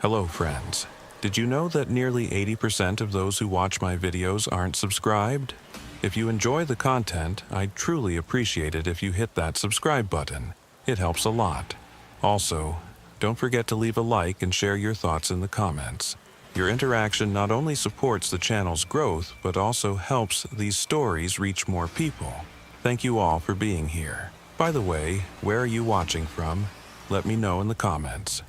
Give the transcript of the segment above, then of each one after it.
Hello, friends. Did you know that nearly 80% of those who watch my videos aren't subscribed? If you enjoy the content, I'd truly appreciate it if you hit that subscribe button. It helps a lot. Also, don't forget to leave a like and share your thoughts in the comments. Your interaction not only supports the channel's growth, but also helps these stories reach more people. Thank you all for being here. By the way, where are you watching from? Let me know in the comments.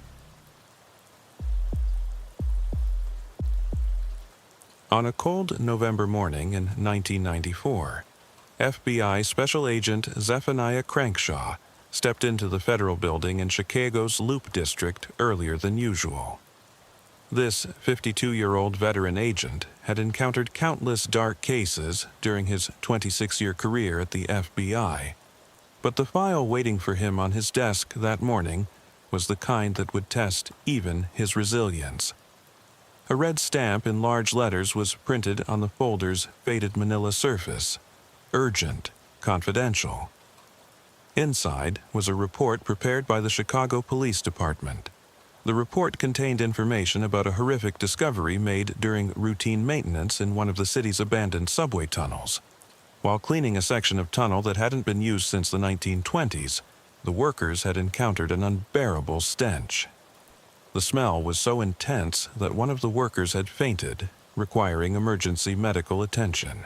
On a cold November morning in 1994, FBI Special Agent Zephaniah Crankshaw stepped into the federal building in Chicago's Loop District earlier than usual. This 52-year-old veteran agent had encountered countless dark cases during his 26-year career at the FBI, but the file waiting for him on his desk that morning was the kind that would test even his resilience. A red stamp in large letters was printed on the folder's faded manila surface. Urgent, confidential. Inside was a report prepared by the Chicago Police Department. The report contained information about a horrific discovery made during routine maintenance in one of the city's abandoned subway tunnels. While cleaning a section of tunnel that hadn't been used since the 1920s, the workers had encountered an unbearable stench. The smell was so intense that one of the workers had fainted, requiring emergency medical attention.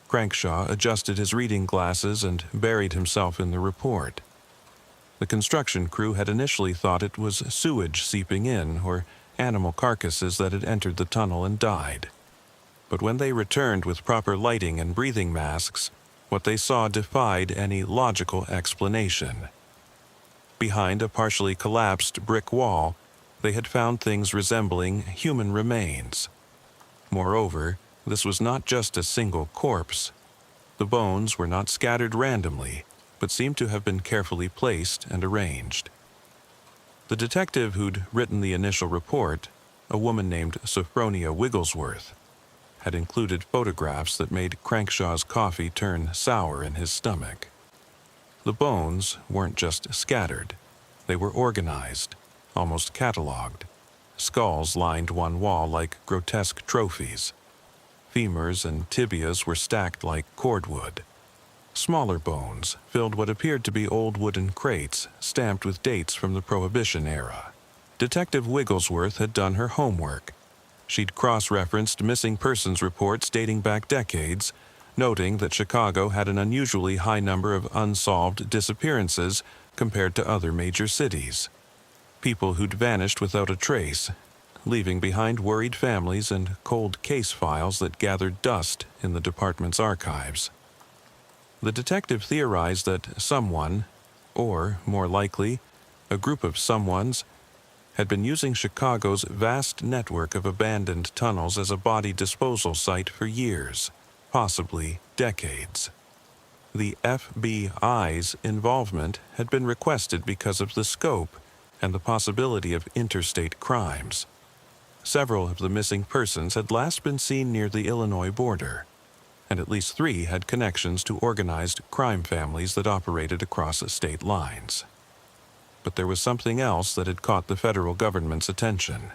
Crankshaw adjusted his reading glasses and buried himself in the report. The construction crew had initially thought it was sewage seeping in or animal carcasses that had entered the tunnel and died. But when they returned with proper lighting and breathing masks, what they saw defied any logical explanation. Behind a partially collapsed brick wall, they had found things resembling human remains. Moreover, this was not just a single corpse. The bones were not scattered randomly, but seemed to have been carefully placed and arranged. The detective who'd written the initial report, a woman named Sophronia Wigglesworth, had included photographs that made Crankshaw's coffee turn sour in his stomach. The bones weren't just scattered. They were organized, almost cataloged. Skulls lined one wall like grotesque trophies. Femurs and tibias were stacked like cordwood. Smaller bones filled what appeared to be old wooden crates stamped with dates from the Prohibition era. Detective Wigglesworth had done her homework. She'd cross-referenced missing persons reports dating back decades, noting that Chicago had an unusually high number of unsolved disappearances compared to other major cities. People who'd vanished without a trace, leaving behind worried families and cold case files that gathered dust in the department's archives. The detective theorized that someone, or more likely, a group of someones, had been using Chicago's vast network of abandoned tunnels as a body disposal site for years, possibly decades. The FBI's involvement had been requested because of the scope and the possibility of interstate crimes. Several of the missing persons had last been seen near the Illinois border, and at least 3 had connections to organized crime families that operated across state lines. But there was something else that had caught the federal government's attention,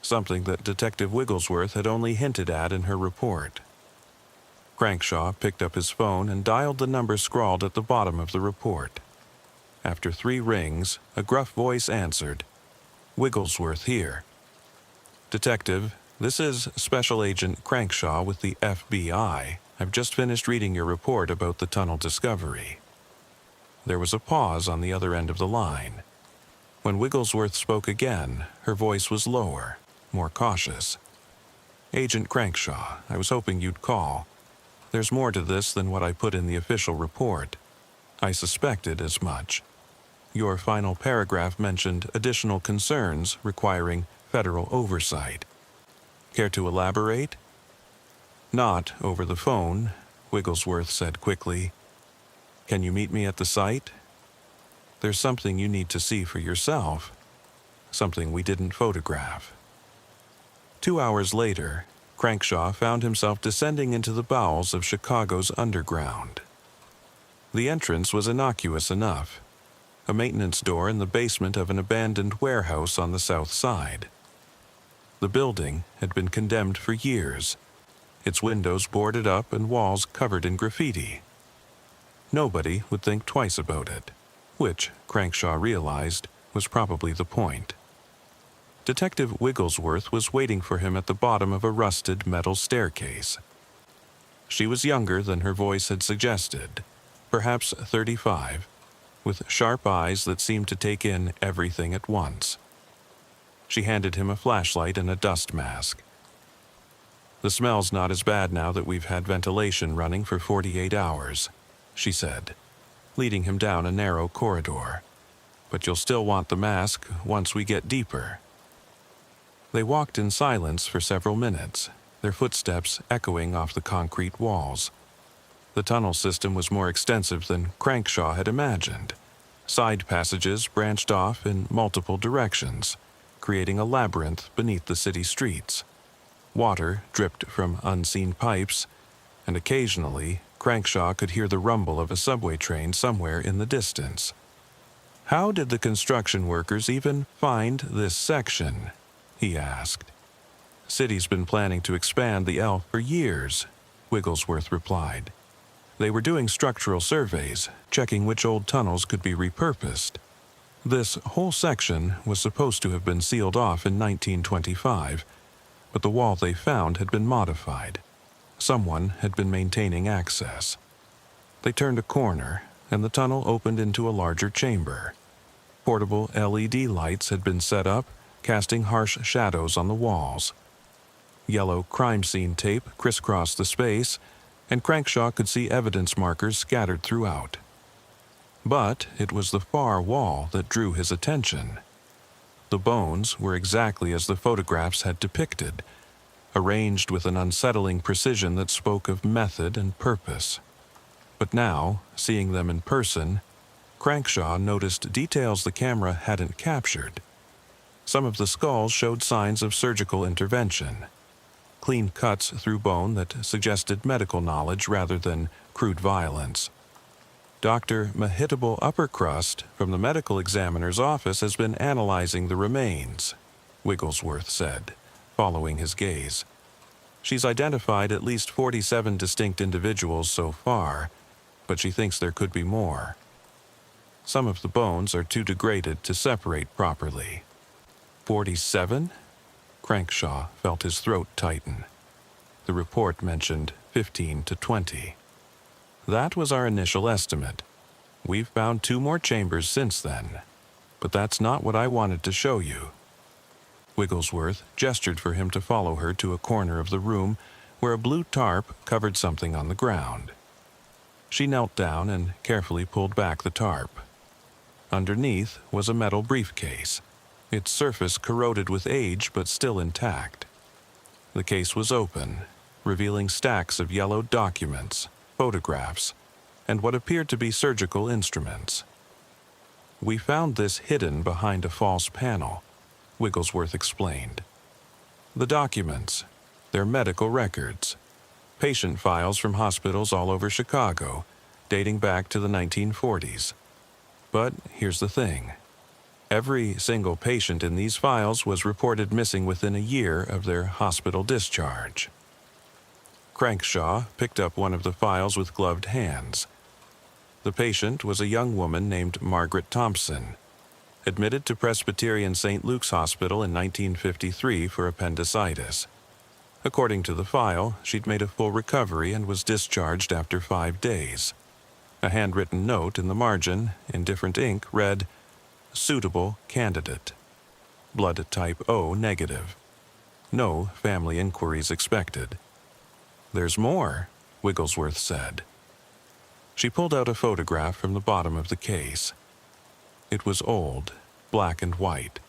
something that Detective Wigglesworth had only hinted at in her report. Crankshaw picked up his phone and dialed the number scrawled at the bottom of the report. After 3 rings, a gruff voice answered, "Wigglesworth here." "Detective, this is Special Agent Crankshaw with the FBI. I've just finished reading your report about the tunnel discovery." There was a pause on the other end of the line. When Wigglesworth spoke again, her voice was lower, more cautious. "Agent Crankshaw, I was hoping you'd call. There's more to this than what I put in the official report. I suspected as much. Your final paragraph mentioned additional concerns requiring federal oversight. Care to elaborate?" "Not over the phone," Wigglesworth said quickly. "Can you meet me at the site? There's something you need to see for yourself, something we didn't photograph." 2 hours later, Crankshaw found himself descending into the bowels of Chicago's underground. The entrance was innocuous enough. a maintenance door in the basement of an abandoned warehouse on the south side. The building had been condemned for years, its windows boarded up and walls covered in graffiti. Nobody would think twice about it, which, Crankshaw realized, was probably the point. Detective Wigglesworth was waiting for him at the bottom of a rusted metal staircase. She was younger than her voice had suggested, perhaps 35, with sharp eyes that seemed to take in everything at once. She handed him a flashlight and a dust mask. "The smell's not as bad now that we've had ventilation running for 48 hours, she said, leading him down a narrow corridor. "But you'll still want the mask once we get deeper." They walked in silence for several minutes, their footsteps echoing off the concrete walls. The tunnel system was more extensive than Crankshaw had imagined. Side passages branched off in multiple directions, creating a labyrinth beneath the city streets. Water dripped from unseen pipes, and occasionally Crankshaw could hear the rumble of a subway train somewhere in the distance. "How did the construction workers even find this section?" he asked. "City's been planning to expand the L for years," Wigglesworth replied. "They were doing structural surveys, checking which old tunnels could be repurposed. This whole section was supposed to have been sealed off in 1925, but the wall they found had been modified. Someone had been maintaining access. They turned a corner, and the tunnel opened into a larger chamber. Portable LED lights had been set up, casting harsh shadows on the walls. Yellow crime scene tape crisscrossed the space, and Crankshaw could see evidence markers scattered throughout. But it was the far wall that drew his attention. The bones were exactly as the photographs had depicted, arranged with an unsettling precision that spoke of method and purpose. But now, seeing them in person, Crankshaw noticed details the camera hadn't captured. Some of the skulls showed signs of surgical intervention, clean cuts through bone that suggested medical knowledge rather than crude violence. "Dr. Mahitable Uppercrust from the medical examiner's office has been analyzing the remains," Wigglesworth said, following his gaze. "She's identified at least 47 distinct individuals so far, but she thinks there could be more. Some of the bones are too degraded to separate properly." 47? Crankshaw felt his throat tighten. The report mentioned 15 to 20. "That was our initial estimate. We've found 2 more chambers since then. But that's not what I wanted to show you." Wigglesworth gestured for him to follow her to a corner of the room where a blue tarp covered something on the ground. She knelt down and carefully pulled back the tarp. Underneath was a metal briefcase, its surface corroded with age but still intact. The case was open, revealing stacks of yellowed documents, photographs, and what appeared to be surgical instruments. "We found this hidden behind a false panel," Wigglesworth explained. "The documents, they're medical records, patient files from hospitals all over Chicago, dating back to the 1940s. But here's the thing. Every single patient in these files was reported missing within a year of their hospital discharge." Crankshaw picked up one of the files with gloved hands. The patient was a young woman named Margaret Thompson, admitted to Presbyterian St. Luke's Hospital in 1953 for appendicitis. According to the file, she'd made a full recovery and was discharged after 5 days. A handwritten note in the margin, in different ink, read, "Suitable candidate. Blood type O negative. No family inquiries expected." "There's more," Wigglesworth said. She pulled out a photograph from the bottom of the case. It was old, black and white,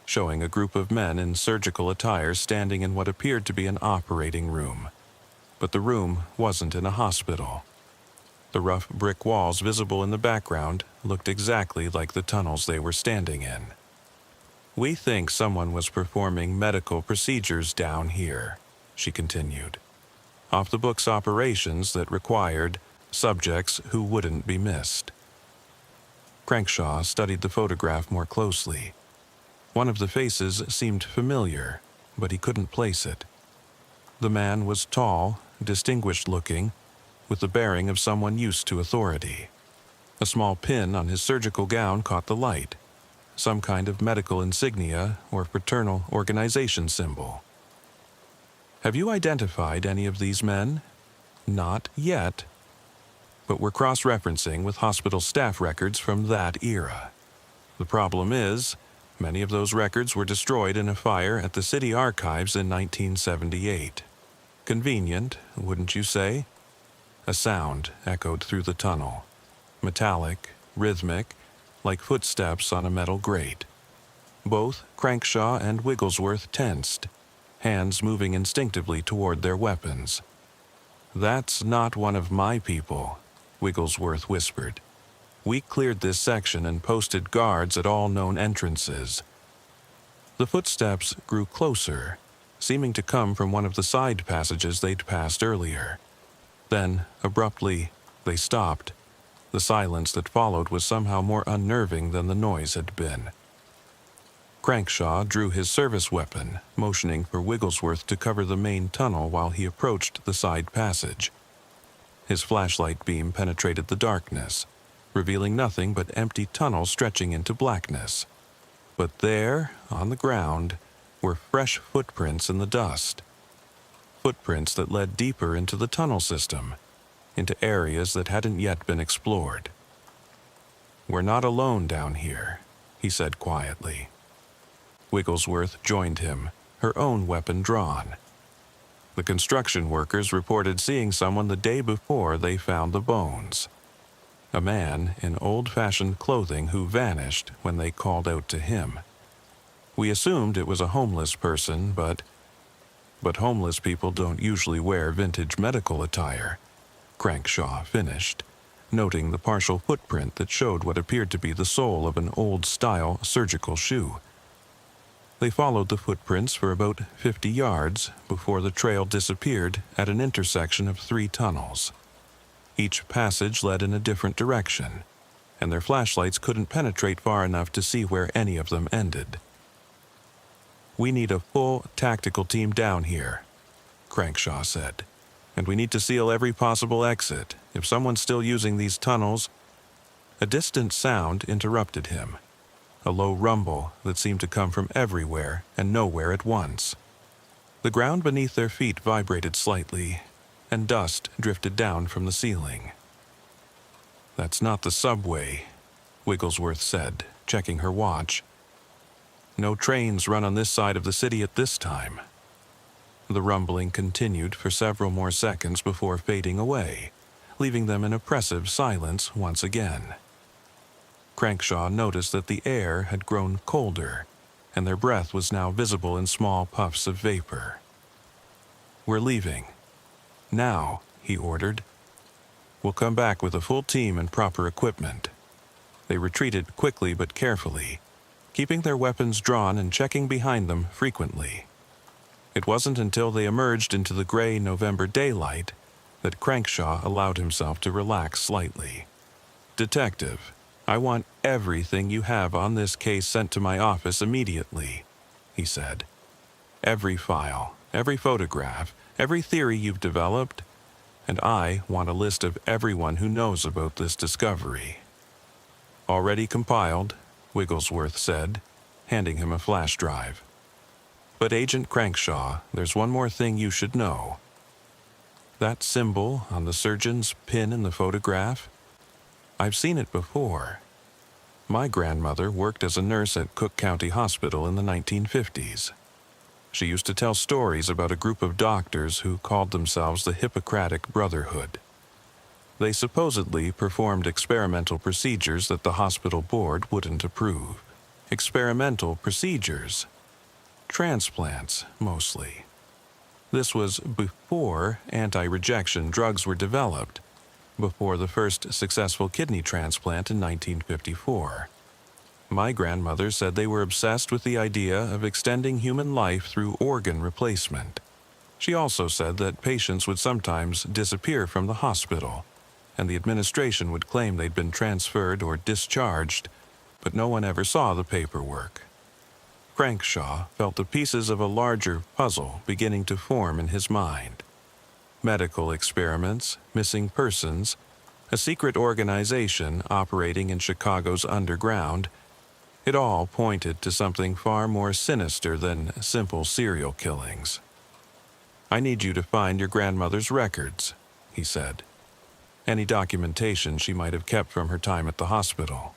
showing a group of men in surgical attire standing in what appeared to be an operating room. But the room wasn't in a hospital. The rough brick walls visible in the background looked exactly like the tunnels they were standing in. "We think someone was performing medical procedures down here," she continued. "Off-the-books operations that required subjects who wouldn't be missed." Crankshaw studied the photograph more closely. One of the faces seemed familiar, but he couldn't place it. The man was tall, distinguished-looking, with the bearing of someone used to authority. A small pin on his surgical gown caught the light, some kind of medical insignia or fraternal organization symbol. "Have you identified any of these men?" "Not yet, but we're cross-referencing with hospital staff records from that era. The problem is, many of those records were destroyed in a fire at the city archives in 1978. Convenient, wouldn't you say?" A sound echoed through the tunnel, metallic, rhythmic, like footsteps on a metal grate. Both Crankshaw and Wigglesworth tensed, hands moving instinctively toward their weapons. "That's not one of my people," Wigglesworth whispered. "We cleared this section and posted guards at all known entrances." The footsteps grew closer, seeming to come from one of the side passages they'd passed earlier. Then, abruptly, they stopped. The silence that followed was somehow more unnerving than the noise had been. Crankshaw drew his service weapon, motioning for Wigglesworth to cover the main tunnel while he approached the side passage. His flashlight beam penetrated the darkness, revealing nothing but empty tunnels stretching into blackness. But there, on the ground, were fresh footprints in the dust. Footprints that led deeper into the tunnel system, into areas that hadn't yet been explored. "We're not alone down here," he said quietly. Wigglesworth joined him, her own weapon drawn. The construction workers reported seeing someone the day before they found the bones. A man in old-fashioned clothing who vanished when they called out to him. "We assumed it was a homeless person, but homeless people don't usually wear vintage medical attire," Crankshaw finished, noting the partial footprint that showed what appeared to be the sole of an old-style surgical shoe. They followed the footprints for about 50 yards before the trail disappeared at an intersection of 3 tunnels. Each passage led in a different direction, and their flashlights couldn't penetrate far enough to see where any of them ended. "We need a full tactical team down here," Crankshaw said, "and we need to seal every possible exit. If someone's still using these tunnels—" A distant sound interrupted him, a low rumble that seemed to come from everywhere and nowhere at once. The ground beneath their feet vibrated slightly, and dust drifted down from the ceiling. "That's not the subway," Wigglesworth said, checking her watch. "No trains run on this side of the city at this time." The rumbling continued for several more seconds before fading away, leaving them in oppressive silence once again. Crankshaw noticed that the air had grown colder, and their breath was now visible in small puffs of vapor. "We're leaving. Now," he ordered. "We'll come back with a full team and proper equipment." They retreated quickly but carefully, keeping their weapons drawn and checking behind them frequently. It wasn't until they emerged into the gray November daylight that Crankshaw allowed himself to relax slightly. "Detective, I want everything you have on this case sent to my office immediately," he said. "Every file, every photograph, every theory you've developed, and I want a list of everyone who knows about this discovery." "Already compiled," Wigglesworth said, handing him a flash drive. "But Agent Crankshaw, there's one more thing you should know. That symbol on the surgeon's pin in the photograph? I've seen it before. My grandmother worked as a nurse at Cook County Hospital in the 1950s. She used to tell stories about a group of doctors who called themselves the Hippocratic Brotherhood. They supposedly performed experimental procedures that the hospital board wouldn't approve. Experimental procedures. Transplants, mostly. This was before anti-rejection drugs were developed, before the first successful kidney transplant in 1954. My grandmother said they were obsessed with the idea of extending human life through organ replacement. She also said that patients would sometimes disappear from the hospital, and the administration would claim they'd been transferred or discharged, but no one ever saw the paperwork. Crankshaw felt the pieces of a larger puzzle beginning to form in his mind. Medical experiments, missing persons, a secret organization operating in Chicago's underground, it all pointed to something far more sinister than simple serial killings. "I need you to find your grandmother's records," he said. "Any documentation she might have kept from her time at the hospital.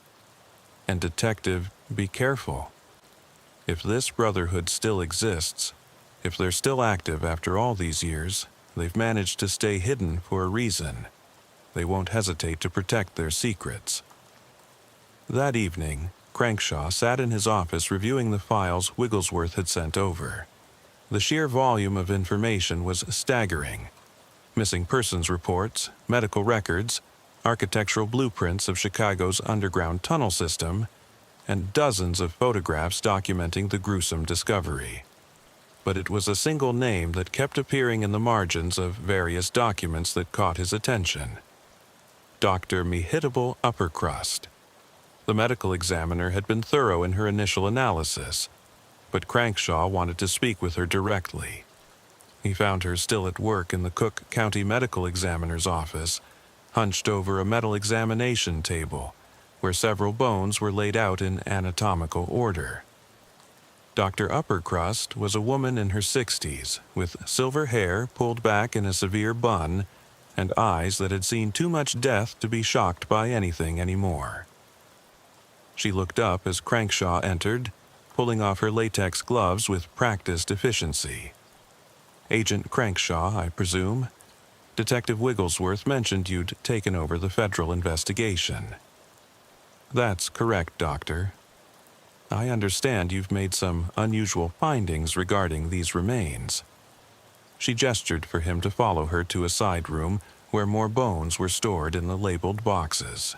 And detective, be careful. If this brotherhood still exists, if they're still active after all these years, they've managed to stay hidden for a reason. They won't hesitate to protect their secrets." That evening, Crankshaw sat in his office reviewing the files Wigglesworth had sent over. The sheer volume of information was staggering. Missing persons reports, medical records, architectural blueprints of Chicago's underground tunnel system, and dozens of photographs documenting the gruesome discovery. But it was a single name that kept appearing in the margins of various documents that caught his attention. Dr. Mehitable Uppercrust. The medical examiner had been thorough in her initial analysis, but Crankshaw wanted to speak with her directly. He found her still at work in the Cook County Medical Examiner's office, hunched over a metal examination table, where several bones were laid out in anatomical order. Dr. Uppercrust was a woman in her 60s, with silver hair pulled back in a severe bun, and eyes that had seen too much death to be shocked by anything anymore. She looked up as Crankshaw entered, pulling off her latex gloves with practiced efficiency. "Agent Crankshaw, I presume? Detective Wigglesworth mentioned you'd taken over the federal investigation." "That's correct, Doctor. I understand you've made some unusual findings regarding these remains." She gestured for him to follow her to a side room where more bones were stored in the labeled boxes.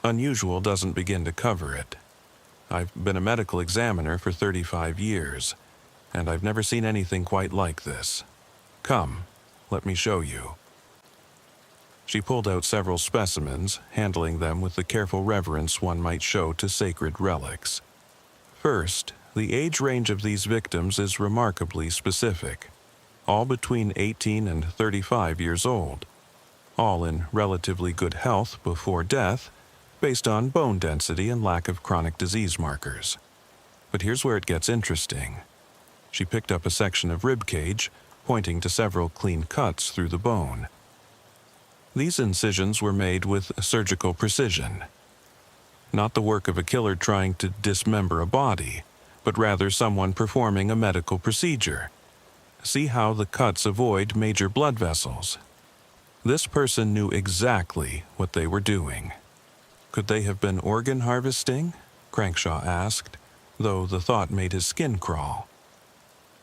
"Unusual doesn't begin to cover it. I've been a medical examiner for 35 years, and I've never seen anything quite like this. Come, let me show you." She pulled out several specimens, handling them with the careful reverence one might show to sacred relics. First, the age range of these victims is remarkably specific, all between 18 and 35 years old, all in relatively good health before death, based on bone density and lack of chronic disease markers. But here's where it gets interesting. She picked up a section of rib cage, pointing to several clean cuts through the bone. These incisions were made with surgical precision. Not the work of a killer trying to dismember a body, but rather someone performing a medical procedure. See how the cuts avoid major blood vessels. This person knew exactly what they were doing. "Could they have been organ harvesting?" Crankshaw asked, though the thought made his skin crawl.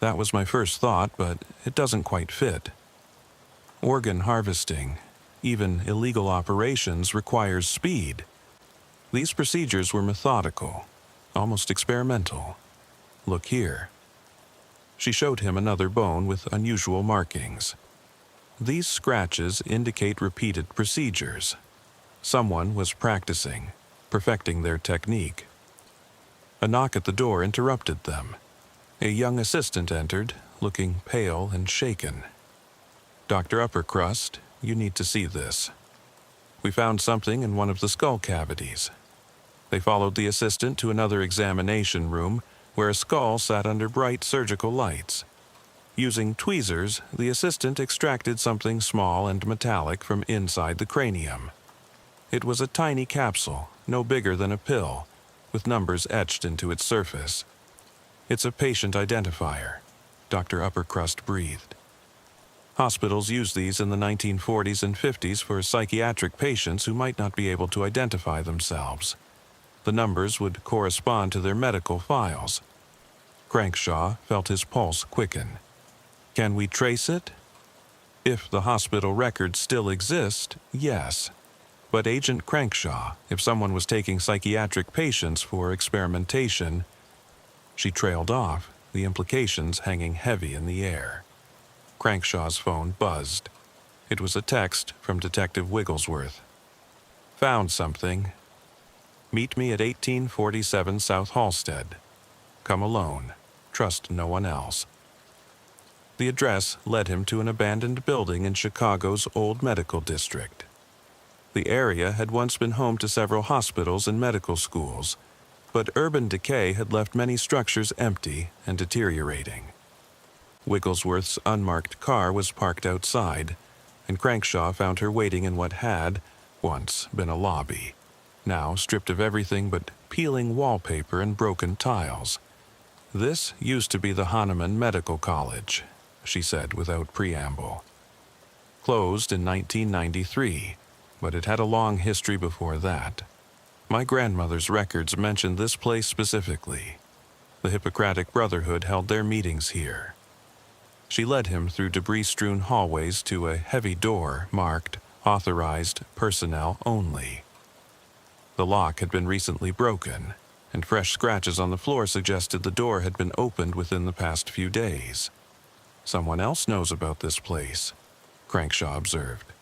"That was my first thought, but it doesn't quite fit. Organ harvesting, even illegal operations, requires speed. These procedures were methodical, almost experimental. Look here." She showed him another bone with unusual markings. These scratches indicate repeated procedures. Someone was practicing, perfecting their technique. A knock at the door interrupted them. A young assistant entered, looking pale and shaken. "Dr. Uppercrust, you need to see this. We found something in one of the skull cavities." They followed the assistant to another examination room where a skull sat under bright surgical lights. Using tweezers, the assistant extracted something small and metallic from inside the cranium. It was a tiny capsule, no bigger than a pill, with numbers etched into its surface. "It's a patient identifier," Dr. Uppercrust breathed. Hospitals used these in the 1940s and 50s for psychiatric patients who might not be able to identify themselves. The numbers would correspond to their medical files. Crankshaw felt his pulse quicken. "Can we trace it?" "If the hospital records still exist, yes. But Agent Crankshaw, if someone was taking psychiatric patients for experimentation..." She trailed off, the implications hanging heavy in the air. Crankshaw's phone buzzed. It was a text from Detective Wigglesworth. Found something. Meet me at 1847 South Halsted. Come alone. Trust no one else. The address led him to an abandoned building in Chicago's old medical district. The area had once been home to several hospitals and medical schools, but urban decay had left many structures empty and deteriorating. Wigglesworth's unmarked car was parked outside, and Crankshaw found her waiting in what had, once, been a lobby, now stripped of everything but peeling wallpaper and broken tiles. "This used to be the Hahnemann Medical College," she said without preamble. "Closed in 1993, but it had a long history before that. My grandmother's records mentioned this place specifically. The Hippocratic Brotherhood held their meetings here." She led him through debris-strewn hallways to a heavy door marked "Authorized Personnel Only." The lock had been recently broken, and fresh scratches on the floor suggested the door had been opened within the past few days. "Someone else knows about this place," Crankshaw observed.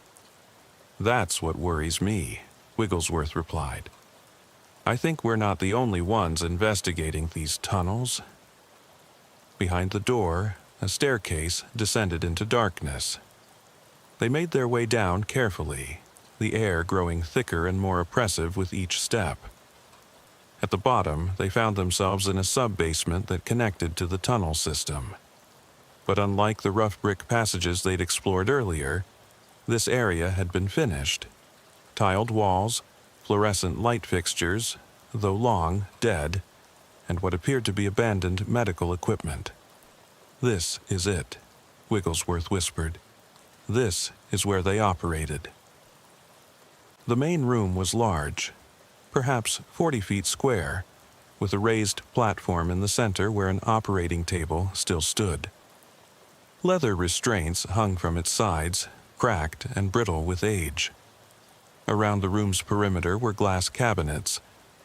"That's what worries me," Wigglesworth replied. "I think we're not the only ones investigating these tunnels." Behind the door, a staircase descended into darkness. They made their way down carefully, the air growing thicker and more oppressive with each step. At the bottom, they found themselves in a sub-basement that connected to the tunnel system. But unlike the rough brick passages they'd explored earlier, this area had been finished. Tiled walls, fluorescent light fixtures, though long, dead, and what appeared to be abandoned medical equipment. "This is it," Wigglesworth whispered. "This is where they operated." The main room was large, perhaps 40 feet square, with a raised platform in the center where an operating table still stood. Leather restraints hung from its sides, cracked and brittle with age. Around the room's perimeter were glass cabinets,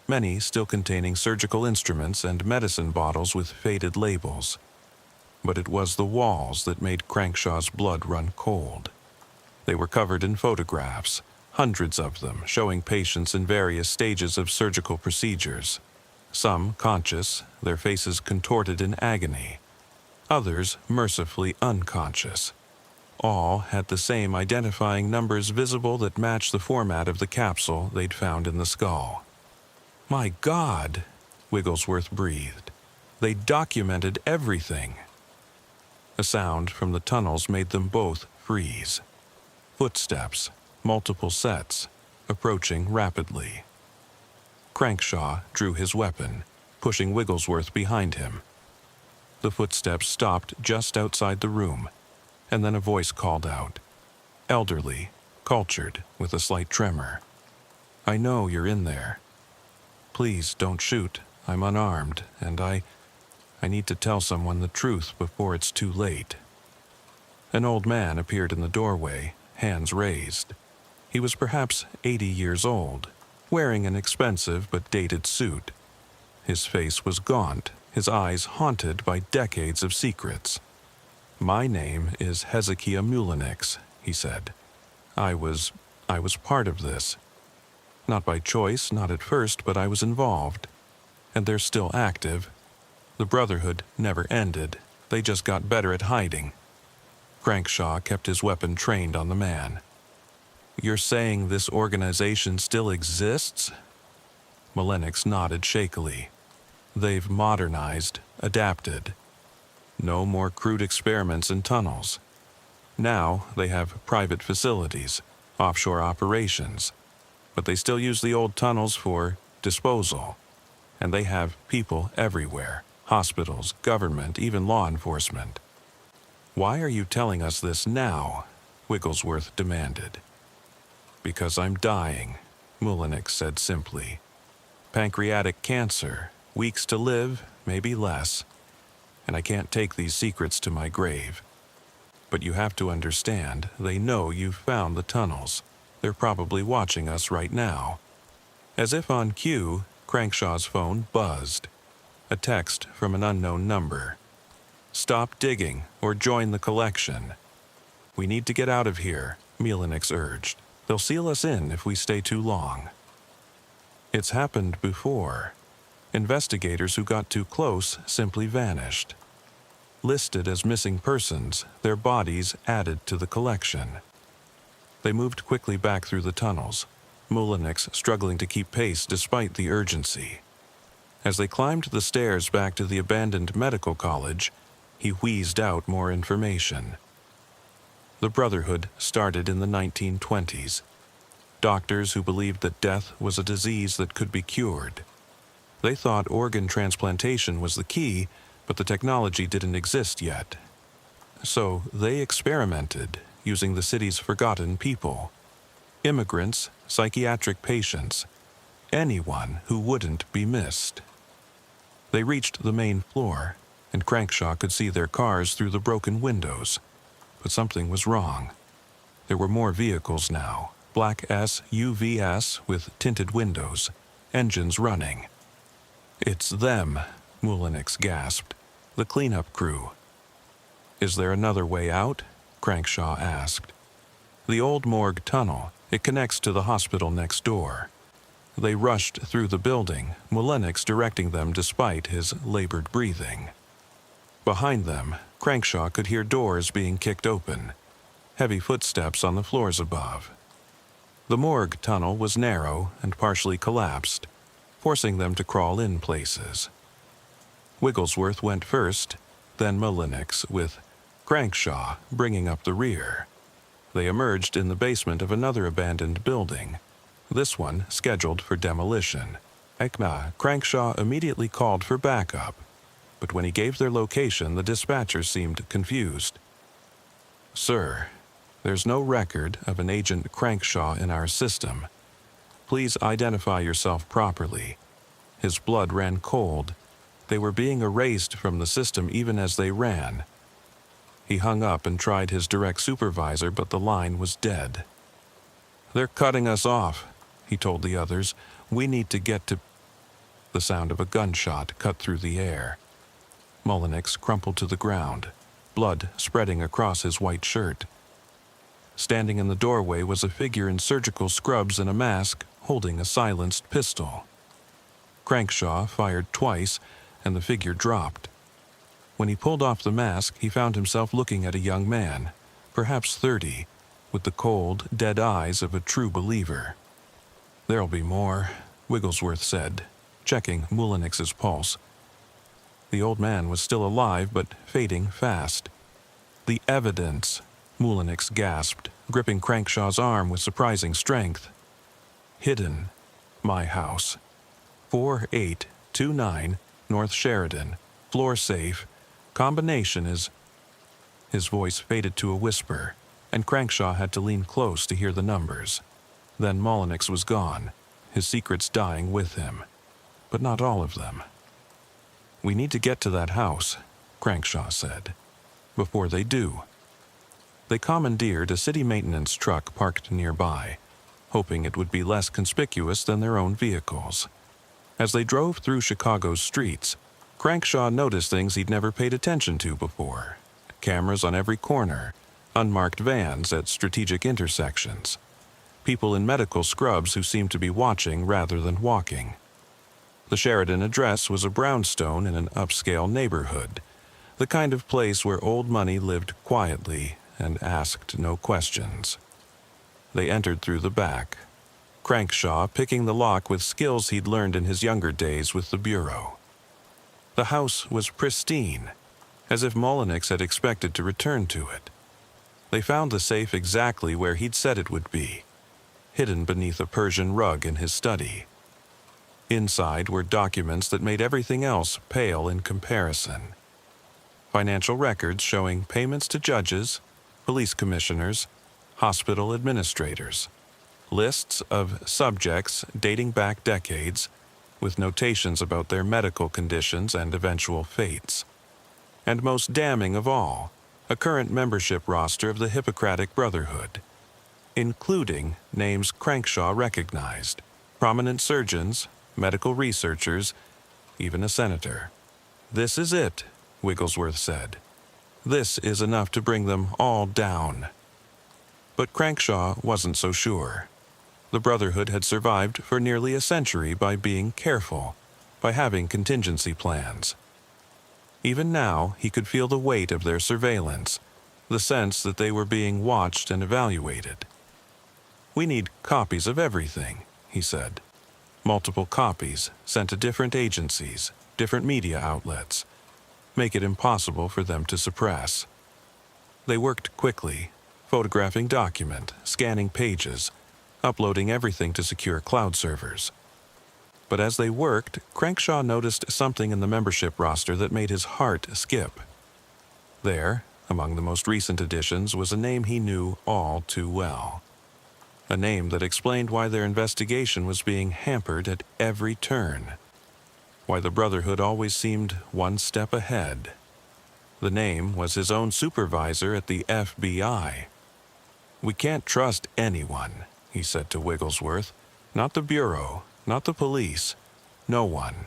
many still containing surgical instruments and medicine bottles with faded labels. But it was the walls that made Crankshaw's blood run cold. They were covered in photographs, hundreds of them showing patients in various stages of surgical procedures. Some conscious, their faces contorted in agony. Others mercifully unconscious. All had the same identifying numbers visible that matched the format of the capsule they'd found in the skull. "My God," Wigglesworth breathed. "They documented everything." A sound from the tunnels made them both freeze. Footsteps, multiple sets, approaching rapidly. Crankshaw drew his weapon, pushing Wigglesworth behind him. The footsteps stopped just outside the room, and then a voice called out. Elderly, cultured, with a slight tremor. "I know you're in there. Please don't shoot. I'm unarmed, and I need to tell someone the truth before it's too late." An old man appeared in the doorway, hands raised. He was perhaps 80 years old, wearing an expensive but dated suit. His face was gaunt, his eyes haunted by decades of secrets. "My name is Hezekiah Mullenix," he said. I was part of this. Not by choice, not at first, but I was involved. And they're still active. The Brotherhood never ended. They just got better at hiding." Crankshaw kept his weapon trained on the man. "You're saying this organization still exists?" Mullenix nodded shakily. "They've modernized, adapted. No more crude experiments in tunnels. Now they have private facilities, offshore operations, but they still use the old tunnels for disposal. And they have people everywhere. Hospitals, government, even law enforcement." "Why are you telling us this now?" Wigglesworth demanded. "Because I'm dying," Mullenix said simply. "Pancreatic cancer, weeks to live, maybe less. And I can't take these secrets to my grave. But you have to understand, they know you've found the tunnels. They're probably watching us right now." As if on cue, Crankshaw's phone buzzed. A text from an unknown number. "Stop digging or join the collection." "We need to get out of here," Mullenix urged. They'll seal us in if we stay too long. It's happened before. Investigators who got too close simply vanished. Listed as missing persons, their bodies added to the collection. They moved quickly back through the tunnels, Mullenix struggling to keep pace despite the urgency. As they climbed the stairs back to the abandoned medical college, he wheezed out more information. The Brotherhood started in the 1920s. Doctors who believed that death was a disease that could be cured. They thought organ transplantation was the key, but the technology didn't exist yet. So they experimented, using the city's forgotten people. Immigrants, psychiatric patients, anyone who wouldn't be missed. They reached the main floor, and Crankshaw could see their cars through the broken windows. But something was wrong. There were more vehicles now, black SUVs with tinted windows, engines running. "It's them," Mullenix gasped. "The cleanup crew." "Is there another way out?" Crankshaw asked. "The old morgue tunnel. It connects to the hospital next door." They rushed through the building, Mullenix directing them despite his labored breathing. Behind them, Crankshaw could hear doors being kicked open, heavy footsteps on the floors above. The morgue tunnel was narrow and partially collapsed, forcing them to crawl in places. Wigglesworth went first, then Mullenix, with Crankshaw bringing up the rear. They emerged in the basement of another abandoned building, this one scheduled for demolition. Crankshaw immediately called for backup, but when he gave their location, the dispatcher seemed confused. "Sir, there's no record of an Agent Crankshaw in our system. Please identify yourself properly." His blood ran cold. They were being erased from the system even as they ran. He hung up and tried his direct supervisor, but the line was dead. "They're cutting us off," he told the others. "We need to get to—" The sound of a gunshot cut through the air. Mullenix crumpled to the ground, blood spreading across his white shirt. Standing in the doorway was a figure in surgical scrubs and a mask, holding a silenced pistol. Crankshaw fired twice, and the figure dropped. When he pulled off the mask, he found himself looking at a young man, perhaps 30, with the cold, dead eyes of a true believer. "There'll be more," Wigglesworth said, checking Mullenix's pulse. The old man was still alive, but fading fast. "The evidence," Mullenix gasped, gripping Crankshaw's arm with surprising strength. "Hidden. My house. 4829 North Sheridan. Floor safe. Combination is—" His voice faded to a whisper, and Crankshaw had to lean close to hear the numbers. Then Mullenix was gone, his secrets dying with him. But not all of them. "We need to get to that house," Crankshaw said. "Before they do." They commandeered a city maintenance truck parked nearby, hoping it would be less conspicuous than their own vehicles. As they drove through Chicago's streets, Crankshaw noticed things he'd never paid attention to before. Cameras on every corner, unmarked vans at strategic intersections, people in medical scrubs who seemed to be watching rather than walking. The Sheridan address was a brownstone in an upscale neighborhood, the kind of place where old money lived quietly and asked no questions. They entered through the back, Crankshaw picking the lock with skills he'd learned in his younger days with the Bureau. The house was pristine, as if Mullenix had expected to return to it. They found the safe exactly where he'd said it would be, hidden beneath a Persian rug in his study. Inside were documents that made everything else pale in comparison. Financial records showing payments to judges, police commissioners, hospital administrators. Lists of subjects dating back decades, with notations about their medical conditions and eventual fates. And most damning of all, a current membership roster of the Hippocratic Brotherhood, including names Crankshaw recognized, prominent surgeons, medical researchers, even a senator. "This is it," Wigglesworth said. "This is enough to bring them all down." But Crankshaw wasn't so sure. The Brotherhood had survived for nearly a century by being careful, by having contingency plans. Even now, he could feel the weight of their surveillance, the sense that they were being watched and evaluated. "We need copies of everything," he said. "Multiple copies sent to different agencies, different media outlets. Make it impossible for them to suppress." They worked quickly, photographing document, scanning pages, uploading everything to secure cloud servers. But as they worked, Crankshaw noticed something in the membership roster that made his heart skip. There, among the most recent additions, was a name he knew all too well. A name that explained why their investigation was being hampered at every turn. Why the Brotherhood always seemed one step ahead. The name was his own supervisor at the FBI. "We can't trust anyone," he said to Wigglesworth. "Not the Bureau, not the police, no one."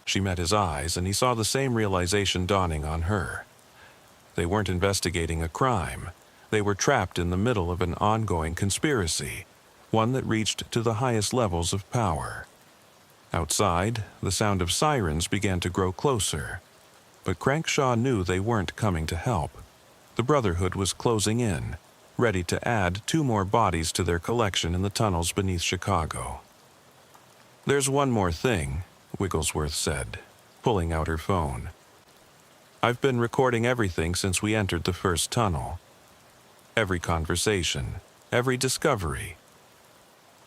She met his eyes, and he saw the same realization dawning on her. They weren't investigating a crime. They were trapped in the middle of an ongoing conspiracy, one that reached to the highest levels of power. Outside, the sound of sirens began to grow closer. But Crankshaw knew they weren't coming to help. The Brotherhood was closing in, ready to add 2 more bodies to their collection in the tunnels beneath Chicago. "There's one more thing," Wigglesworth said, pulling out her phone. "I've been recording everything since we entered the first tunnel. Every conversation, every discovery.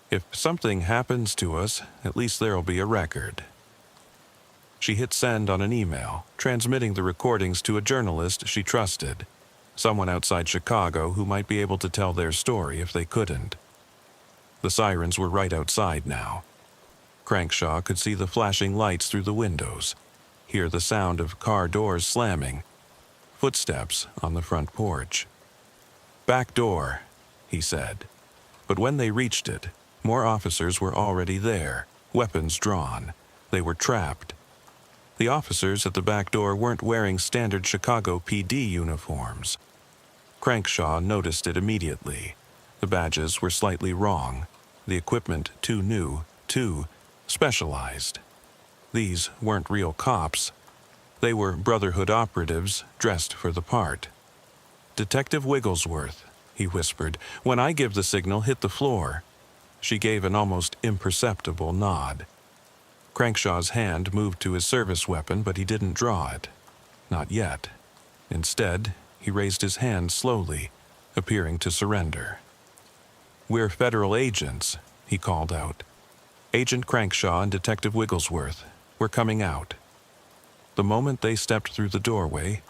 If something happens to us, at least there'll be a record." She hit send on an email, transmitting the recordings to a journalist she trusted, someone outside Chicago who might be able to tell their story if they couldn't. The sirens were right outside now. Crankshaw could see the flashing lights through the windows, hear the sound of car doors slamming, footsteps on the front porch. "Back door," he said. But when they reached it, more officers were already there, weapons drawn. They were trapped. The officers at the back door weren't wearing standard Chicago PD uniforms. Crankshaw noticed it immediately. The badges were slightly wrong, the equipment too new, too specialized. These weren't real cops. They were Brotherhood operatives dressed for the part. "Detective Wigglesworth," he whispered. "When I give the signal, hit the floor." She gave an almost imperceptible nod. Crankshaw's hand moved to his service weapon, but he didn't draw it. Not yet. Instead, he raised his hand slowly, appearing to surrender. "We're federal agents," he called out. "Agent Crankshaw and Detective Wigglesworth. We're coming out." The moment they stepped through the doorway,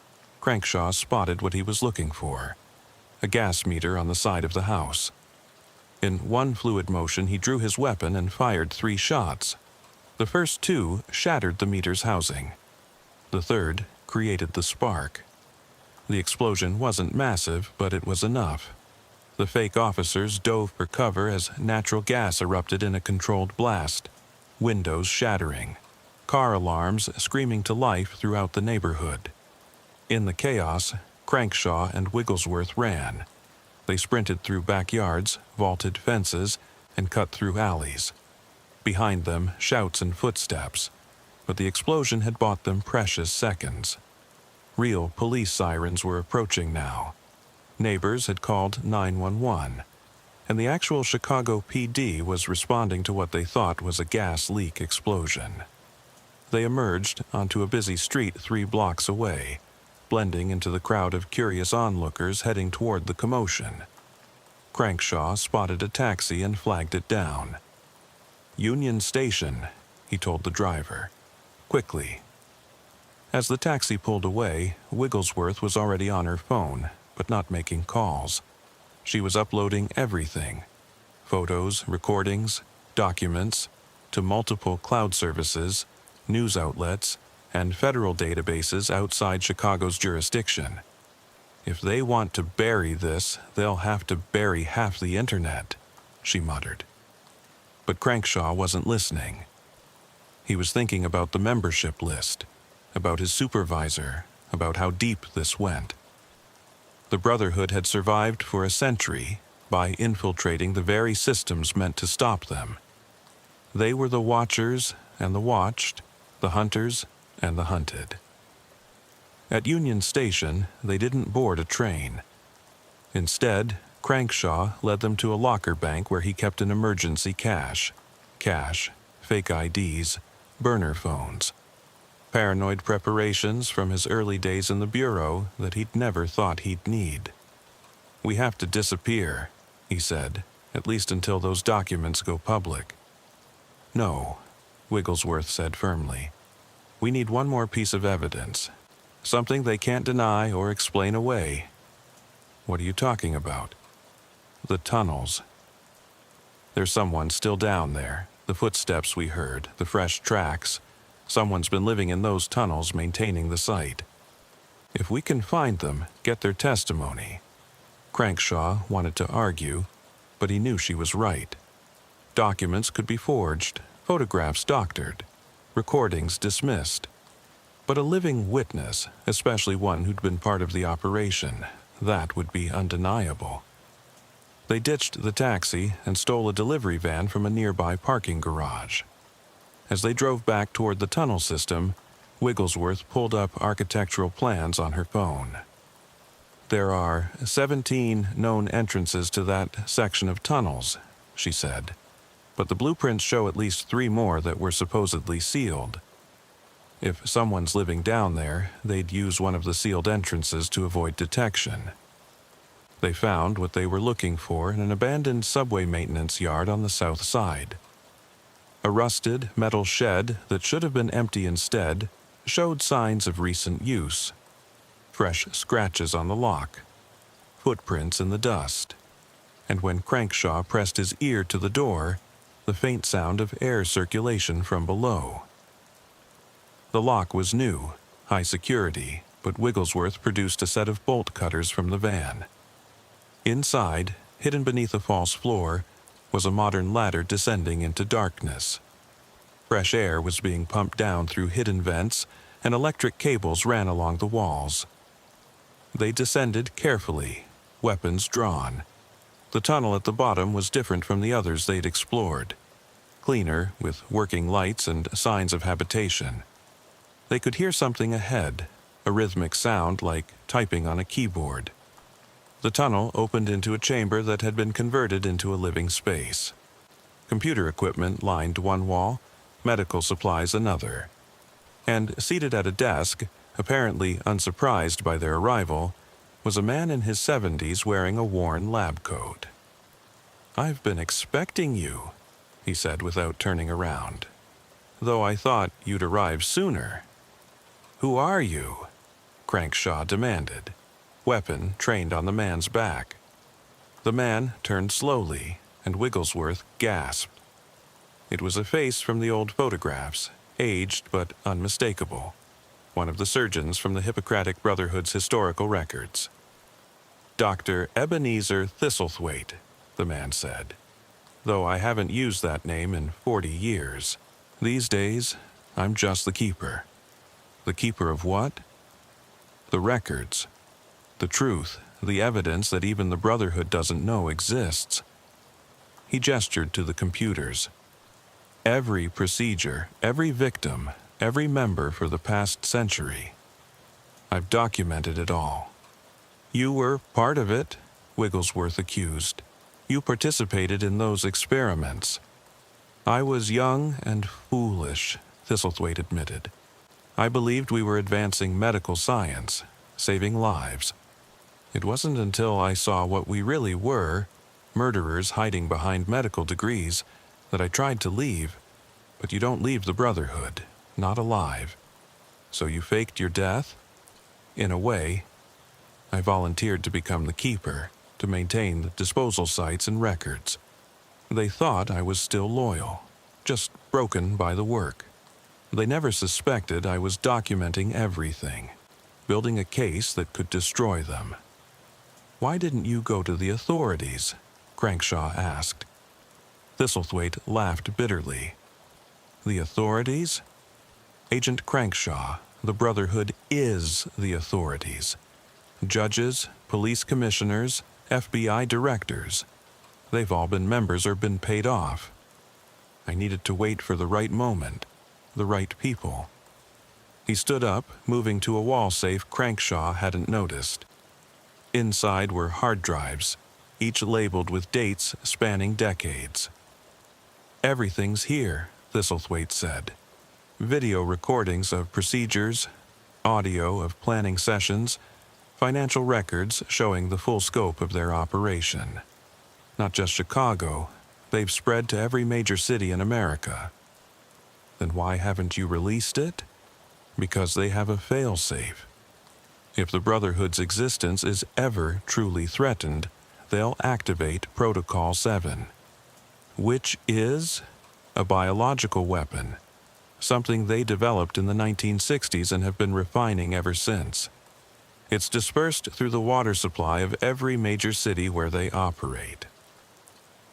Crankshaw spotted what he was looking for: a gas meter on the side of the house. In one fluid motion, he drew his weapon and fired 3 shots. The first 2 shattered the meter's housing. The third created the spark. The explosion wasn't massive, but it was enough. The fake officers dove for cover as natural gas erupted in a controlled blast, windows shattering, car alarms screaming to life throughout the neighborhood. In the chaos, Crankshaw and Wigglesworth ran. They sprinted through backyards, vaulted fences, and cut through alleys. Behind them, shouts and footsteps, but the explosion had bought them precious seconds. Real police sirens were approaching now. Neighbors had called 911, and the actual Chicago PD was responding to what they thought was a gas leak explosion. They emerged onto a busy street 3 blocks away, blending into the crowd of curious onlookers heading toward the commotion. Crankshaw spotted a taxi and flagged it down. "Union Station," he told the driver. "Quickly." As the taxi pulled away, Wigglesworth was already on her phone, but not making calls. She was uploading everything: photos, recordings, documents, to multiple cloud services, news outlets, and federal databases outside Chicago's jurisdiction. "If they want to bury this, they'll have to bury half the internet," she muttered. But Crankshaw wasn't listening. He was thinking about the membership list, about his supervisor, about how deep this went. The Brotherhood had survived for a century, by infiltrating the very systems meant to stop them. They were the watchers and the watched, the hunters and the hunted. At Union Station, they didn't board a train. Instead, Crankshaw led them to a locker bank where he kept an emergency cache, fake IDs, burner phones, paranoid preparations from his early days in the Bureau that he'd never thought he'd need. "We have to disappear," he said, "at least until those documents go public." "No," Wigglesworth said firmly. "We need one more piece of evidence, something they can't deny or explain away." "What are you talking about?" "The tunnels. There's someone still down there, the footsteps we heard, the fresh tracks. Someone's been living in those tunnels maintaining the site. If we can find them, get their testimony." Crankshaw wanted to argue, but he knew she was right. Documents could be forged, photographs doctored, recordings dismissed. But a living witness, especially one who'd been part of the operation, that would be undeniable. They ditched the taxi and stole a delivery van from a nearby parking garage. As they drove back toward the tunnel system, Wigglesworth pulled up architectural plans on her phone. "There are 17 known entrances to that section of tunnels," she said, "but the blueprints show at least 3 more that were supposedly sealed. If someone's living down there, they'd use one of the sealed entrances to avoid detection." They found what they were looking for in an abandoned subway maintenance yard on the south side. A rusted metal shed that should have been empty instead showed signs of recent use. Fresh scratches on the lock, footprints in the dust, and when Crankshaw pressed his ear to the door, the faint sound of air circulation from below. The lock was new, high security, but Wigglesworth produced a set of bolt cutters from the van. Inside, hidden beneath a false floor, was a modern ladder descending into darkness. Fresh air was being pumped down through hidden vents, and electric cables ran along the walls. They descended carefully, weapons drawn. The tunnel at the bottom was different from the others they'd explored. Cleaner, with working lights and signs of habitation. They could hear something ahead, a rhythmic sound like typing on a keyboard. The tunnel opened into a chamber that had been converted into a living space. Computer equipment lined one wall, medical supplies another. And seated at a desk, apparently unsurprised by their arrival, was a man in his 70s wearing a worn lab coat. "I've been expecting you," he said without turning around. "Though I thought you'd arrive sooner." "Who are you?" Crankshaw demanded, weapon trained on the man's back. The man turned slowly, and Wigglesworth gasped. It was a face from the old photographs, aged but unmistakable. One of the surgeons from the Hippocratic Brotherhood's historical records. "Dr. Ebenezer Thistlethwaite," the man said, "though I haven't used that name in 40 years. These days, I'm just the keeper." "The keeper of what?" "The records. The truth, the evidence that even the Brotherhood doesn't know exists." He gestured to the computers. "Every procedure, every victim, every member for the past century. I've documented it all." "You were part of it," Wigglesworth accused. "You participated in those experiments." "I was young and foolish," Thistlethwaite admitted. "I believed we were advancing medical science, saving lives. It wasn't until I saw what we really were, murderers hiding behind medical degrees, that I tried to leave. But you don't leave the Brotherhood, not alive. So you faked your death? In a way. I volunteered to become the keeper, to maintain the disposal sites and records. They thought I was still loyal, just broken by the work. They never suspected I was documenting everything, building a case that could destroy them." "Why didn't you go to the authorities?" Crankshaw asked. Thistlethwaite laughed bitterly. "The authorities? Agent Crankshaw, the Brotherhood is the authorities. Judges, police commissioners, FBI directors. They've all been members or been paid off. I needed to wait for the right moment, the right people. He stood up, moving to a wall safe Crankshaw hadn't noticed. Inside were hard drives, each labeled with dates spanning decades. "Everything's here," Thistlethwaite said. Video recordings of procedures, audio of planning sessions, financial records showing the full scope of their operation. Not just Chicago, they've spread to every major city in America. Then why haven't you released it? Because they have a failsafe. If the Brotherhood's existence is ever truly threatened, they'll activate Protocol 7, which is a biological weapon, something they developed in the 1960s and have been refining ever since. It's dispersed through the water supply of every major city where they operate.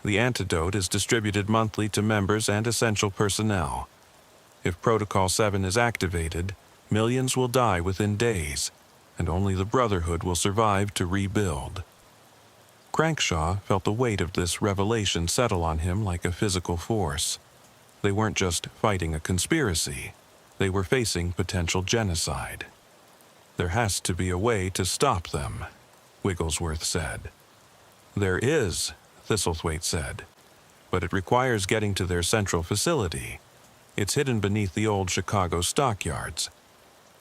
The antidote is distributed monthly to members and essential personnel. If Protocol 7 is activated, millions will die within days, and only the Brotherhood will survive to rebuild. Crankshaw felt the weight of this revelation settle on him like a physical force. They weren't just fighting a conspiracy, they were facing potential genocide. "There has to be a way to stop them," Wigglesworth said. "There is," Thistlethwaite said, "but it requires getting to their central facility. It's hidden beneath the old Chicago stockyards.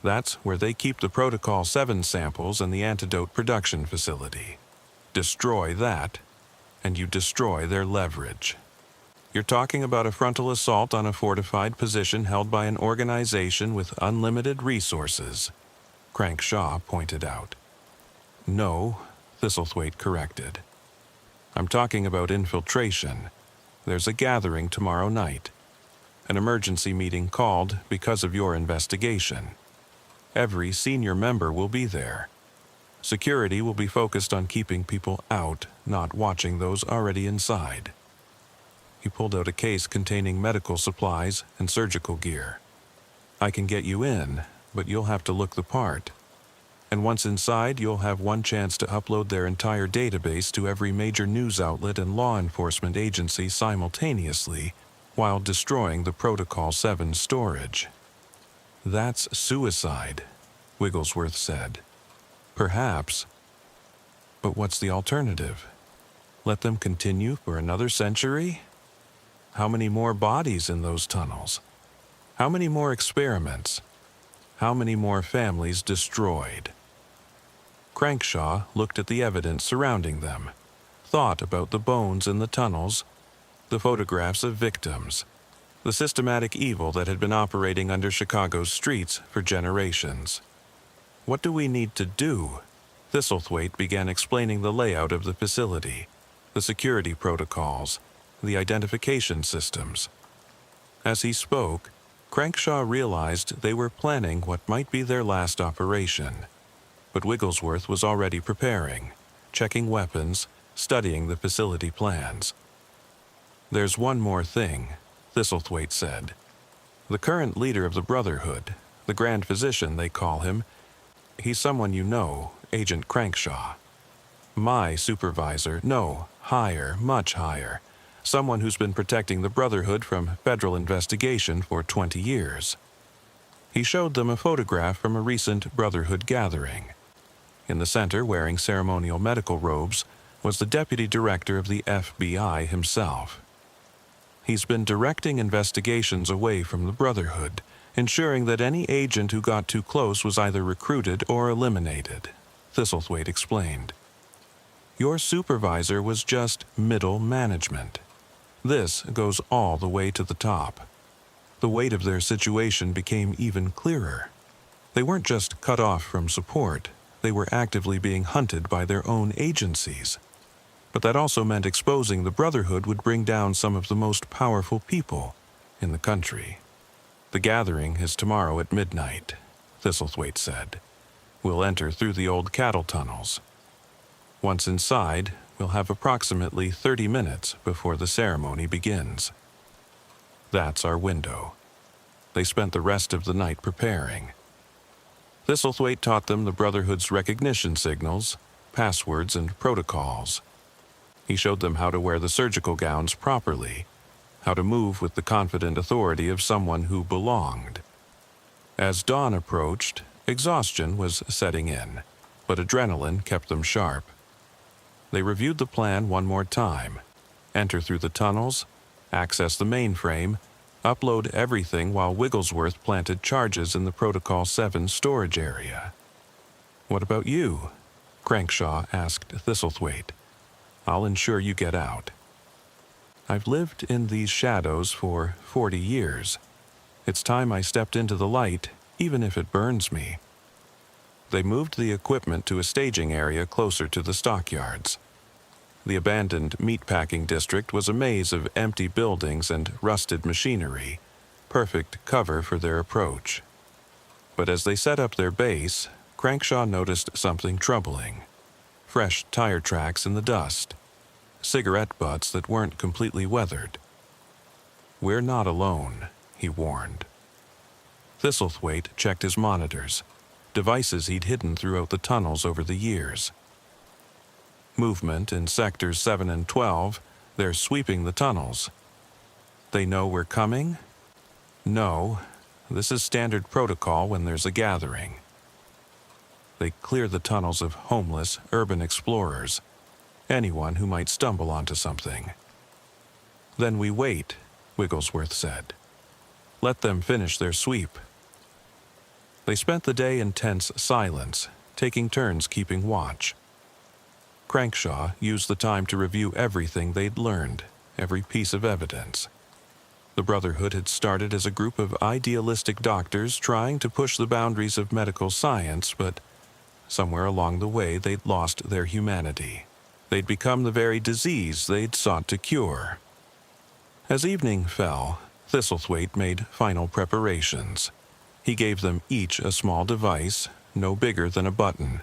That's where they keep the Protocol 7 samples and the antidote production facility. Destroy that, and you destroy their leverage. You're talking about a frontal assault on a fortified position held by an organization with unlimited resources," Crankshaw pointed out. "No," Thistlethwaite corrected. "I'm talking about infiltration. There's a gathering tomorrow night. An emergency meeting called because of your investigation. Every senior member will be there. Security will be focused on keeping people out, not watching those already inside." He pulled out a case containing medical supplies and surgical gear. "I can get you in, but you'll have to look the part. And once inside, you'll have one chance to upload their entire database to every major news outlet and law enforcement agency simultaneously, while destroying the Protocol 7 storage." "That's suicide," Wigglesworth said. "Perhaps. But what's the alternative? Let them continue for another century? How many more bodies in those tunnels? How many more experiments? How many more families destroyed?" Crankshaw looked at the evidence surrounding them, thought about the bones in the tunnels, the photographs of victims, the systematic evil that had been operating under Chicago's streets for generations. "What do we need to do?" Thistlethwaite began explaining the layout of the facility, the security protocols, the identification systems. As he spoke, Crankshaw realized they were planning what might be their last operation. But Wigglesworth was already preparing, checking weapons, studying the facility plans. "There's one more thing," Thistlethwaite said. "The current leader of the Brotherhood, the Grand Physician they call him, he's someone you know, Agent Crankshaw. My supervisor, no, higher, much higher. Someone who's been protecting the Brotherhood from federal investigation for 20 years. He showed them a photograph from a recent Brotherhood gathering. In the center, wearing ceremonial medical robes, was the deputy director of the FBI himself. He's been directing investigations away from the Brotherhood, ensuring that any agent who got too close was either recruited or eliminated," Thistlethwaite explained. "Your supervisor was just middle management. This goes all the way to the top." The weight of their situation became even clearer. They weren't just cut off from support, they were actively being hunted by their own agencies. But that also meant exposing the Brotherhood would bring down some of the most powerful people in the country. "The gathering is tomorrow at midnight," Thistlethwaite said. "We'll enter through the old cattle tunnels. Once inside, we'll have approximately 30 minutes before the ceremony begins. That's our window." They spent the rest of the night preparing. Thistlethwaite taught them the Brotherhood's recognition signals, passwords, and protocols. He showed them how to wear the surgical gowns properly, how to move with the confident authority of someone who belonged. As dawn approached, exhaustion was setting in, but adrenaline kept them sharp. They reviewed the plan one more time: enter through the tunnels, access the mainframe, upload everything while Wigglesworth planted charges in the Protocol 7 storage area. "What about you?" Crankshaw asked Thistlethwaite. "I'll ensure you get out." "I've lived in these shadows for 40 years. It's time I stepped into the light, even if it burns me." They moved the equipment to a staging area closer to the stockyards. The abandoned meatpacking district was a maze of empty buildings and rusted machinery, perfect cover for their approach. But as they set up their base, Crankshaw noticed something troubling: fresh tire tracks in the dust, cigarette butts that weren't completely weathered. "We're not alone," he warned. Thistlethwaite checked his monitors, devices he'd hidden throughout the tunnels over the years. "Movement in Sectors 7 and 12, they're sweeping the tunnels." "They know we're coming?" "No, this is standard protocol when there's a gathering." They clear the tunnels of homeless urban explorers, anyone who might stumble onto something. "Then we wait," Wigglesworth said. "Let them finish their sweep." They spent the day in tense silence, taking turns keeping watch. Crankshaw used the time to review everything they'd learned, every piece of evidence. The Brotherhood had started as a group of idealistic doctors trying to push the boundaries of medical science, but somewhere along the way they'd lost their humanity. They'd become the very disease they'd sought to cure. As evening fell, Thistlethwaite made final preparations. He gave them each a small device, no bigger than a button.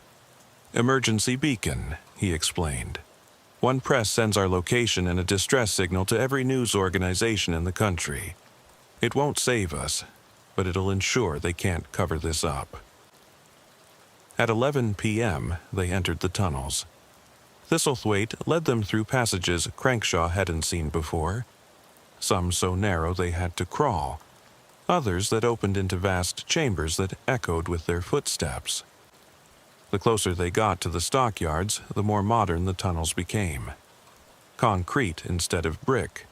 "Emergency beacon," he explained. "One press sends our location and a distress signal to every news organization in the country. It won't save us, but it'll ensure they can't cover this up." At 11 p.m., they entered the tunnels. Thistlethwaite led them through passages Crankshaw hadn't seen before, some so narrow they had to crawl, others that opened into vast chambers that echoed with their footsteps. The closer they got to the stockyards, the more modern the tunnels became. Concrete instead of brick,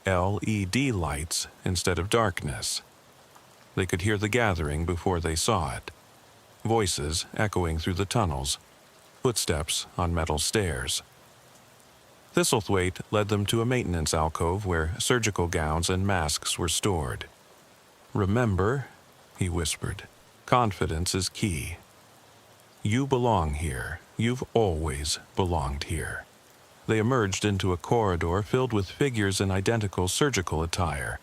LED lights instead of darkness. They could hear the gathering before they saw it. Voices echoing through the tunnels, footsteps on metal stairs. Thistlethwaite led them to a maintenance alcove where surgical gowns and masks were stored. "Remember," he whispered, "confidence is key. You belong here. You've always belonged here." They emerged into a corridor filled with figures in identical surgical attire.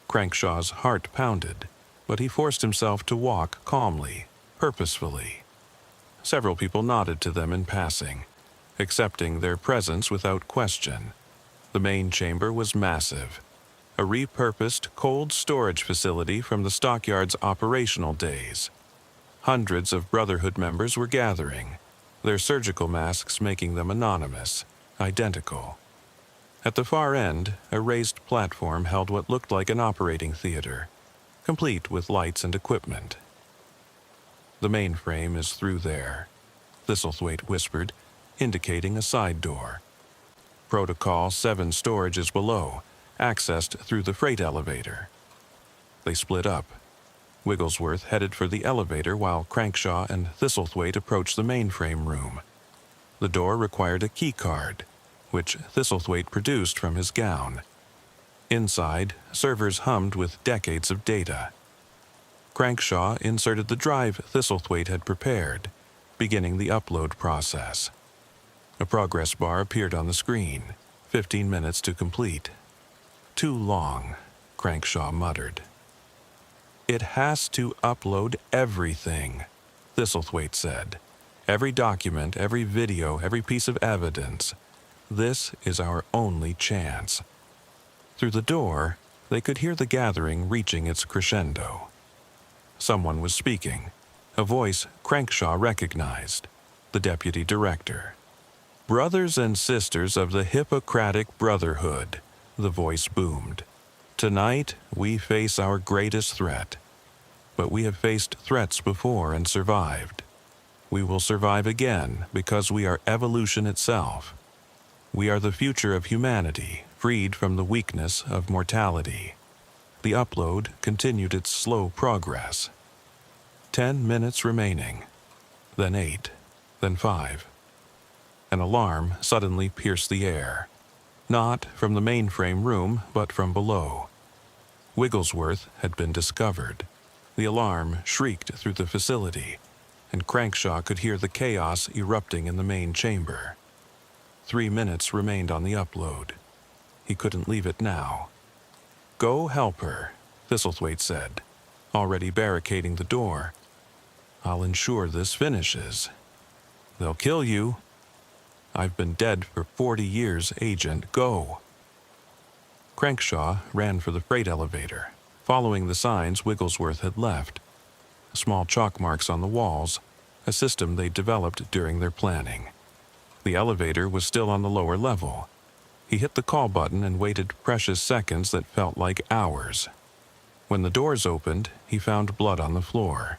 Crankshaw's heart pounded, but he forced himself to walk calmly, purposefully. Several people nodded to them in passing, accepting their presence without question. The main chamber was massive, a repurposed cold storage facility from the stockyard's operational days. Hundreds of Brotherhood members were gathering, their surgical masks making them anonymous, identical. At the far end, a raised platform held what looked like an operating theater, complete with lights and equipment. "The mainframe is through there," Thistlethwaite whispered, indicating a side door. "Protocol 7 storage is below, accessed through the freight elevator." They split up. Wigglesworth headed for the elevator while Crankshaw and Thistlethwaite approached the mainframe room. The door required a key card, which Thistlethwaite produced from his gown. Inside, servers hummed with decades of data. Crankshaw inserted the drive Thistlethwaite had prepared, beginning the upload process. A progress bar appeared on the screen, 15 minutes to complete. "Too long," Crankshaw muttered. "It has to upload everything," Thistlethwaite said. "Every document, every video, every piece of evidence. This is our only chance." Through the door, they could hear the gathering reaching its crescendo. Someone was speaking, a voice Crankshaw recognized, the deputy director. Brothers and sisters of the Hippocratic Brotherhood, the voice boomed. Tonight, we face our greatest threat. But we have faced threats before and survived. We will survive again because we are evolution itself. We are the future of humanity, freed from the weakness of mortality. The upload continued its slow progress. 10 minutes remaining, then 8, then 5. An alarm suddenly pierced the air. Not from the mainframe room, but from below. Wigglesworth had been discovered. The alarm shrieked through the facility, and Crankshaw could hear the chaos erupting in the main chamber. 3 minutes remained on the upload. He couldn't leave it now. Go help her, Thistlethwaite said, already barricading the door. I'll ensure this finishes. They'll kill you. I've been dead for 40 years, Agent. Go. Crankshaw ran for the freight elevator, following the signs Wigglesworth had left. Small chalk marks on the walls, a system they developed during their planning. The elevator was still on the lower level. He hit the call button and waited precious seconds that felt like hours. When the doors opened, he found blood on the floor.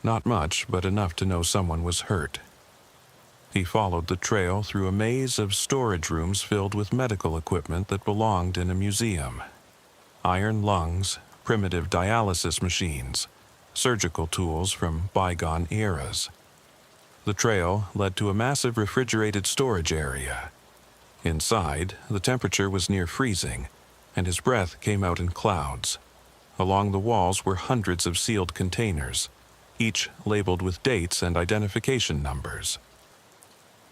Not much, but enough to know someone was hurt. He followed the trail through a maze of storage rooms filled with medical equipment that belonged in a museum. Iron lungs, primitive dialysis machines, surgical tools from bygone eras. The trail led to a massive refrigerated storage area. Inside, the temperature was near freezing, and his breath came out in clouds. Along the walls were hundreds of sealed containers, each labeled with dates and identification numbers.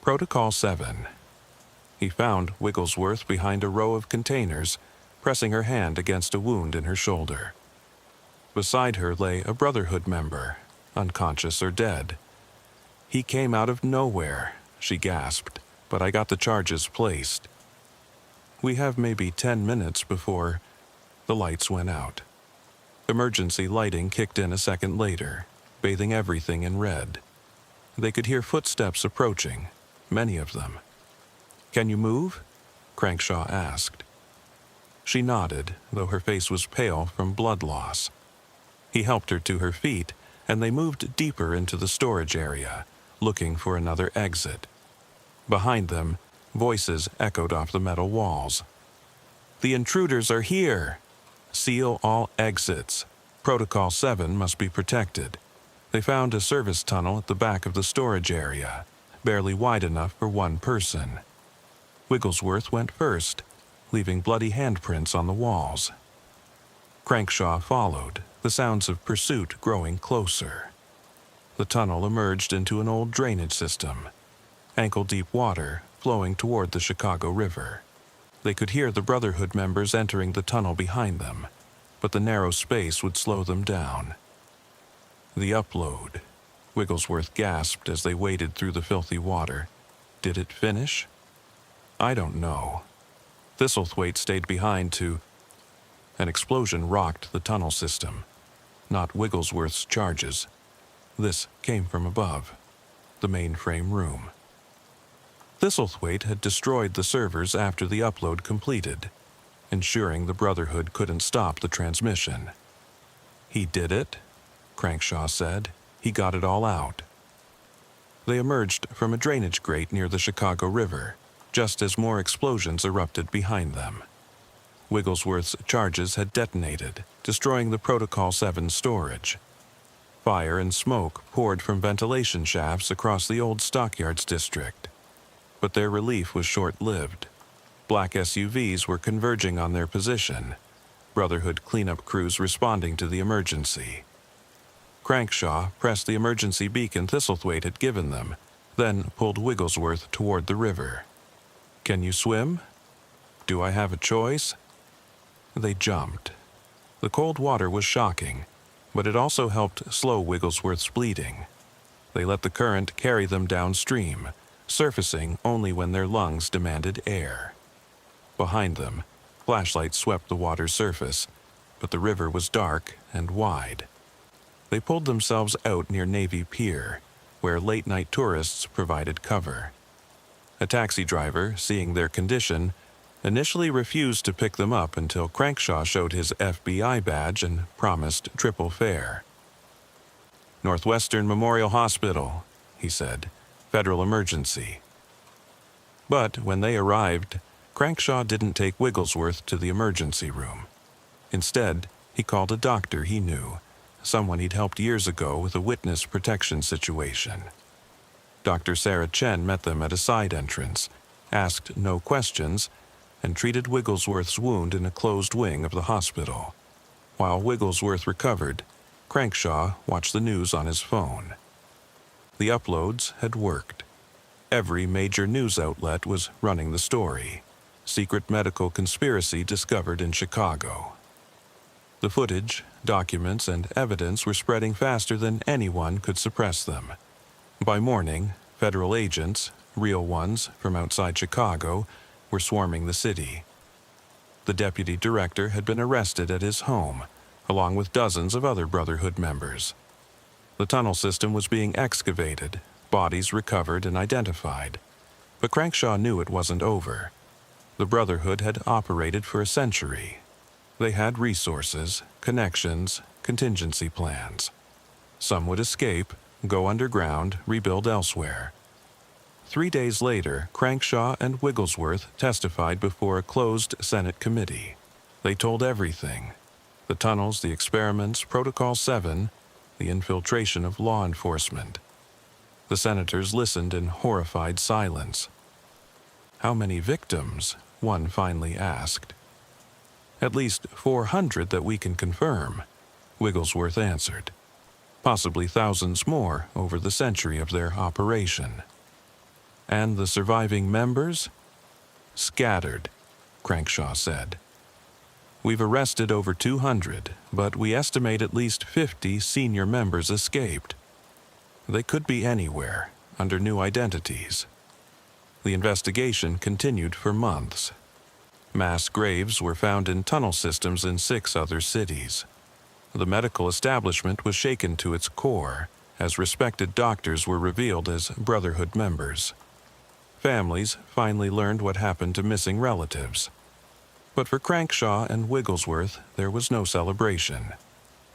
Protocol 7. He found Wigglesworth behind a row of containers, pressing her hand against a wound in her shoulder. Beside her lay a Brotherhood member, unconscious or dead. He came out of nowhere, she gasped, but I got the charges placed. We have maybe 10 minutes before the lights went out. Emergency lighting kicked in a second later, bathing everything in red. They could hear footsteps approaching, many of them. Can you move? Crankshaw asked. She nodded, though her face was pale from blood loss. He helped her to her feet, and they moved deeper into the storage area, looking for another exit. Behind them, voices echoed off the metal walls. The intruders are here! Seal all exits. Protocol 7 must be protected. They found a service tunnel at the back of the storage area, barely wide enough for one person. Wigglesworth went first, leaving bloody handprints on the walls. Crankshaw followed, the sounds of pursuit growing closer. The tunnel emerged into an old drainage system, ankle-deep water flowing toward the Chicago River. They could hear the Brotherhood members entering the tunnel behind them, but the narrow space would slow them down. The upload, Wigglesworth gasped as they waded through the filthy water. Did it finish? I don't know. Thistlethwaite stayed behind to... An explosion rocked the tunnel system, not Wigglesworth's charges. This came from above, the mainframe room. Thistlethwaite had destroyed the servers after the upload completed, ensuring the Brotherhood couldn't stop the transmission. He did it, Crankshaw said. He got it all out. They emerged from a drainage grate near the Chicago River, just as more explosions erupted behind them. Wigglesworth's charges had detonated, destroying the Protocol 7 storage. Fire and smoke poured from ventilation shafts across the old stockyards district. But their relief was short-lived. Black SUVs were converging on their position, Brotherhood cleanup crews responding to the emergency. Crankshaw pressed the emergency beacon Thistlethwaite had given them, then pulled Wigglesworth toward the river. Can you swim? Do I have a choice? They jumped. The cold water was shocking, but it also helped slow Wigglesworth's bleeding. They let the current carry them downstream, surfacing only when their lungs demanded air. Behind them, flashlights swept the water's surface, but the river was dark and wide. They pulled themselves out near Navy Pier, where late-night tourists provided cover. A taxi driver, seeing their condition, initially refused to pick them up until Crankshaw showed his FBI badge and promised triple fare. "Northwestern Memorial Hospital," he said. "Federal emergency." But when they arrived, Crankshaw didn't take Wigglesworth to the emergency room. Instead, he called a doctor he knew, someone he'd helped years ago with a witness protection situation. Dr. Sarah Chen met them at a side entrance, asked no questions, and treated Wigglesworth's wound in a closed wing of the hospital. While Wigglesworth recovered, Crankshaw watched the news on his phone. The uploads had worked. Every major news outlet was running the story. Secret medical conspiracy discovered in Chicago. The footage, documents, and evidence were spreading faster than anyone could suppress them. By morning, federal agents, real ones from outside Chicago, were swarming the city. The deputy director had been arrested at his home, along with dozens of other Brotherhood members. The tunnel system was being excavated, bodies recovered and identified. But Crankshaw knew it wasn't over. The Brotherhood had operated for a century. They had resources, connections, contingency plans. Some would escape, go underground, rebuild elsewhere. 3 days later, Crankshaw and Wigglesworth testified before a closed Senate committee. They told everything: the tunnels, the experiments, Protocol 7, the infiltration of law enforcement. The senators listened in horrified silence. "How many victims?" one finally asked. "At least 400 that we can confirm," Wigglesworth answered. "Possibly thousands more over the century of their operation." "And the surviving members?" "Scattered," Crankshaw said. "We've arrested over 200, but we estimate at least 50 senior members escaped. They could be anywhere, under new identities." The investigation continued for months. Mass graves were found in tunnel systems in 6 other cities. The medical establishment was shaken to its core, as respected doctors were revealed as Brotherhood members. Families finally learned what happened to missing relatives. But for Crankshaw and Wigglesworth, there was no celebration.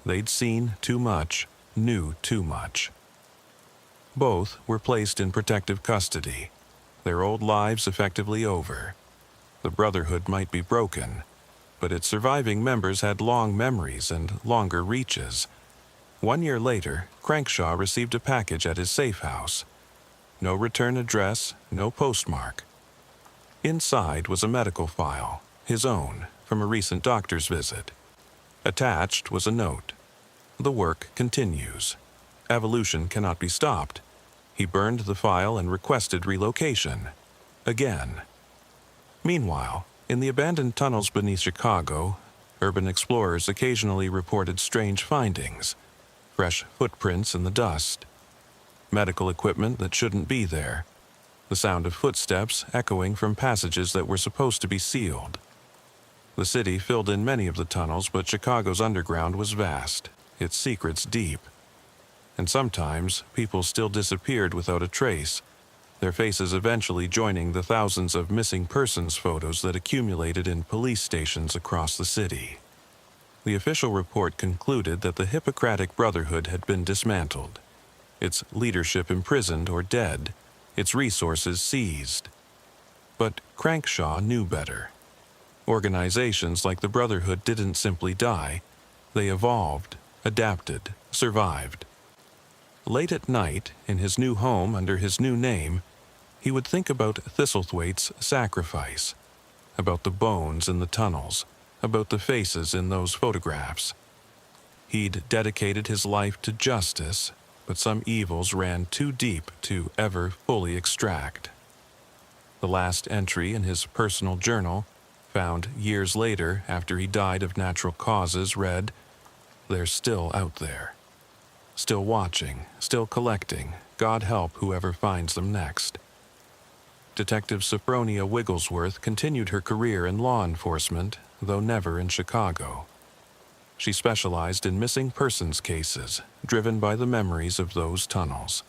They'd seen too much, knew too much. Both were placed in protective custody, their old lives effectively over. The Brotherhood might be broken, but its surviving members had long memories and longer reaches. 1 year later, Crankshaw received a package at his safe house. No return address, no postmark. Inside was a medical file, his own, from a recent doctor's visit. Attached was a note: "The work continues. Evolution cannot be stopped." He burned the file and requested relocation. Again. Meanwhile, in the abandoned tunnels beneath Chicago, urban explorers occasionally reported strange findings: fresh footprints in the dust, medical equipment that shouldn't be there, the sound of footsteps echoing from passages that were supposed to be sealed. The city filled in many of the tunnels, but Chicago's underground was vast, its secrets deep. And sometimes people still disappeared without a trace, their faces eventually joining the thousands of missing persons photos that accumulated in police stations across the city. The official report concluded that the Hippocratic Brotherhood had been dismantled, its leadership imprisoned or dead, its resources seized. But Crankshaw knew better. Organizations like the Brotherhood didn't simply die. They evolved, adapted, survived. Late at night, in his new home under his new name, he would think about Thistlethwaite's sacrifice, about the bones in the tunnels, about the faces in those photographs. He'd dedicated his life to justice, but some evils ran too deep to ever fully extract. The last entry in his personal journal, found years later after he died of natural causes, read, "They're still out there. Still watching, still collecting. God help whoever finds them next." Detective Sophronia Wigglesworth continued her career in law enforcement, though never in Chicago. She specialized in missing persons cases, driven by the memories of those tunnels.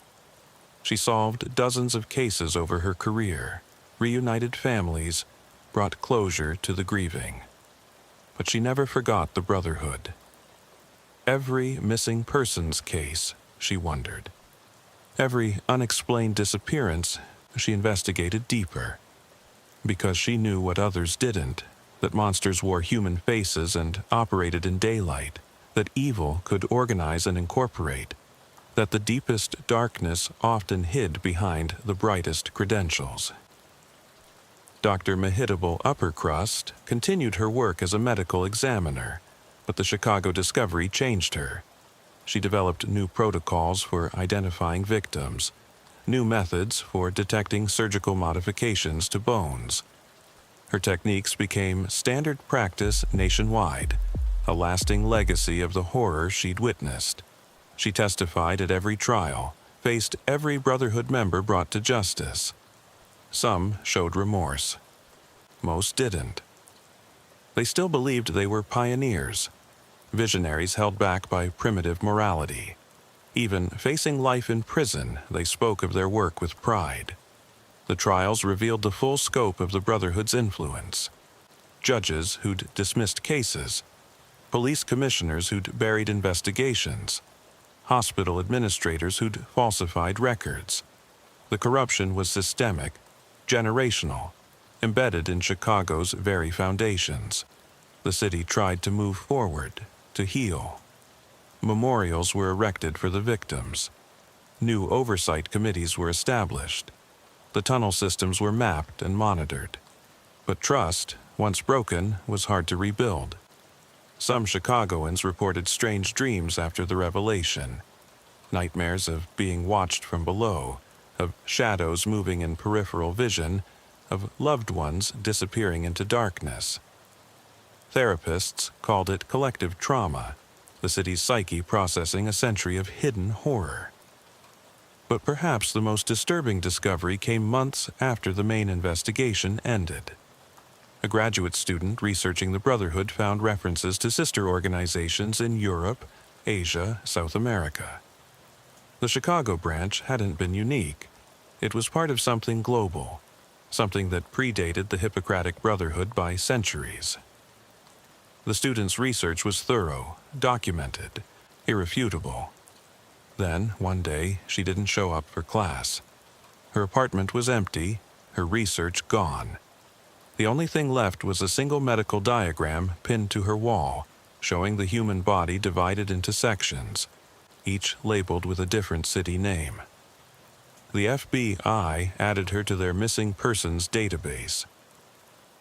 She solved dozens of cases over her career, reunited families, brought closure to the grieving. But she never forgot the Brotherhood. Every missing persons case, she wondered. Every unexplained disappearance, she investigated deeper. Because she knew what others didn't, that monsters wore human faces and operated in daylight, that evil could organize and incorporate, that the deepest darkness often hid behind the brightest credentials. Dr. Mehitable Uppercrust continued her work as a medical examiner, but the Chicago discovery changed her. She developed new protocols for identifying victims, new methods for detecting surgical modifications to bones. Her techniques became standard practice nationwide, a lasting legacy of the horror she'd witnessed. She testified at every trial, faced every Brotherhood member brought to justice. Some showed remorse. Most didn't. They still believed they were pioneers, visionaries held back by primitive morality. Even facing life in prison, they spoke of their work with pride. The trials revealed the full scope of the Brotherhood's influence. Judges who'd dismissed cases, police commissioners who'd buried investigations, hospital administrators who'd falsified records. The corruption was systemic, generational, embedded in Chicago's very foundations. The city tried to move forward, to heal. Memorials were erected for the victims. New oversight committees were established. The tunnel systems were mapped and monitored. But trust, once broken, was hard to rebuild. Some Chicagoans reported strange dreams after the revelation. Nightmares of being watched from below, of shadows moving in peripheral vision, of loved ones disappearing into darkness. Therapists called it collective trauma, the city's psyche processing a century of hidden horror. But perhaps the most disturbing discovery came months after the main investigation ended. A graduate student researching the Brotherhood found references to sister organizations in Europe, Asia, South America. The Chicago branch hadn't been unique. It was part of something global, something that predated the Hippocratic Brotherhood by centuries. The student's research was thorough, documented, irrefutable. Then, one day, she didn't show up for class. Her apartment was empty, her research gone. The only thing left was a single medical diagram pinned to her wall, showing the human body divided into sections, each labeled with a different city name. The FBI added her to their missing persons database.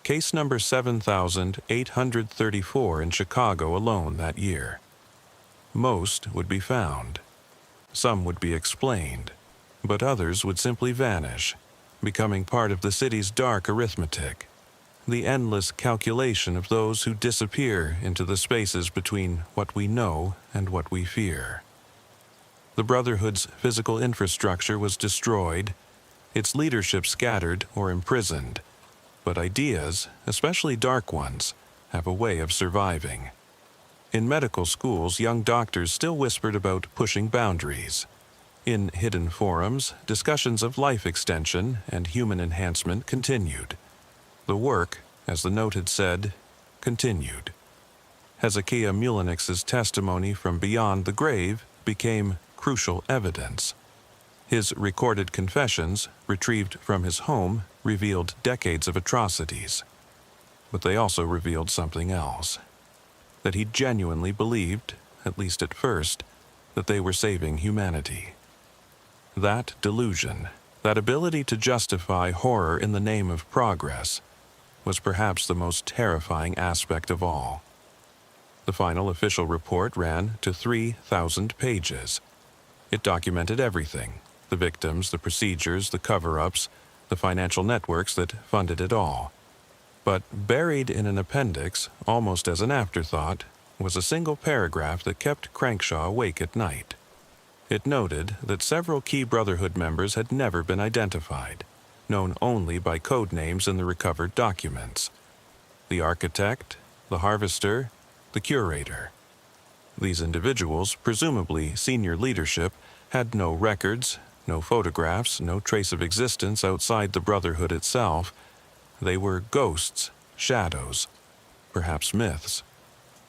Case number 7,834 in Chicago alone that year. Most would be found. Some would be explained, but others would simply vanish, becoming part of the city's dark arithmetic, the endless calculation of those who disappear into the spaces between what we know and what we fear. The Brotherhood's physical infrastructure was destroyed, its leadership scattered or imprisoned, but ideas, especially dark ones, have a way of surviving. In medical schools, young doctors still whispered about pushing boundaries. In hidden forums, discussions of life extension and human enhancement continued. The work, as the note had said, continued. Hezekiah Mulenich's testimony from beyond the grave became crucial evidence. His recorded confessions, retrieved from his home, revealed decades of atrocities. But they also revealed something else. That he genuinely believed, at least at first, that they were saving humanity. That delusion, that ability to justify horror in the name of progress, was perhaps the most terrifying aspect of all. The final official report ran to 3,000 pages. It documented everything: the victims, the procedures, the cover-ups, the financial networks that funded it all. But buried in an appendix, almost as an afterthought, was a single paragraph that kept Crankshaw awake at night. It noted that several key Brotherhood members had never been identified, known only by code names in the recovered documents: the architect, the harvester, the curator. These individuals, presumably senior leadership, had no records, No photographs, no trace of existence outside the Brotherhood itself. They were ghosts, shadows, perhaps myths.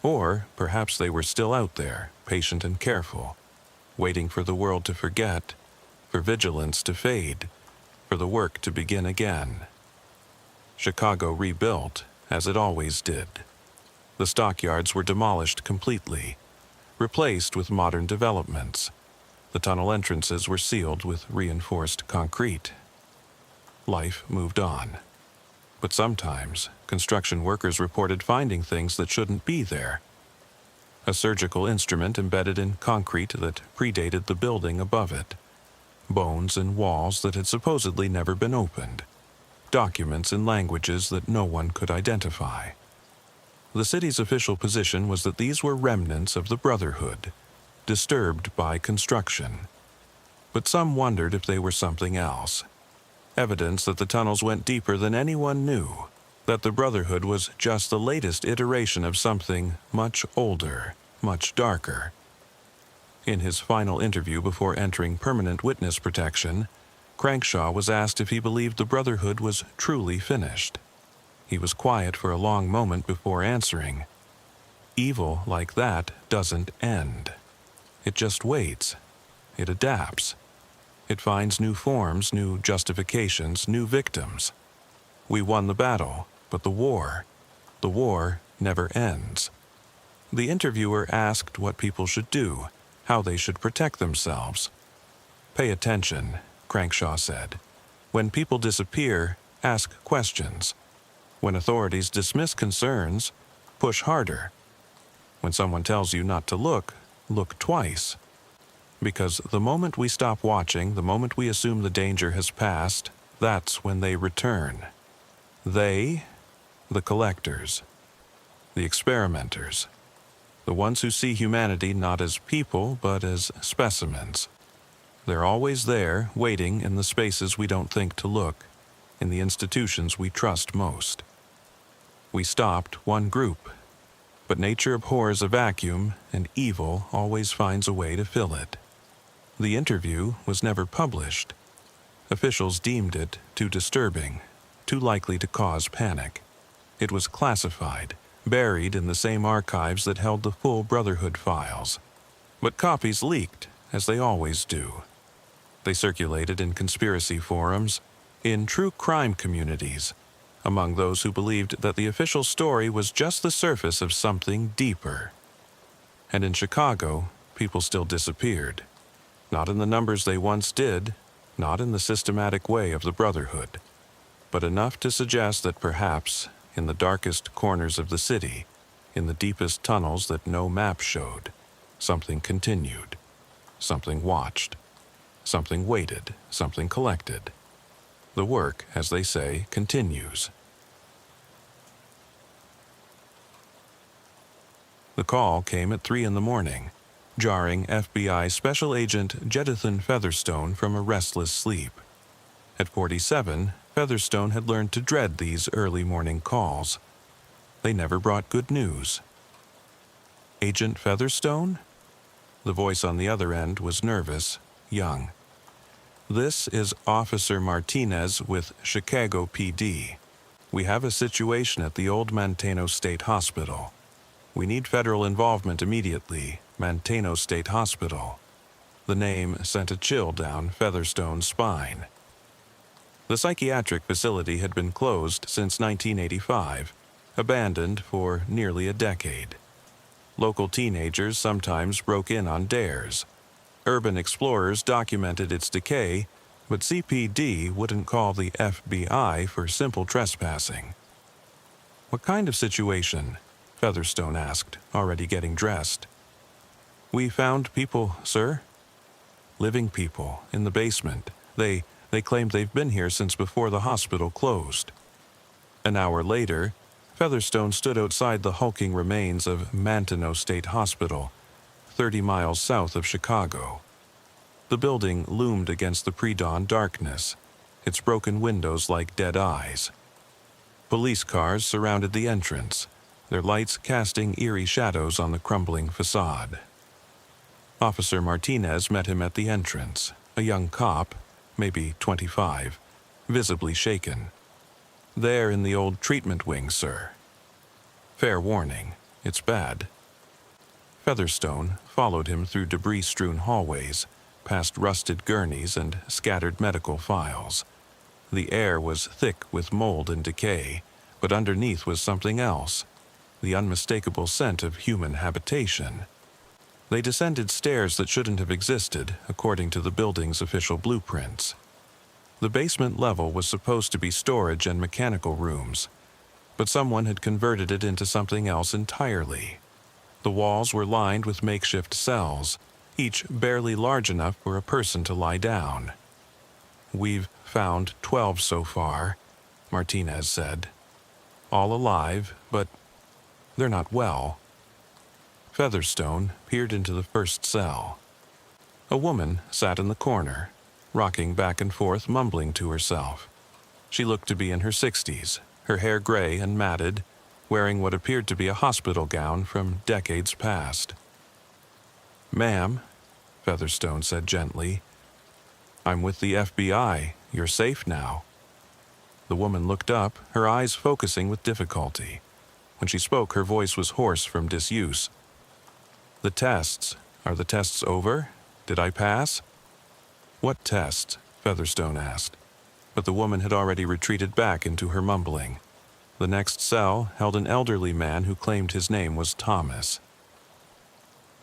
Or perhaps they were still out there, patient and careful, waiting for the world to forget, for vigilance to fade, for the work to begin again. Chicago rebuilt, as it always did. The stockyards were demolished completely, replaced with modern developments. The tunnel entrances were sealed with reinforced concrete. Life moved on. But sometimes, construction workers reported finding things that shouldn't be there. A surgical instrument embedded in concrete that predated the building above it. Bones in walls that had supposedly never been opened. Documents in languages that no one could identify. The city's official position was that these were remnants of the Brotherhood, disturbed by construction. But some wondered if they were something else. Evidence that the tunnels went deeper than anyone knew, that the Brotherhood was just the latest iteration of something much older, much darker. In his final interview before entering permanent witness protection, Crankshaw was asked if he believed the Brotherhood was truly finished. He was quiet for a long moment before answering. Evil like that doesn't end. It just waits. It adapts. It finds new forms, new justifications, new victims. We won the battle, but the war never ends. The interviewer asked what people should do, how they should protect themselves. Pay attention, Crankshaw said. When people disappear, ask questions. When authorities dismiss concerns, push harder. When someone tells you not to look, look twice. Because the moment we stop watching, the moment we assume the danger has passed, that's when they return. They, the collectors, the experimenters, the ones who see humanity not as people but as specimens. They're always there, waiting in the spaces we don't think to look, in the institutions we trust most. We stopped one group, but nature abhors a vacuum, and evil always finds a way to fill it. The interview was never published. Officials deemed it too disturbing, too likely to cause panic. It was classified, buried in the same archives that held the full Brotherhood files. But copies leaked, as they always do. They circulated in conspiracy forums, in true crime communities, among those who believed that the official story was just the surface of something deeper. And in Chicago, people still disappeared. Not in the numbers they once did, not in the systematic way of the Brotherhood, but enough to suggest that perhaps, in the darkest corners of the city, in the deepest tunnels that no map showed, something continued, something watched, something waited, something collected. The work, as they say, continues. The call came at 3 a.m, jarring FBI Special Agent Jedithan Featherstone from a restless sleep. At 47, Featherstone had learned to dread these early morning calls. They never brought good news. Agent Featherstone? The voice on the other end was nervous, young. This is Officer Martinez with Chicago PD. We have a situation at the old Manteno State Hospital. We need federal involvement immediately. Manteno State Hospital. The name sent a chill down Featherstone's spine. The psychiatric facility had been closed since 1985, abandoned for nearly a decade. Local teenagers sometimes broke in on dares. Urban explorers documented its decay, but CPD wouldn't call the FBI for simple trespassing. "What kind of situation?" Featherstone asked, already getting dressed. "We found people, sir. Living people, in the basement. They claimed they've been here since before the hospital closed." An hour later, Featherstone stood outside the hulking remains of Manteno State Hospital, 30 miles south of Chicago. The building loomed against the pre-dawn darkness, its broken windows like dead eyes. Police cars surrounded the entrance, their lights casting eerie shadows on the crumbling facade. Officer Martinez met him at the entrance, a young cop, maybe 25, visibly shaken. "There in the old treatment wing, sir." "Fair warning, it's bad." Featherstone followed him through debris-strewn hallways, past rusted gurneys and scattered medical files. The air was thick with mold and decay, but underneath was something else, the unmistakable scent of human habitation. They descended stairs that shouldn't have existed, according to the building's official blueprints. The basement level was supposed to be storage and mechanical rooms, but someone had converted it into something else entirely. The walls were lined with makeshift cells, each barely large enough for a person to lie down. "We've found 12 so far," Martinez said. "All alive, but they're not well." Featherstone peered into the first cell. A woman sat in the corner, rocking back and forth, mumbling to herself. She looked to be in her 60s, her hair gray and matted, wearing what appeared to be a hospital gown from decades past. "Ma'am," Featherstone said gently, "I'm with the FBI. You're safe now." The woman looked up, her eyes focusing with difficulty. When she spoke, her voice was hoarse from disuse. "The tests. Are the tests over? Did I pass?" "What tests?" Featherstone asked. But the woman had already retreated back into her mumbling. The next cell held an elderly man who claimed his name was Thomas.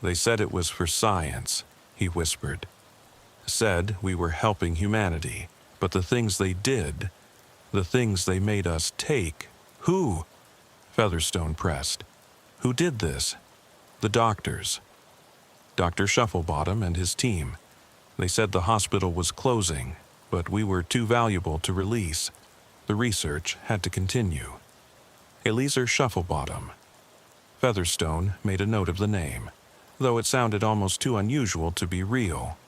"They said it was for science," he whispered. "Said we were helping humanity, but the things they did, the things they made us take." "Who?" Featherstone pressed. "Who did this?" "The doctors. Dr. Shufflebottom and his team. They said the hospital was closing, but we were too valuable to release. The research had to continue." Eliezer Shufflebottom. Featherstone made a note of the name, though it sounded almost too unusual to be real.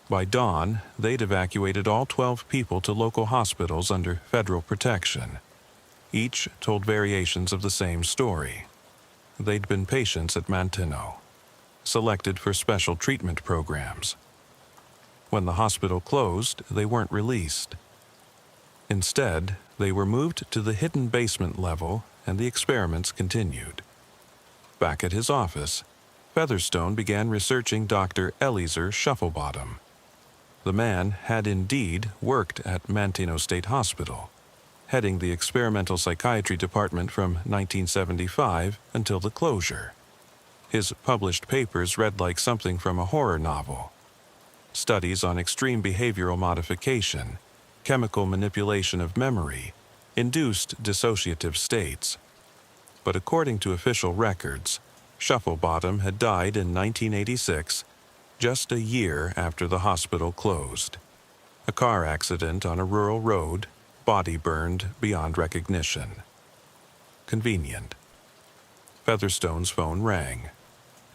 By dawn, they'd evacuated all 12 people to local hospitals under federal protection. Each told variations of the same story. They'd been patients at Manteno, selected for special treatment programs. When the hospital closed, they weren't released. Instead, they were moved to the hidden basement level, and the experiments continued. Back at his office, Featherstone began researching Dr. Eliezer Shufflebottom. The man had indeed worked at Manteno State Hospital, heading the experimental psychiatry department from 1975 until the closure. His published papers read like something from a horror novel. Studies on extreme behavioral modification, chemical manipulation of memory, induced dissociative states. But according to official records, Shufflebottom had died in 1986, just a year after the hospital closed. A car accident on a rural road, body burned beyond recognition. Convenient. Featherstone's phone rang.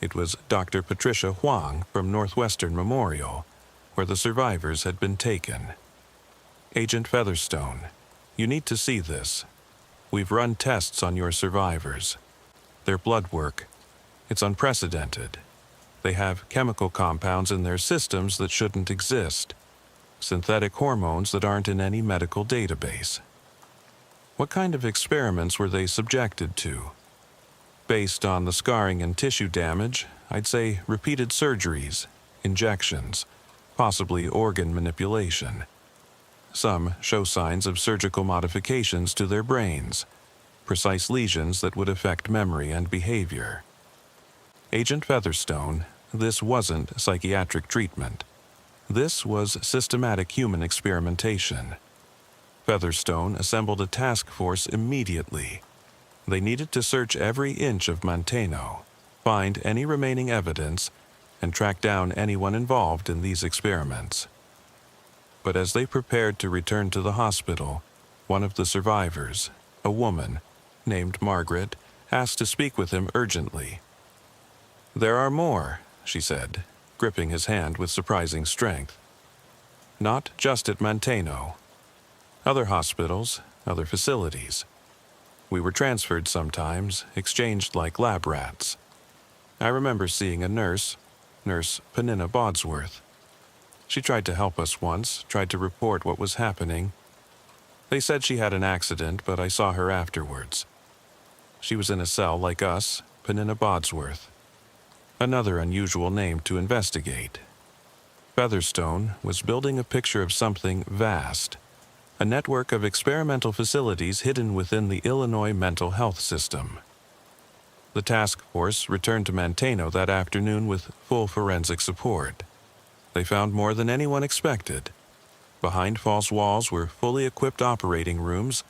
It was Dr. Patricia Huang from Northwestern Memorial, where the survivors had been taken. "Agent Featherstone, you need to see this. We've run tests on your survivors. Their blood work, it's unprecedented. They have chemical compounds in their systems that shouldn't exist. Synthetic hormones that aren't in any medical database." "What kind of experiments were they subjected to?" "Based on the scarring and tissue damage, I'd say repeated surgeries, injections, possibly organ manipulation. Some show signs of surgical modifications to their brains, precise lesions that would affect memory and behavior." "Agent Featherstone, this wasn't psychiatric treatment. This was systematic human experimentation." Featherstone assembled a task force immediately. They needed to search every inch of Manteno, find any remaining evidence, and track down anyone involved in these experiments. But as they prepared to return to the hospital, one of the survivors, a woman named Margaret, asked to speak with him urgently. "There are more," she said, gripping his hand with surprising strength. "Not just at Manteno. Other hospitals, other facilities. We were transferred sometimes, exchanged like lab rats. I remember seeing a nurse, Nurse Penina Bodsworth. She tried to help us once, tried to report what was happening. They said she had an accident, but I saw her afterwards. She was in a cell like us, Penina Bodsworth. Another unusual name to investigate. Featherstone was building a picture of something vast, a network of experimental facilities hidden within the Illinois mental health system. The task force returned to Manteno that afternoon with full forensic support. They found more than anyone expected. Behind false walls were fully equipped operating rooms,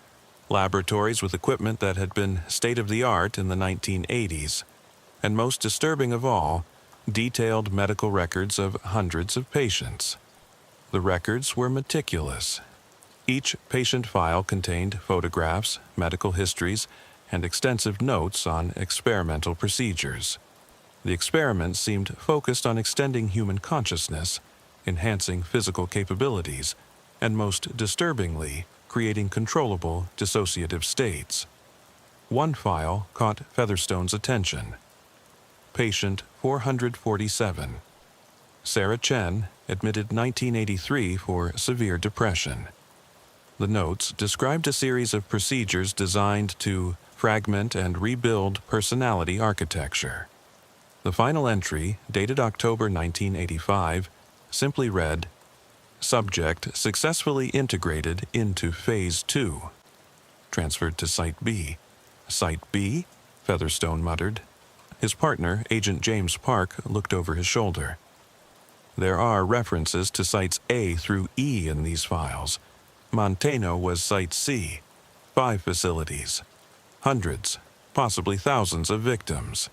laboratories with equipment that had been state-of-the-art in the 1980s, and most disturbing of all, detailed medical records of hundreds of patients. The records were meticulous. Each patient file contained photographs, medical histories, and extensive notes on experimental procedures. The experiments seemed focused on extending human consciousness, enhancing physical capabilities, and most disturbingly, creating controllable dissociative states. One file caught Featherstone's attention. Patient 447. Sarah Chen, admitted 1983 for severe depression. The notes described a series of procedures designed to fragment and rebuild personality architecture. The final entry, dated October 1985, simply read, "Subject successfully integrated into Phase 2. Transferred to Site B. Site B?" Featherstone muttered. His partner, Agent James Park, looked over his shoulder. There are references to Sites A through E in these files. Manteno was Site C. 5 facilities. Hundreds, possibly thousands of victims.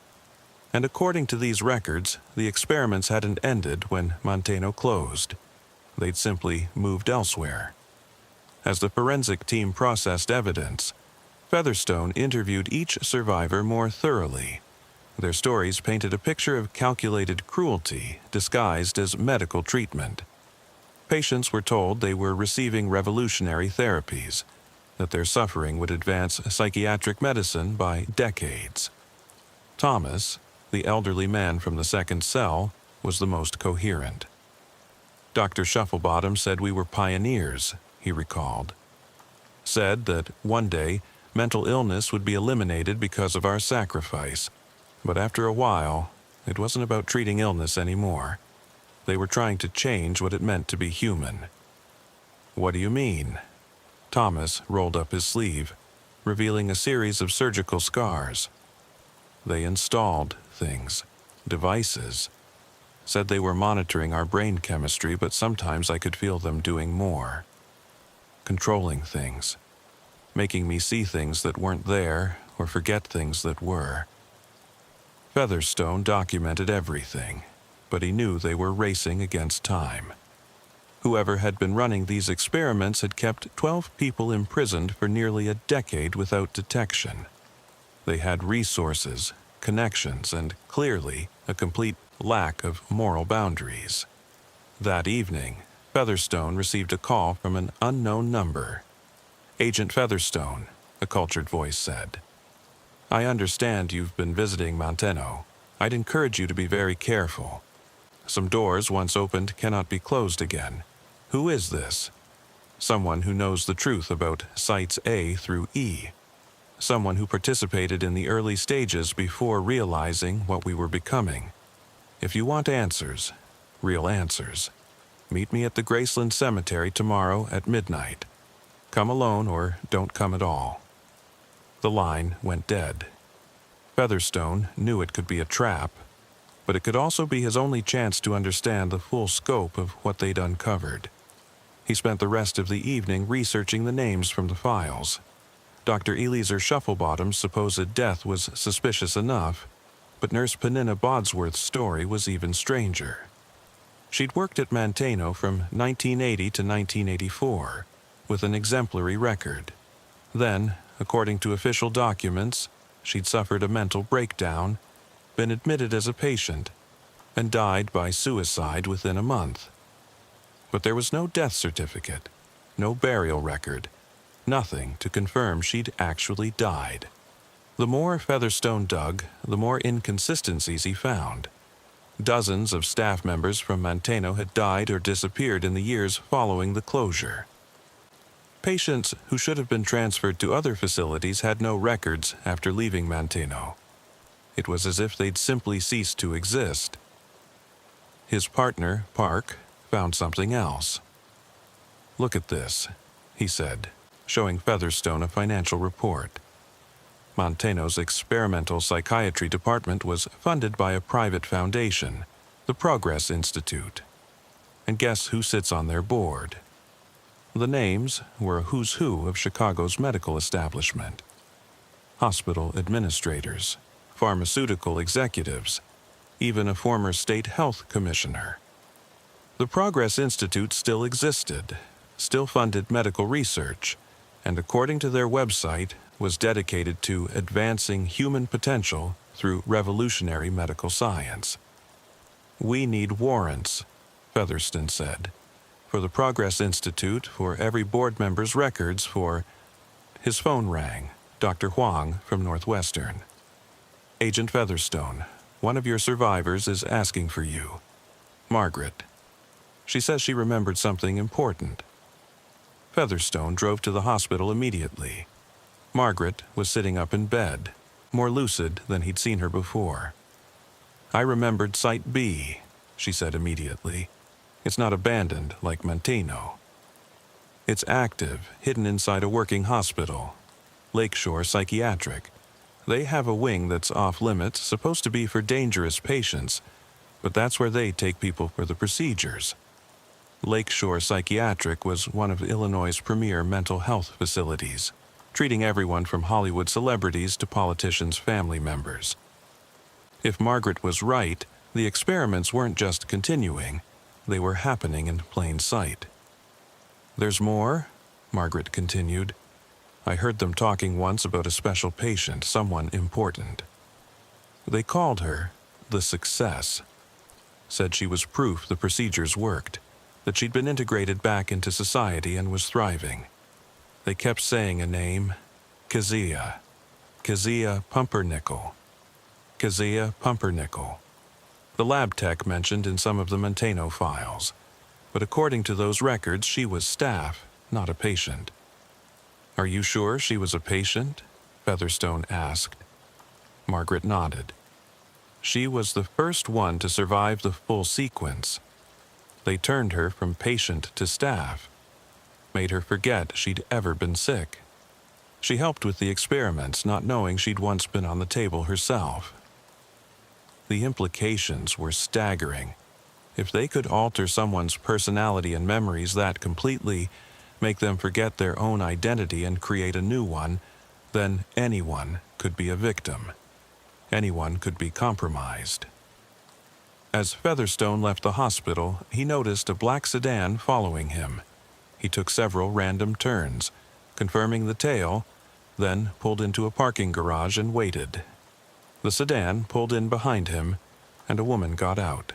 And according to these records, the experiments hadn't ended when Manteno closed. They'd simply moved elsewhere. As the forensic team processed evidence, Featherstone interviewed each survivor more thoroughly. Their stories painted a picture of calculated cruelty disguised as medical treatment. Patients were told they were receiving revolutionary therapies, that their suffering would advance psychiatric medicine by decades. Thomas, the elderly man from the second cell, was the most coherent. Dr. Shufflebottom said we were pioneers, he recalled. Said that one day mental illness would be eliminated because of our sacrifice, but after a while, it wasn't about treating illness anymore. They were trying to change what it meant to be human. What do you mean? Thomas rolled up his sleeve, revealing a series of surgical scars. They installed things, devices. Said they were monitoring our brain chemistry, but sometimes I could feel them doing more. Controlling things. Making me see things that weren't there or forget things that were. Featherstone documented everything, but he knew they were racing against time. Whoever had been running these experiments had kept 12 people imprisoned for nearly a decade without detection. They had resources, connections, and clearly a complete lack of moral boundaries. That evening, Featherstone received a call from an unknown number. "Agent Featherstone," a cultured voice said. "I understand you've been visiting Manteno. I'd encourage you to be very careful. Some doors once opened cannot be closed again. Who is this?" "Someone who knows the truth about Sites A through E. Someone who participated in the early stages before realizing what we were becoming. If you want answers, real answers, meet me at the Graceland Cemetery tomorrow at midnight. Come alone or don't come at all." The line went dead. Featherstone knew it could be a trap, but it could also be his only chance to understand the full scope of what they'd uncovered. He spent the rest of the evening researching the names from the files. Dr. Eliezer Shufflebottom's supposed death was suspicious enough, but Nurse Penina Bodsworth's story was even stranger. She'd worked at Manteno from 1980 to 1984, with an exemplary record. Then, according to official documents, she'd suffered a mental breakdown, been admitted as a patient, and died by suicide within a month. But there was no death certificate, no burial record, nothing to confirm she'd actually died. The more Featherstone dug, the more inconsistencies he found. Dozens of staff members from Manteno had died or disappeared in the years following the closure. Patients who should have been transferred to other facilities had no records after leaving Manteno. It was as if they'd simply ceased to exist. His partner, Park, found something else. "Look at this," he said, showing Featherstone a financial report. Manteno's experimental psychiatry department was funded by a private foundation, the Progress Institute. And guess who sits on their board? The names were a who's who of Chicago's medical establishment. Hospital administrators, pharmaceutical executives, even a former state health commissioner. The Progress Institute still existed, still funded medical research, and according to their website, was dedicated to advancing human potential through revolutionary medical science. "We need warrants," Featherstone said, "for the Progress Institute, for every board member's records, for—" His phone rang. Dr. Huang from Northwestern. "Agent Featherstone, one of your survivors is asking for you. Margaret. She says she remembered something important." Featherstone drove to the hospital immediately. Margaret was sitting up in bed, more lucid than he'd seen her before. "I remembered Site B," she said immediately. "It's not abandoned like Manteno. It's active, hidden inside a working hospital. Lakeshore Psychiatric. They have a wing that's off-limits, supposed to be for dangerous patients, but that's where they take people for the procedures." Lakeshore Psychiatric was one of Illinois' premier mental health facilities, treating everyone from Hollywood celebrities to politicians' family members. If Margaret was right, the experiments weren't just continuing, they were happening in plain sight. "There's more?" Margaret continued. "I heard them talking once about a special patient, someone important. They called her the Success. Said she was proof the procedures worked, that she'd been integrated back into society and was thriving. They kept saying a name, Kezia Pumpernickel. Kezia Pumpernickel. The lab tech mentioned in some of the Manteno files, but according to those records, she was staff, not a patient." "Are you sure she was a patient?" Featherstone asked. Margaret nodded. "She was the first one to survive the full sequence. They turned her from patient to staff, made her forget she'd ever been sick. She helped with the experiments, not knowing she'd once been on the table herself. The implications were staggering. If they could alter someone's personality and memories that completely, make them forget their own identity and create a new one, then anyone could be a victim. Anyone could be compromised." As Featherstone left the hospital, he noticed a black sedan following him. He took several random turns, confirming the tale, then pulled into a parking garage and waited. The sedan pulled in behind him, and a woman got out.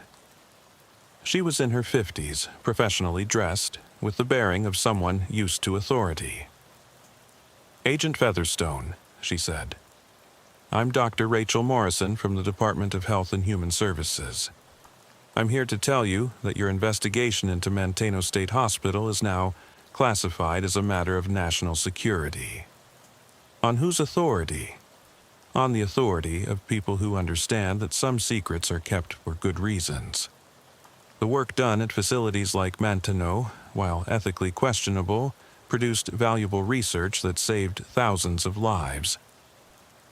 She was in her 50s, professionally dressed, with the bearing of someone used to authority. "Agent Featherstone," she said. "I'm Dr. Rachel Morrison from the Department of Health and Human Services. I'm here to tell you that your investigation into Manteno State Hospital is now classified as a matter of national security." "On whose authority?" "On the authority of people who understand that some secrets are kept for good reasons. The work done at facilities like Manteno, while ethically questionable, produced valuable research that saved thousands of lives.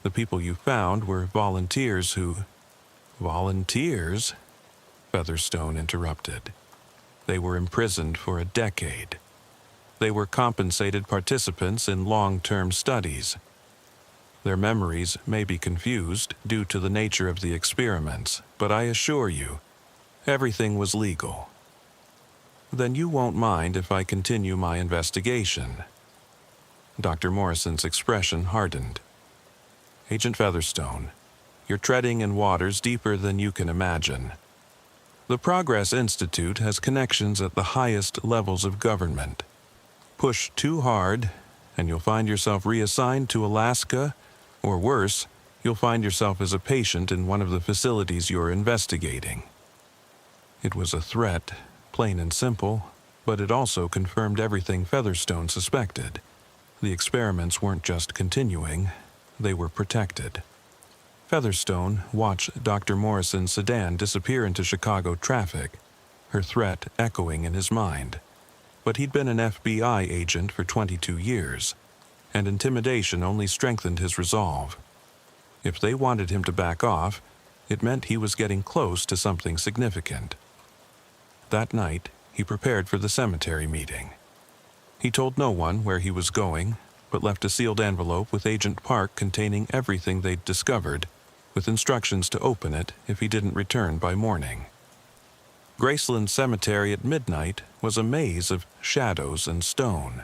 The people you found were volunteers who—" "Volunteers?" Featherstone interrupted. "They were imprisoned for a decade. They were compensated participants in long-term studies. Their memories may be confused due to the nature of the experiments, but I assure you, everything was legal." "Then you won't mind if I continue my investigation." Dr. Morrison's expression hardened. "Agent Featherstone, you're treading in waters deeper than you can imagine. The Progress Institute has connections at the highest levels of government. Push too hard, and you'll find yourself reassigned to Alaska, or worse, you'll find yourself as a patient in one of the facilities you're investigating. It was a threat, plain and simple, but it also confirmed everything Featherstone suspected. The experiments weren't just continuing, they were protected. Featherstone watched Dr. Morrison's sedan disappear into Chicago traffic, her threat echoing in his mind. But he'd been an FBI agent for 22 years, and intimidation only strengthened his resolve. If they wanted him to back off, it meant he was getting close to something significant. That night, he prepared for the cemetery meeting. He told no one where he was going, but left a sealed envelope with Agent Park containing everything they'd discovered, with instructions to open it if he didn't return by morning. Graceland Cemetery at midnight was a maze of shadows and stone.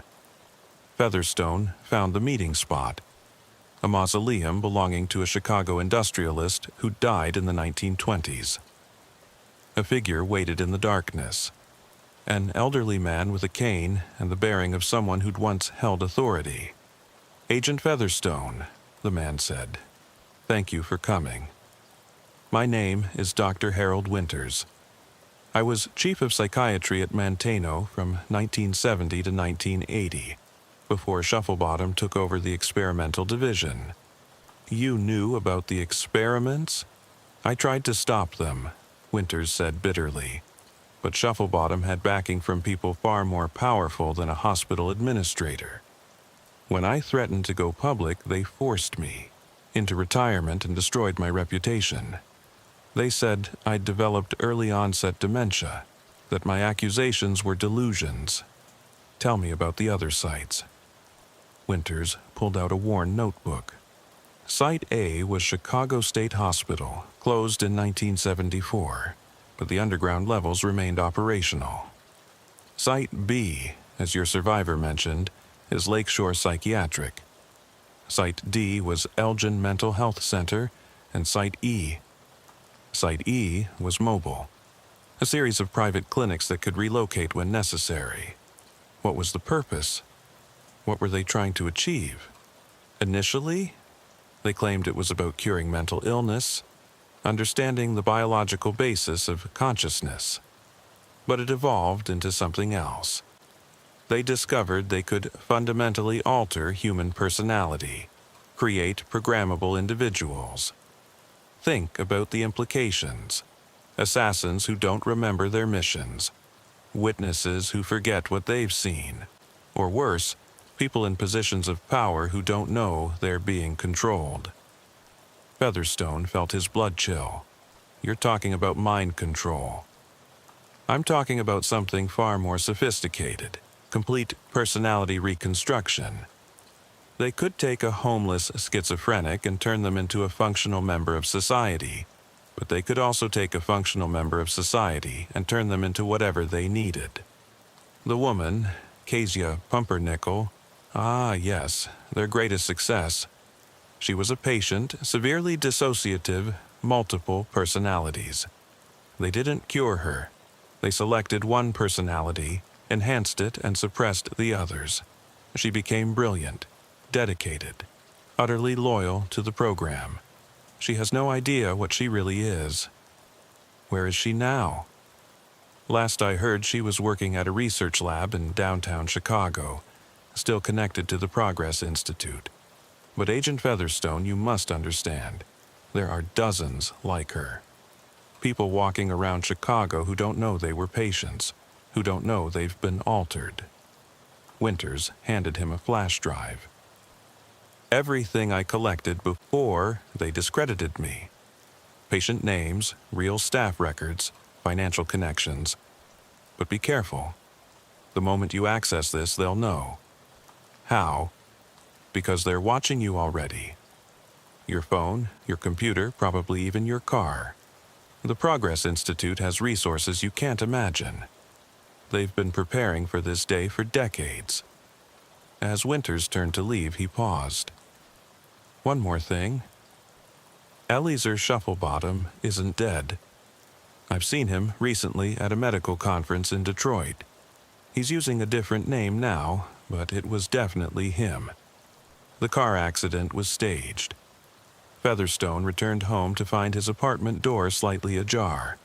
Featherstone found the meeting spot, a mausoleum belonging to a Chicago industrialist who died in the 1920s. A figure waited in the darkness, an elderly man with a cane and the bearing of someone who'd once held authority. "Agent Featherstone," the man said. "Thank you for coming. My name is Dr. Harold Winters. I was chief of psychiatry at Manteno from 1970 to 1980, before Shufflebottom took over the experimental division." "You knew about the experiments?" "I tried to stop them," Winters said bitterly. "But Shufflebottom had backing from people far more powerful than a hospital administrator. When I threatened to go public, they forced me into retirement and destroyed my reputation. They said I'd developed early-onset dementia, that my accusations were delusions. Tell me about the other sites." Winters pulled out a worn notebook. Site A was Chicago State Hospital, closed in 1974, but the underground levels remained operational. Site B, as your survivor mentioned, is Lakeshore Psychiatric. Site D was Elgin Mental Health Center, and Site E. Site E was mobile, a series of private clinics that could relocate when necessary. What was the purpose? What were they trying to achieve? Initially, they claimed it was about curing mental illness, understanding the biological basis of consciousness. But it evolved into something else. They discovered they could fundamentally alter human personality, create programmable individuals. Think about the implications. Assassins who don't remember their missions, witnesses who forget what they've seen, or worse, people in positions of power who don't know they're being controlled. Featherstone felt his blood chill. "You're talking about mind control." "I'm talking about something far more sophisticated, complete personality reconstruction. They could take a homeless schizophrenic and turn them into a functional member of society, but they could also take a functional member of society and turn them into whatever they needed." The woman, Kezia Pumpernickel, yes, their greatest success. She was a patient, severely dissociative, multiple personalities. They didn't cure her. They selected one personality, enhanced it, and suppressed the others. She became brilliant, dedicated, utterly loyal to the program. She has no idea what she really is. Where is she now? Last I heard, she was working at a research lab in downtown Chicago, still connected to the Progress Institute. But Agent Featherstone, you must understand, there are dozens like her. People walking around Chicago who don't know they were patients, who don't know they've been altered. Winters handed him a flash drive. "Everything I collected before they discredited me. Patient names, real staff records, financial connections. But be careful. The moment you access this, they'll know. How? Because they're watching you already. Your phone, your computer, probably even your car. The Progress Institute has resources you can't imagine. They've been preparing for this day for decades." As Winters turned to leave, he paused. "One more thing. Eliezer Shufflebottom isn't dead. I've seen him recently at a medical conference in Detroit. He's using a different name now, but it was definitely him. The car accident was staged." Featherstone returned home to find his apartment door slightly ajar.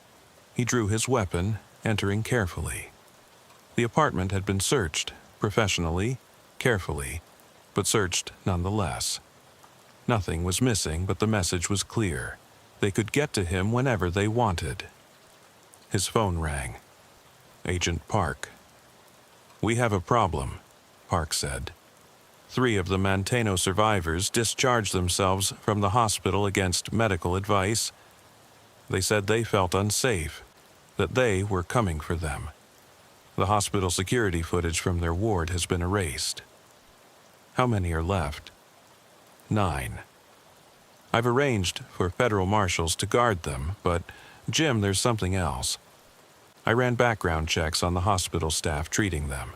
He drew his weapon, entering carefully. The apartment had been searched, professionally, carefully, but searched nonetheless. Nothing was missing, but the message was clear. They could get to him whenever they wanted. His phone rang. Agent Park. "We have a problem," Park said. 3 of the Manteno survivors discharged themselves from the hospital against medical advice. They said they felt unsafe, that they were coming for them. The hospital security footage from their ward has been erased. How many are left? 9. I've arranged for federal marshals to guard them, but, Jim, there's something else. I ran background checks on the hospital staff treating them.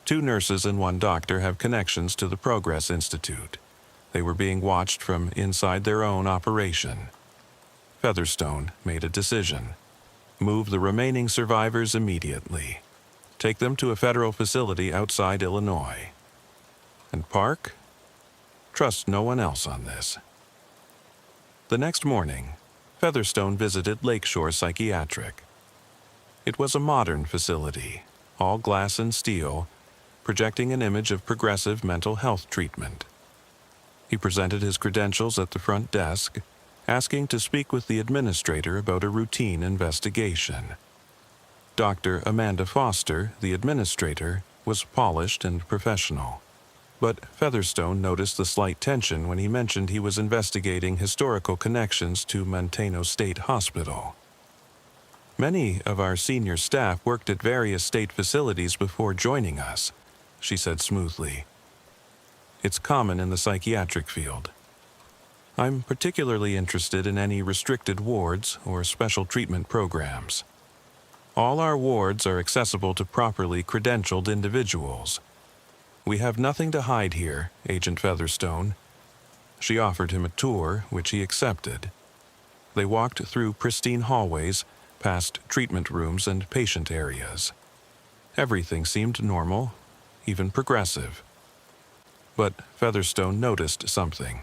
2 nurses and 1 doctor have connections to the Progress Institute. They were being watched from inside their own operation. Featherstone made a decision. Move the remaining survivors immediately. Take them to a federal facility outside Illinois. And Park? Trust no one else on this. The next morning, Featherstone visited Lakeshore Psychiatric. It was a modern facility, all glass and steel, projecting an image of progressive mental health treatment. He presented his credentials at the front desk, asking to speak with the administrator about a routine investigation. Dr. Amanda Foster, the administrator, was polished and professional. But Featherstone noticed the slight tension when he mentioned he was investigating historical connections to Manteno State Hospital. "Many of our senior staff worked at various state facilities before joining us," she said smoothly. "It's common in the psychiatric field. I'm particularly interested in any restricted wards or special treatment programs. All our wards are accessible to properly credentialed individuals. We have nothing to hide here, Agent Featherstone." She offered him a tour, which he accepted. They walked through pristine hallways, past treatment rooms and patient areas. Everything seemed normal, even progressive. But Featherstone noticed something.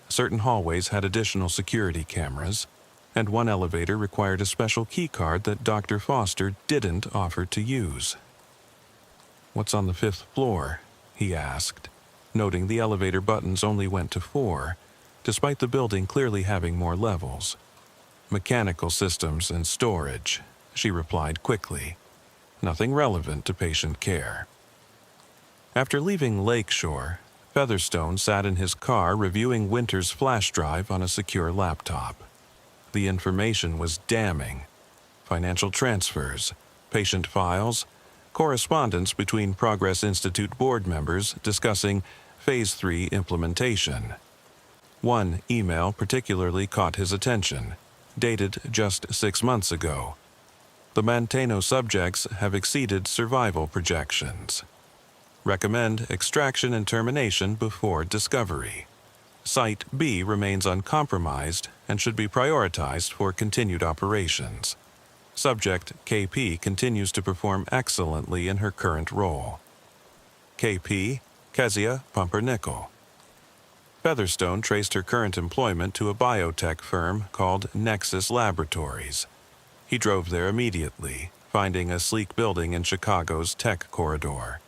Certain hallways had additional security cameras, and one elevator required a special keycard that Dr. Foster didn't offer to use. "What's on the 5th floor?" he asked, noting the elevator buttons only went to 4, despite the building clearly having more levels. "Mechanical systems and storage," she replied quickly. "Nothing relevant to patient care." After leaving Lakeshore, Featherstone sat in his car reviewing Winter's flash drive on a secure laptop. The information was damning. Financial transfers, patient files, correspondence between Progress Institute board members discussing Phase 3 implementation. One email particularly caught his attention, dated just 6 months ago. "The Manteno subjects have exceeded survival projections. Recommend extraction and termination before discovery. Site B remains uncompromised and should be prioritized for continued operations. Subject KP continues to perform excellently in her current role. KP, Kezia Pumpernickel." Featherstone traced her current employment to a biotech firm called Nexus Laboratories. He drove there immediately, finding a sleek building in Chicago's tech corridor.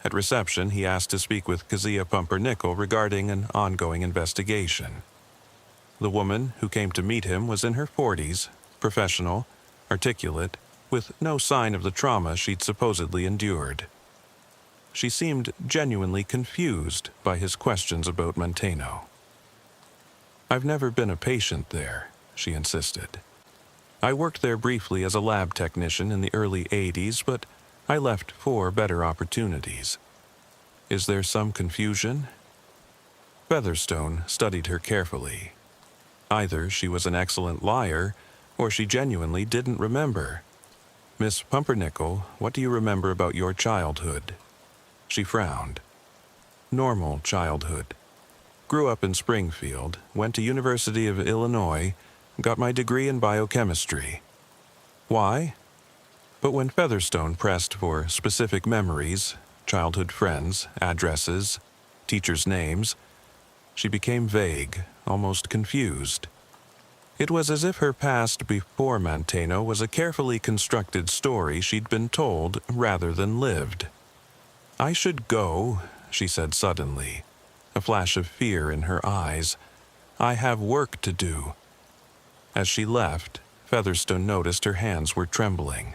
At reception, he asked to speak with Kezia Pumpernickel regarding an ongoing investigation. The woman who came to meet him was in her 40s, professional, articulate, with no sign of the trauma she'd supposedly endured. She seemed genuinely confused by his questions about Manteno. "I've never been a patient there," she insisted. "I worked there briefly as a lab technician in the early 80s, but I left for better opportunities. Is there some confusion?" Featherstone studied her carefully. Either she was an excellent liar, or she genuinely didn't remember. "Miss Pumpernickel, what do you remember about your childhood?" She frowned. "Normal childhood. Grew up in Springfield, went to University of Illinois, got my degree in biochemistry." Why? But when Featherstone pressed for specific memories, childhood friends, addresses, teachers' names, she became vague, almost confused. It was as if her past before Manteno was a carefully constructed story she'd been told rather than lived. "I should go," she said suddenly, a flash of fear in her eyes. "I have work to do." As she left, Featherstone noticed her hands were trembling.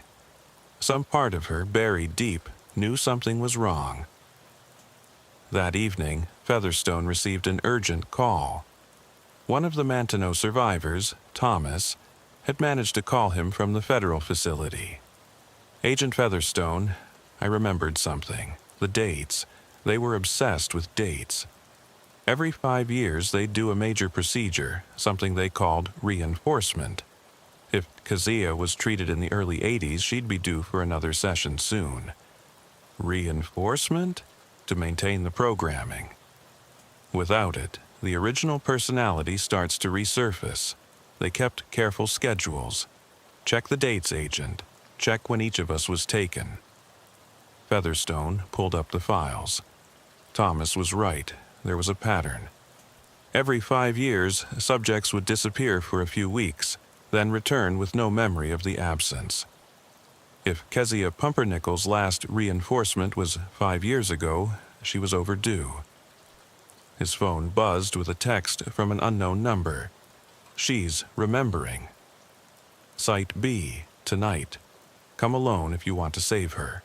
Some part of her, buried deep, knew something was wrong. That evening, Featherstone received an urgent call. One of the Manteno survivors, Thomas, had managed to call him from the federal facility. "Agent Featherstone," I remembered something. The dates. They were obsessed with dates. Every 5 years they'd do a major procedure, something they called reinforcement. If Kezia was treated in the early 80s, she'd be due for another session soon. Reinforcement? To maintain the programming. Without it, the original personality starts to resurface. They kept careful schedules. "Check the dates, Agent. Check when each of us was taken." Featherstone pulled up the files. Thomas was right. There was a pattern. Every 5 years, subjects would disappear for a few weeks, then return with no memory of the absence. If Kezia Pumpernickel's last reinforcement was 5 years ago, she was overdue. His phone buzzed with a text from an unknown number. "She's remembering. Site B, tonight. Come alone if you want to save her."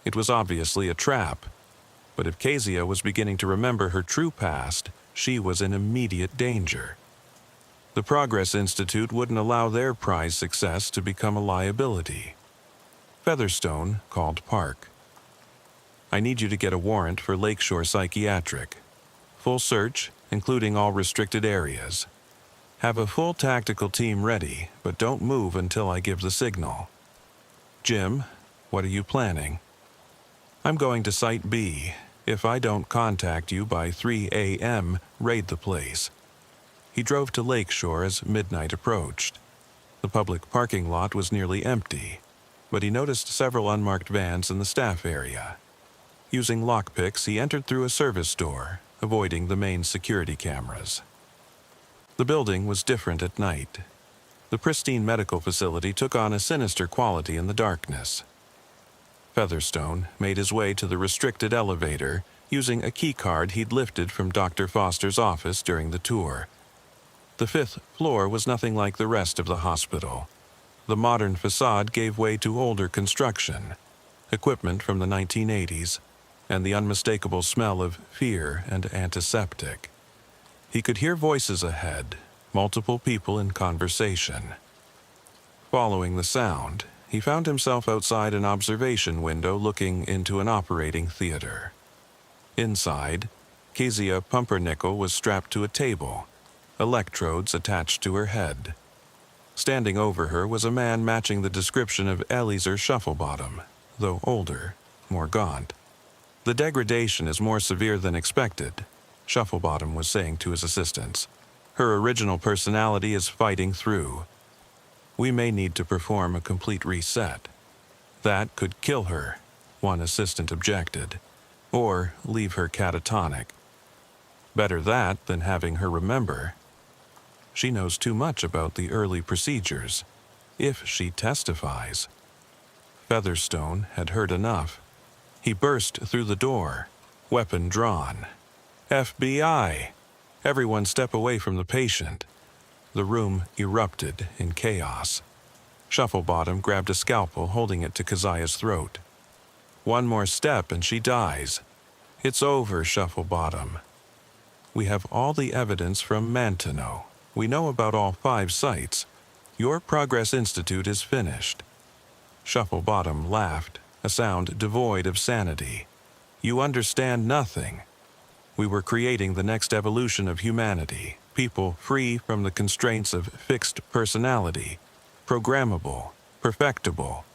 It was obviously a trap, but if Kezia was beginning to remember her true past, she was in immediate danger. The Progress Institute wouldn't allow their prize success to become a liability. Featherstone called Park. "I need you to get a warrant for Lakeshore Psychiatric. Full search, including all restricted areas. Have a full tactical team ready, but don't move until I give the signal." "Jim, what are you planning?" "I'm going to Site B. If I don't contact you by 3 a.m., raid the place." He drove to Lakeshore as midnight approached. The public parking lot was nearly empty, but he noticed several unmarked vans in the staff area. Using lockpicks, he entered through a service door, avoiding the main security cameras. The building was different at night. The pristine medical facility took on a sinister quality in the darkness. Featherstone made his way to the restricted elevator, using a keycard he'd lifted from Dr. Foster's office during the tour. The 5th floor was nothing like the rest of the hospital. The modern facade gave way to older construction, equipment from the 1980s, and the unmistakable smell of fear and antiseptic. He could hear voices ahead, multiple people in conversation. Following the sound, he found himself outside an observation window looking into an operating theater. Inside, Kezia Pumpernickel was strapped to a table, electrodes attached to her head. Standing over her was a man matching the description of Eliezer Shufflebottom, though older, more gaunt. "The degradation is more severe than expected," Shufflebottom was saying to his assistants. "Her original personality is fighting through. We may need to perform a complete reset. That could kill her," one assistant objected, "or leave her catatonic. Better that than having her remember. She knows too much about the early procedures. If she testifies." Featherstone had heard enough. He burst through the door, weapon drawn. "FBI! Everyone step away from the patient." The room erupted in chaos. Shufflebottom grabbed a scalpel, holding it to Kezia's throat. "One more step and she dies." "It's over, Shufflebottom. We have all the evidence from Manteno. We know about all 5 sites. Your Progress Institute is finished." Shufflebottom laughed, a sound devoid of sanity. "You understand nothing. We were creating the next evolution of humanity, people free from the constraints of fixed personality, programmable, perfectible.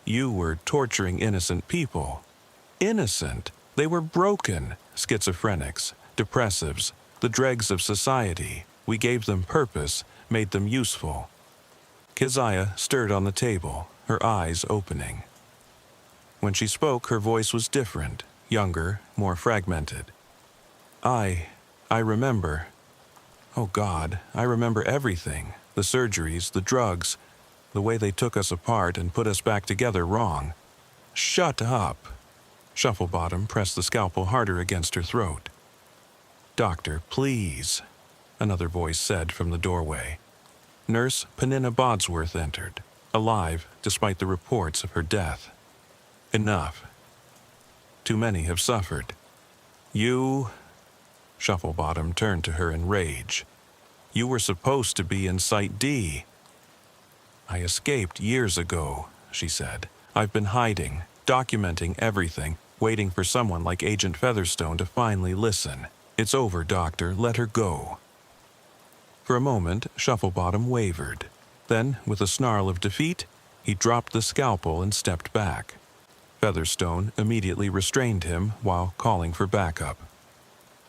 You were torturing innocent people. Innocent! They were broken, schizophrenics, depressives, the dregs of society. We gave them purpose, made them useful." Kezia stirred on the table, her eyes opening. When she spoke, her voice was different, younger, more fragmented. I remember. Oh God, I remember everything. The surgeries, the drugs, the way they took us apart and put us back together wrong. Shut up. Shufflebottom pressed the scalpel harder against her throat. Doctor, please, another voice said from the doorway. Nurse Penina Bodsworth entered, alive despite the reports of her death. Enough. Too many have suffered. You... Shufflebottom turned to her in rage. You were supposed to be in Site D. I escaped years ago, she said. I've been hiding, documenting everything, waiting for someone like Agent Featherstone to finally listen. It's over, Doctor. Let her go. For a moment, Shufflebottom wavered. Then, with a snarl of defeat, he dropped the scalpel and stepped back. Featherstone immediately restrained him while calling for backup.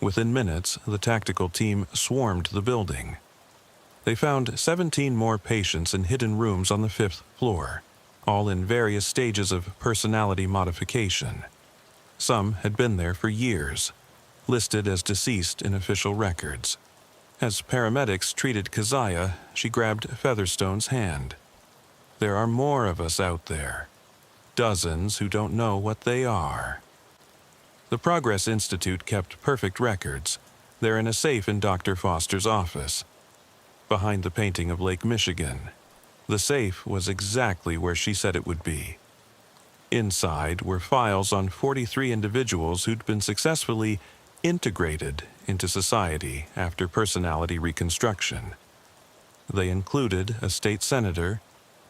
Within minutes, the tactical team swarmed the building. They found 17 more patients in hidden rooms on the 5th floor, all in various stages of personality modification. Some had been there for years, listed as deceased in official records. As paramedics treated Keziah, she grabbed Featherstone's hand. There are more of us out there. Dozens who don't know what they are. The Progress Institute kept perfect records. They're in a safe in Dr. Foster's office, behind the painting of Lake Michigan. The safe was exactly where she said it would be. Inside were files on 43 individuals who'd been successfully integrated into society after personality reconstruction. They included a state senator,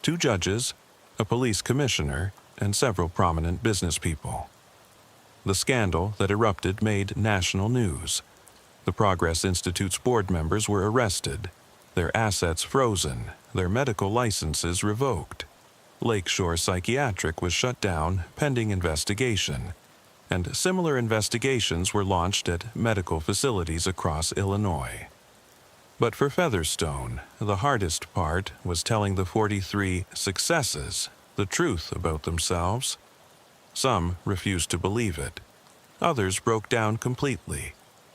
2 judges, a police commissioner, and several prominent business people. The scandal that erupted made national news. The Progress Institute's board members were arrested, their assets frozen, their medical licenses revoked. Lakeshore Psychiatric was shut down pending investigation, and similar investigations were launched at medical facilities across Illinois. But for Featherstone, the hardest part was telling the 43 successes the truth about themselves. Some refused to believe it. Others broke down completely,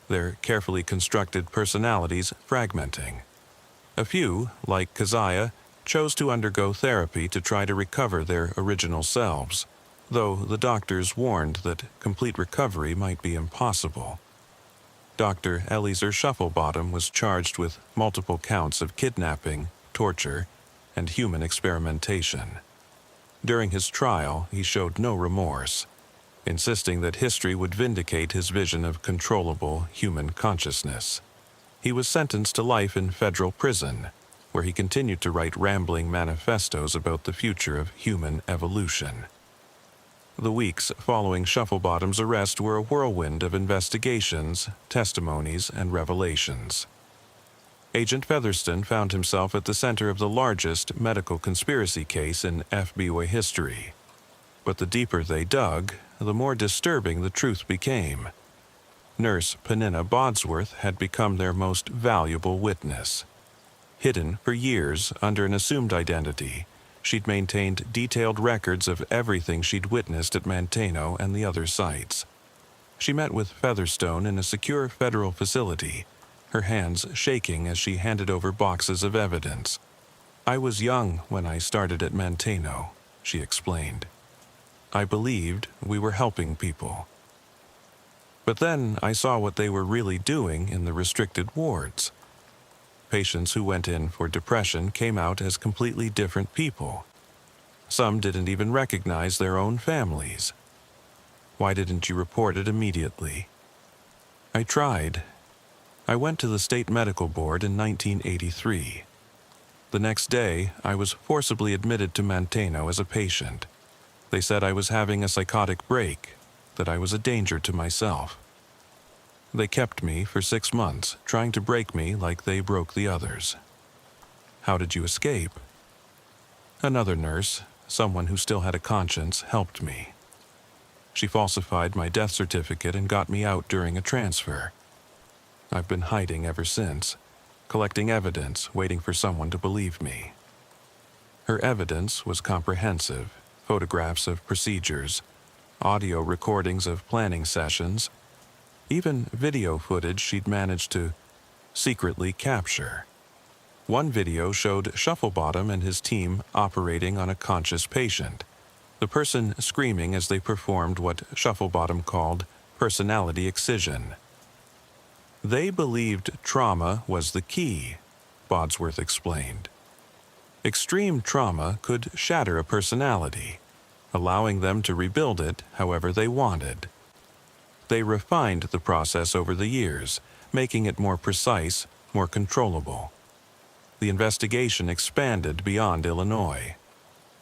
their carefully constructed personalities fragmenting. A few, like Keziah, chose to undergo therapy to try to recover their original selves, though the doctors warned that complete recovery might be impossible. Dr. Eliezer Shufflebottom was charged with multiple counts of kidnapping, torture, and human experimentation. During his trial, he showed no remorse, insisting that history would vindicate his vision of controllable human consciousness. He was sentenced to life in federal prison, where he continued to write rambling manifestos about the future of human evolution. The weeks following Shufflebottom's arrest were a whirlwind of investigations, testimonies, and revelations. Agent Featherstone found himself at the center of the largest medical conspiracy case in FBI history. But the deeper they dug, the more disturbing the truth became. Nurse Penina Bodsworth had become their most valuable witness. Hidden for years under an assumed identity, she'd maintained detailed records of everything she'd witnessed at Manteno and the other sites. She met with Featherstone in a secure federal facility, her hands shaking as she handed over boxes of evidence. I was young when I started at Manteno, she explained. I believed we were helping people. But then I saw what they were really doing in the restricted wards. Patients who went in for depression came out as completely different people. Some didn't even recognize their own families. Why didn't you report it immediately? I tried. I went to the state medical board in 1983. The next day, I was forcibly admitted to Manteno as a patient. They said I was having a psychotic break, that I was a danger to myself. They kept me for 6 months, trying to break me like they broke the others. How did you escape? Another nurse, someone who still had a conscience, helped me. She falsified my death certificate and got me out during a transfer. I've been hiding ever since, collecting evidence, waiting for someone to believe me. Her evidence was comprehensive: photographs of procedures, audio recordings of planning sessions, even video footage she'd managed to secretly capture. One video showed Shufflebottom and his team operating on a conscious patient, the person screaming as they performed what Shufflebottom called personality excision. They believed trauma was the key, Bodsworth explained. Extreme trauma could shatter a personality, allowing them to rebuild it however they wanted. They refined the process over the years, making it more precise, more controllable. The investigation expanded beyond Illinois.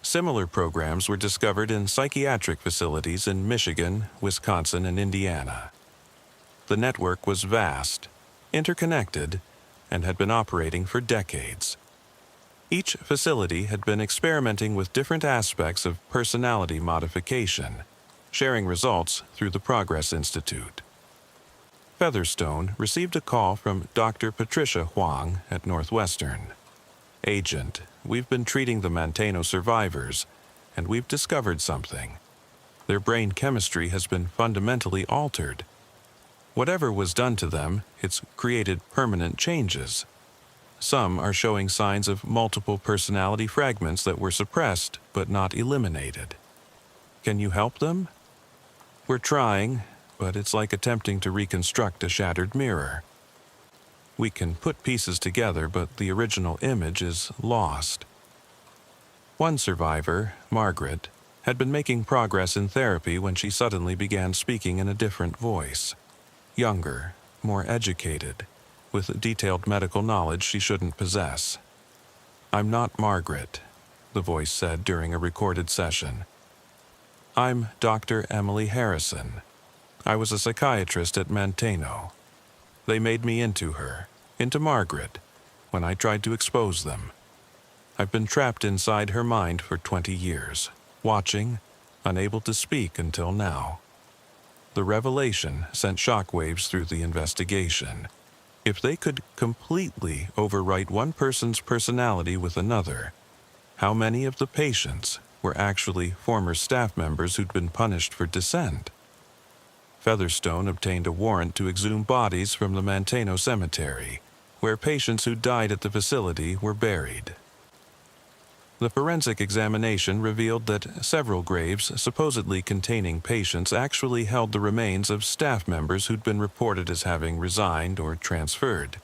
Similar programs were discovered in psychiatric facilities in Michigan, Wisconsin, and Indiana. The network was vast, interconnected, and had been operating for decades. Each facility had been experimenting with different aspects of personality modification, sharing results through the Progress Institute. Featherstone received a call from Dr. Patricia Huang at Northwestern. "Agent, we've been treating the Manteno survivors, and we've discovered something. Their brain chemistry has been fundamentally altered. Whatever was done to them, it's created permanent changes. Some are showing signs of multiple personality fragments that were suppressed but not eliminated. Can you help them?" "We're trying, but it's like attempting to reconstruct a shattered mirror. We can put pieces together, but the original image is lost." One survivor, Margaret, had been making progress in therapy when she suddenly began speaking in a different voice. Younger, more educated, with detailed medical knowledge she shouldn't possess. "I'm not Margaret," the voice said during a recorded session. "I'm Dr. Emily Harrison. I was a psychiatrist at Manteno. They made me into her, into Margaret, when I tried to expose them. I've been trapped inside her mind for 20 years, watching, unable to speak until now." The revelation sent shockwaves through the investigation. If they could completely overwrite one person's personality with another, how many of the patients were actually former staff members who'd been punished for dissent? Featherstone obtained a warrant to exhume bodies from the Manteno Cemetery, where patients who died at the facility were buried. The forensic examination revealed that several graves supposedly containing patients actually held the remains of staff members who'd been reported as having resigned or transferred.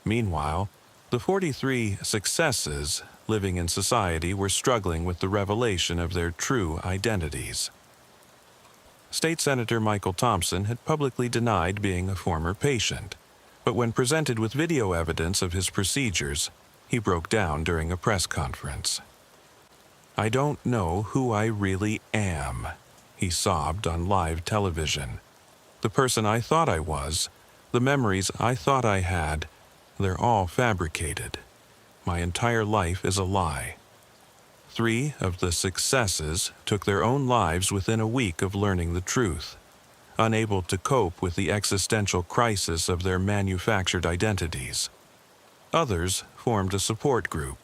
Meanwhile, the 43 successes living in society were struggling with the revelation of their true identities. State Senator Michael Thompson had publicly denied being a former patient, but when presented with video evidence of his procedures, he broke down during a press conference. "I don't know who I really am," he sobbed on live television. "The person I thought I was, the memories I thought I had, they're all fabricated. My entire life is a lie." 3 of the successes took their own lives within a week of learning the truth, unable to cope with the existential crisis of their manufactured identities. Others formed a support group,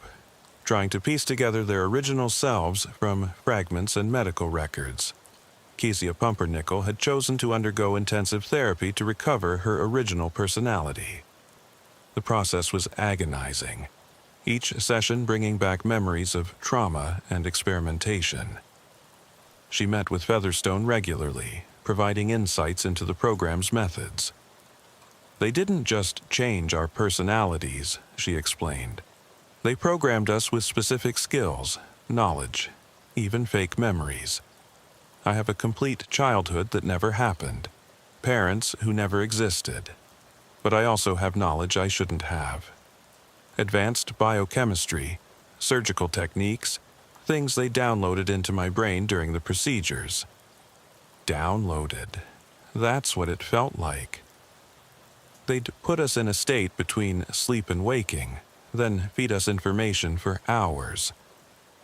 trying to piece together their original selves from fragments and medical records. Kezia Pumpernickel had chosen to undergo intensive therapy to recover her original personality. The process was agonizing, each session bringing back memories of trauma and experimentation. She met with Featherstone regularly, providing insights into the program's methods. "They didn't just change our personalities," she explained. "They programmed us with specific skills, knowledge, even fake memories. I have a complete childhood that never happened, parents who never existed. But I also have knowledge I shouldn't have. Advanced biochemistry, surgical techniques, things they downloaded into my brain during the procedures." Downloaded. That's what it felt like. They'd put us in a state between sleep and waking, then feed us information for hours.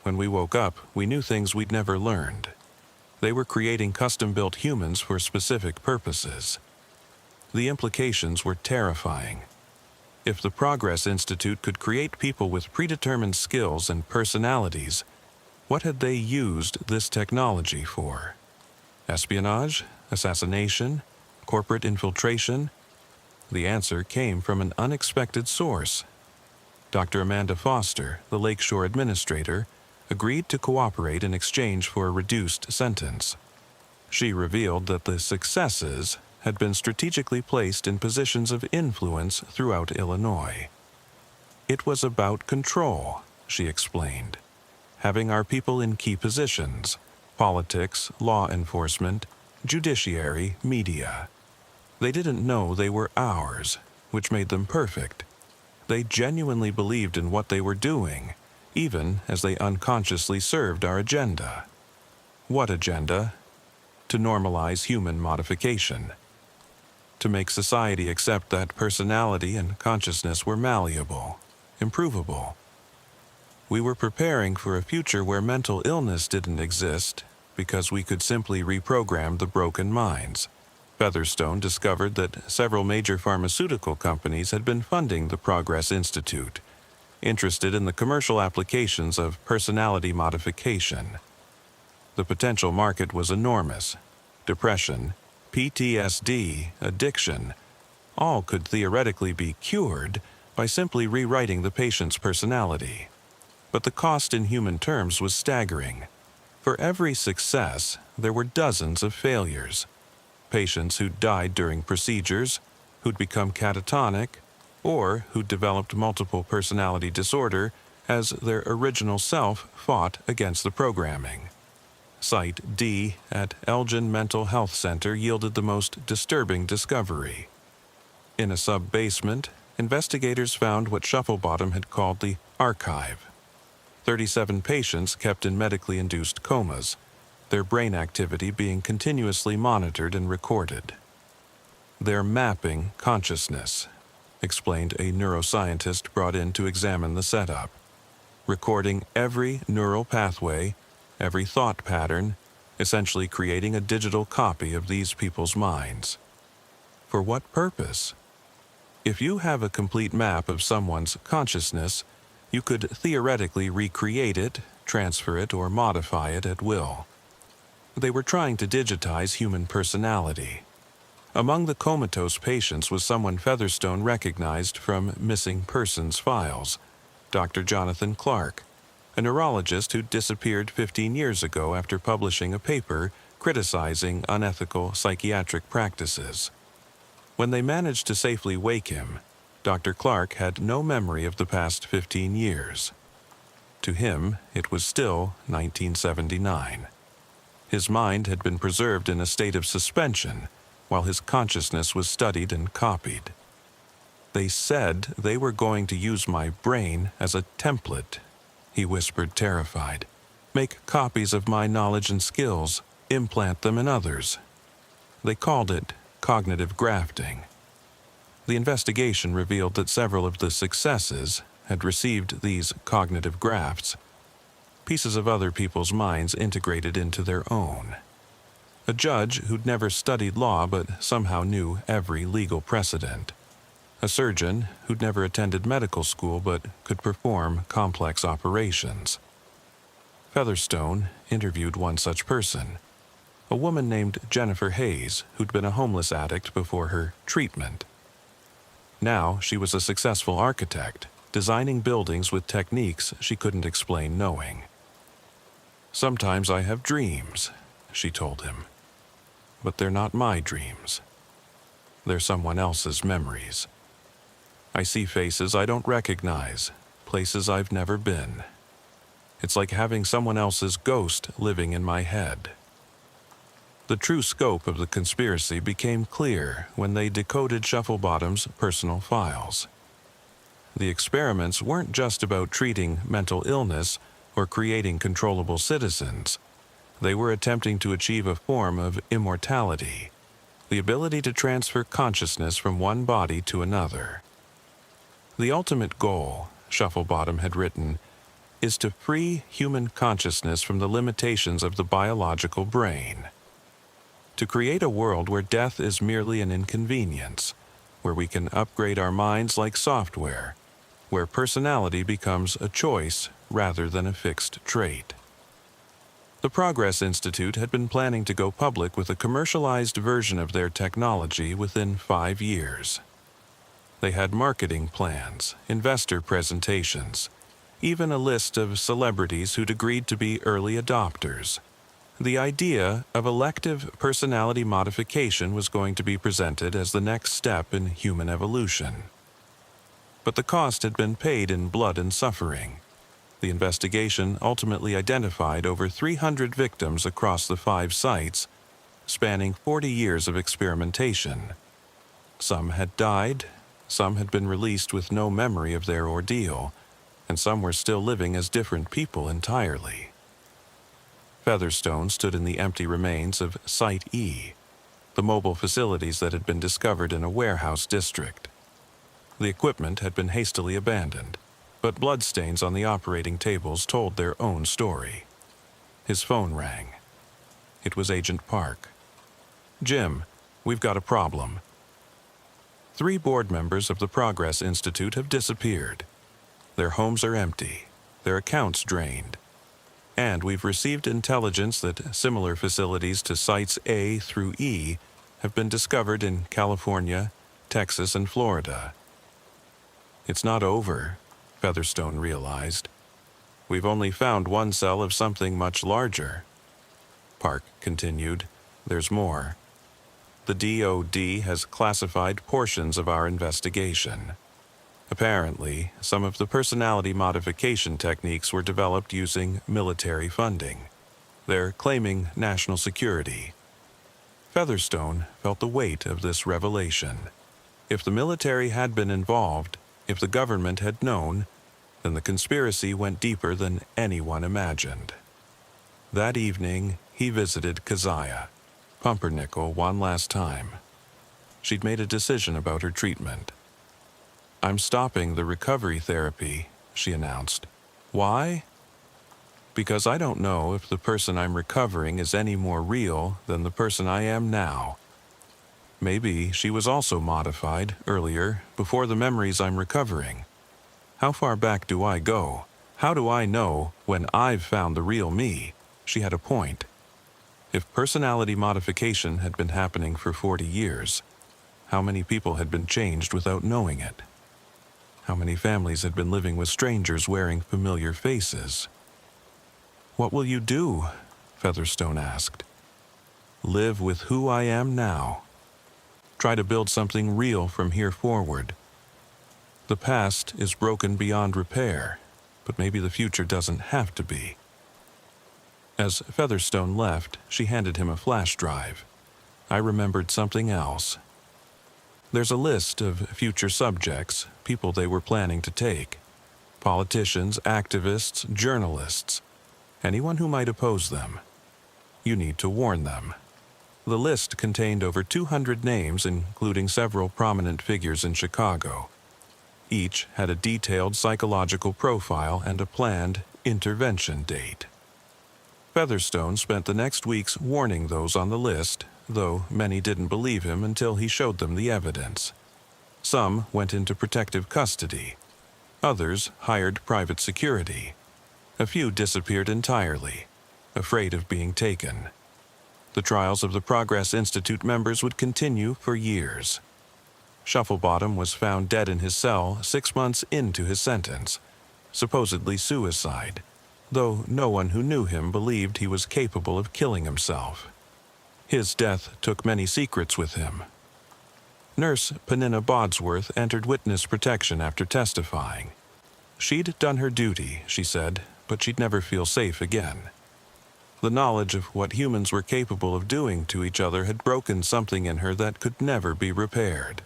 When we woke up, we knew things we'd never learned. They were creating custom-built humans for specific purposes. The implications were terrifying. If the Progress Institute could create people with predetermined skills and personalities, what had they used this technology for? Espionage? Assassination? Corporate infiltration? the answer came from an unexpected source. Dr. Amanda Foster, the Lakeshore administrator, agreed to cooperate in exchange for a reduced sentence. She revealed that the successes had been strategically placed in positions of influence throughout Illinois. It was about control, she explained, having our people in key positions: politics, law enforcement, judiciary, media. They didn't know they were ours, which made them perfect. They genuinely believed in what they were doing, even as they unconsciously served our agenda. What agenda? To normalize human modification. To make society accept that personality and consciousness were malleable, improvable. We were preparing for a future where mental illness didn't exist because we could simply reprogram the broken minds. Featherstone discovered that several major pharmaceutical companies had been funding the Progress Institute, interested in the commercial applications of personality modification. The potential market was enormous. Depression, PTSD, addiction, all could theoretically be cured by simply rewriting the patient's personality. But the cost in human terms was staggering. For every success, there were dozens of failures. Patients who died during procedures, who'd become catatonic, or who'd developed multiple personality disorder as their original self fought against the programming. Site D at Elgin Mental Health Center yielded the most disturbing discovery. In a sub-basement, investigators found what Shufflebottom had called the archive. 37 patients kept in medically induced comas, their brain activity being continuously monitored and recorded. "They're mapping consciousness," explained a neuroscientist brought in to examine the setup, recording every neural pathway, every thought pattern, essentially creating a digital copy of these people's minds. For what purpose? If you have a complete map of someone's consciousness, you could theoretically recreate it, transfer it, or modify it at will. They were trying to digitize human personality. Among the comatose patients was someone Featherstone recognized from missing persons files, Dr. Jonathan Clark, a neurologist who disappeared 15 years ago after publishing a paper criticizing unethical psychiatric practices. When they managed to safely wake him, Dr. Clark had no memory of the past 15 years. To him, it was still 1979. His mind had been preserved in a state of suspension, while his consciousness was studied and copied. "They said they were going to use my brain as a template," he whispered, terrified. "Make copies of my knowledge and skills, implant them in others." They called it cognitive grafting. The investigation revealed that several of the successes had received these cognitive grafts, pieces of other people's minds integrated into their own. A judge who'd never studied law but somehow knew every legal precedent. A surgeon who'd never attended medical school but could perform complex operations. Featherstone interviewed one such person, a woman named Jennifer Hayes, who'd been a homeless addict before her treatment. Now she was a successful architect, designing buildings with techniques she couldn't explain knowing. "Sometimes I have dreams," she told him. "But they're not my dreams. They're someone else's memories. I see faces I don't recognize, places I've never been. It's like having someone else's ghost living in my head." The true scope of the conspiracy became clear when they decoded Shufflebottom's personal files. The experiments weren't just about treating mental illness or creating controllable citizens. They were attempting to achieve a form of immortality, the ability to transfer consciousness from one body to another. "The ultimate goal," Shufflebottom had written, "is to free human consciousness from the limitations of the biological brain. To create a world where death is merely an inconvenience, where we can upgrade our minds like software, where personality becomes a choice rather than a fixed trait." The Progress Institute had been planning to go public with a commercialized version of their technology within 5 years. They had marketing plans, investor presentations, even a list of celebrities who'd agreed to be early adopters. The idea of elective personality modification was going to be presented as the next step in human evolution. But the cost had been paid in blood and suffering. The investigation ultimately identified over 300 victims across the 5 sites, spanning 40 years of experimentation. Some had died, some had been released with no memory of their ordeal, and some were still living as different people entirely. Featherstone stood in the empty remains of Site E, the mobile facilities that had been discovered in a warehouse district. The equipment had been hastily abandoned, but bloodstains on the operating tables told their own story. His phone rang. It was Agent Park. "Jim, we've got a problem. 3 board members of the Progress Institute have disappeared. Their homes are empty, their accounts drained, and we've received intelligence that similar facilities to Sites A through E have been discovered in California, Texas, and Florida." It's not over, Featherstone realized. We've only found one cell of something much larger. Park continued, "There's more. The DOD has classified portions of our investigation. Apparently, some of the personality modification techniques were developed using military funding. They're claiming national security." Featherstone felt the weight of this revelation. If the military had been involved, if the government had known, then the conspiracy went deeper than anyone imagined. That evening, he visited Keziah, Pumpernickel, one last time. She'd made a decision about her treatment. "I'm stopping the recovery therapy," she announced. "Why?" "Because I don't know if the person I'm recovering is any more real than the person I am now. Maybe she was also modified earlier, before the memories I'm recovering. How far back do I go? How do I know when I've found the real me?" She had a point. If personality modification had been happening for 40 years, how many people had been changed without knowing it? How many families had been living with strangers wearing familiar faces? "What will you do?" Featherstone asked. "Live with who I am now. Try to build something real from here forward. The past is broken beyond repair, but maybe the future doesn't have to be." As Featherstone left, she handed him a flash drive. "I remembered something else. There's a list of future subjects, people they were planning to take. Politicians, activists, journalists, anyone who might oppose them. You need to warn them." The list contained over 200 names, including several prominent figures in Chicago. Each had a detailed psychological profile and a planned intervention date. Featherstone spent the next weeks warning those on the list, though many didn't believe him until he showed them the evidence. Some went into protective custody. Others hired private security. A few disappeared entirely, afraid of being taken. The trials of the Progress Institute members would continue for years. Shufflebottom was found dead in his cell 6 months into his sentence, supposedly suicide, though no one who knew him believed he was capable of killing himself. His death took many secrets with him. Nurse Penina Bodsworth entered witness protection after testifying. She'd done her duty, she said, but she'd never feel safe again. The knowledge of what humans were capable of doing to each other had broken something in her that could never be repaired.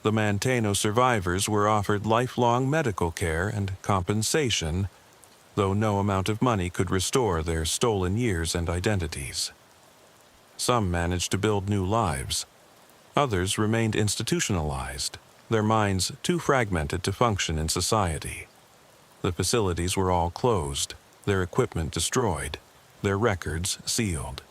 The Manteno survivors were offered lifelong medical care and compensation, though no amount of money could restore their stolen years and identities. Some managed to build new lives. Others remained institutionalized, their minds too fragmented to function in society. The facilities were all closed, their equipment destroyed, their records sealed.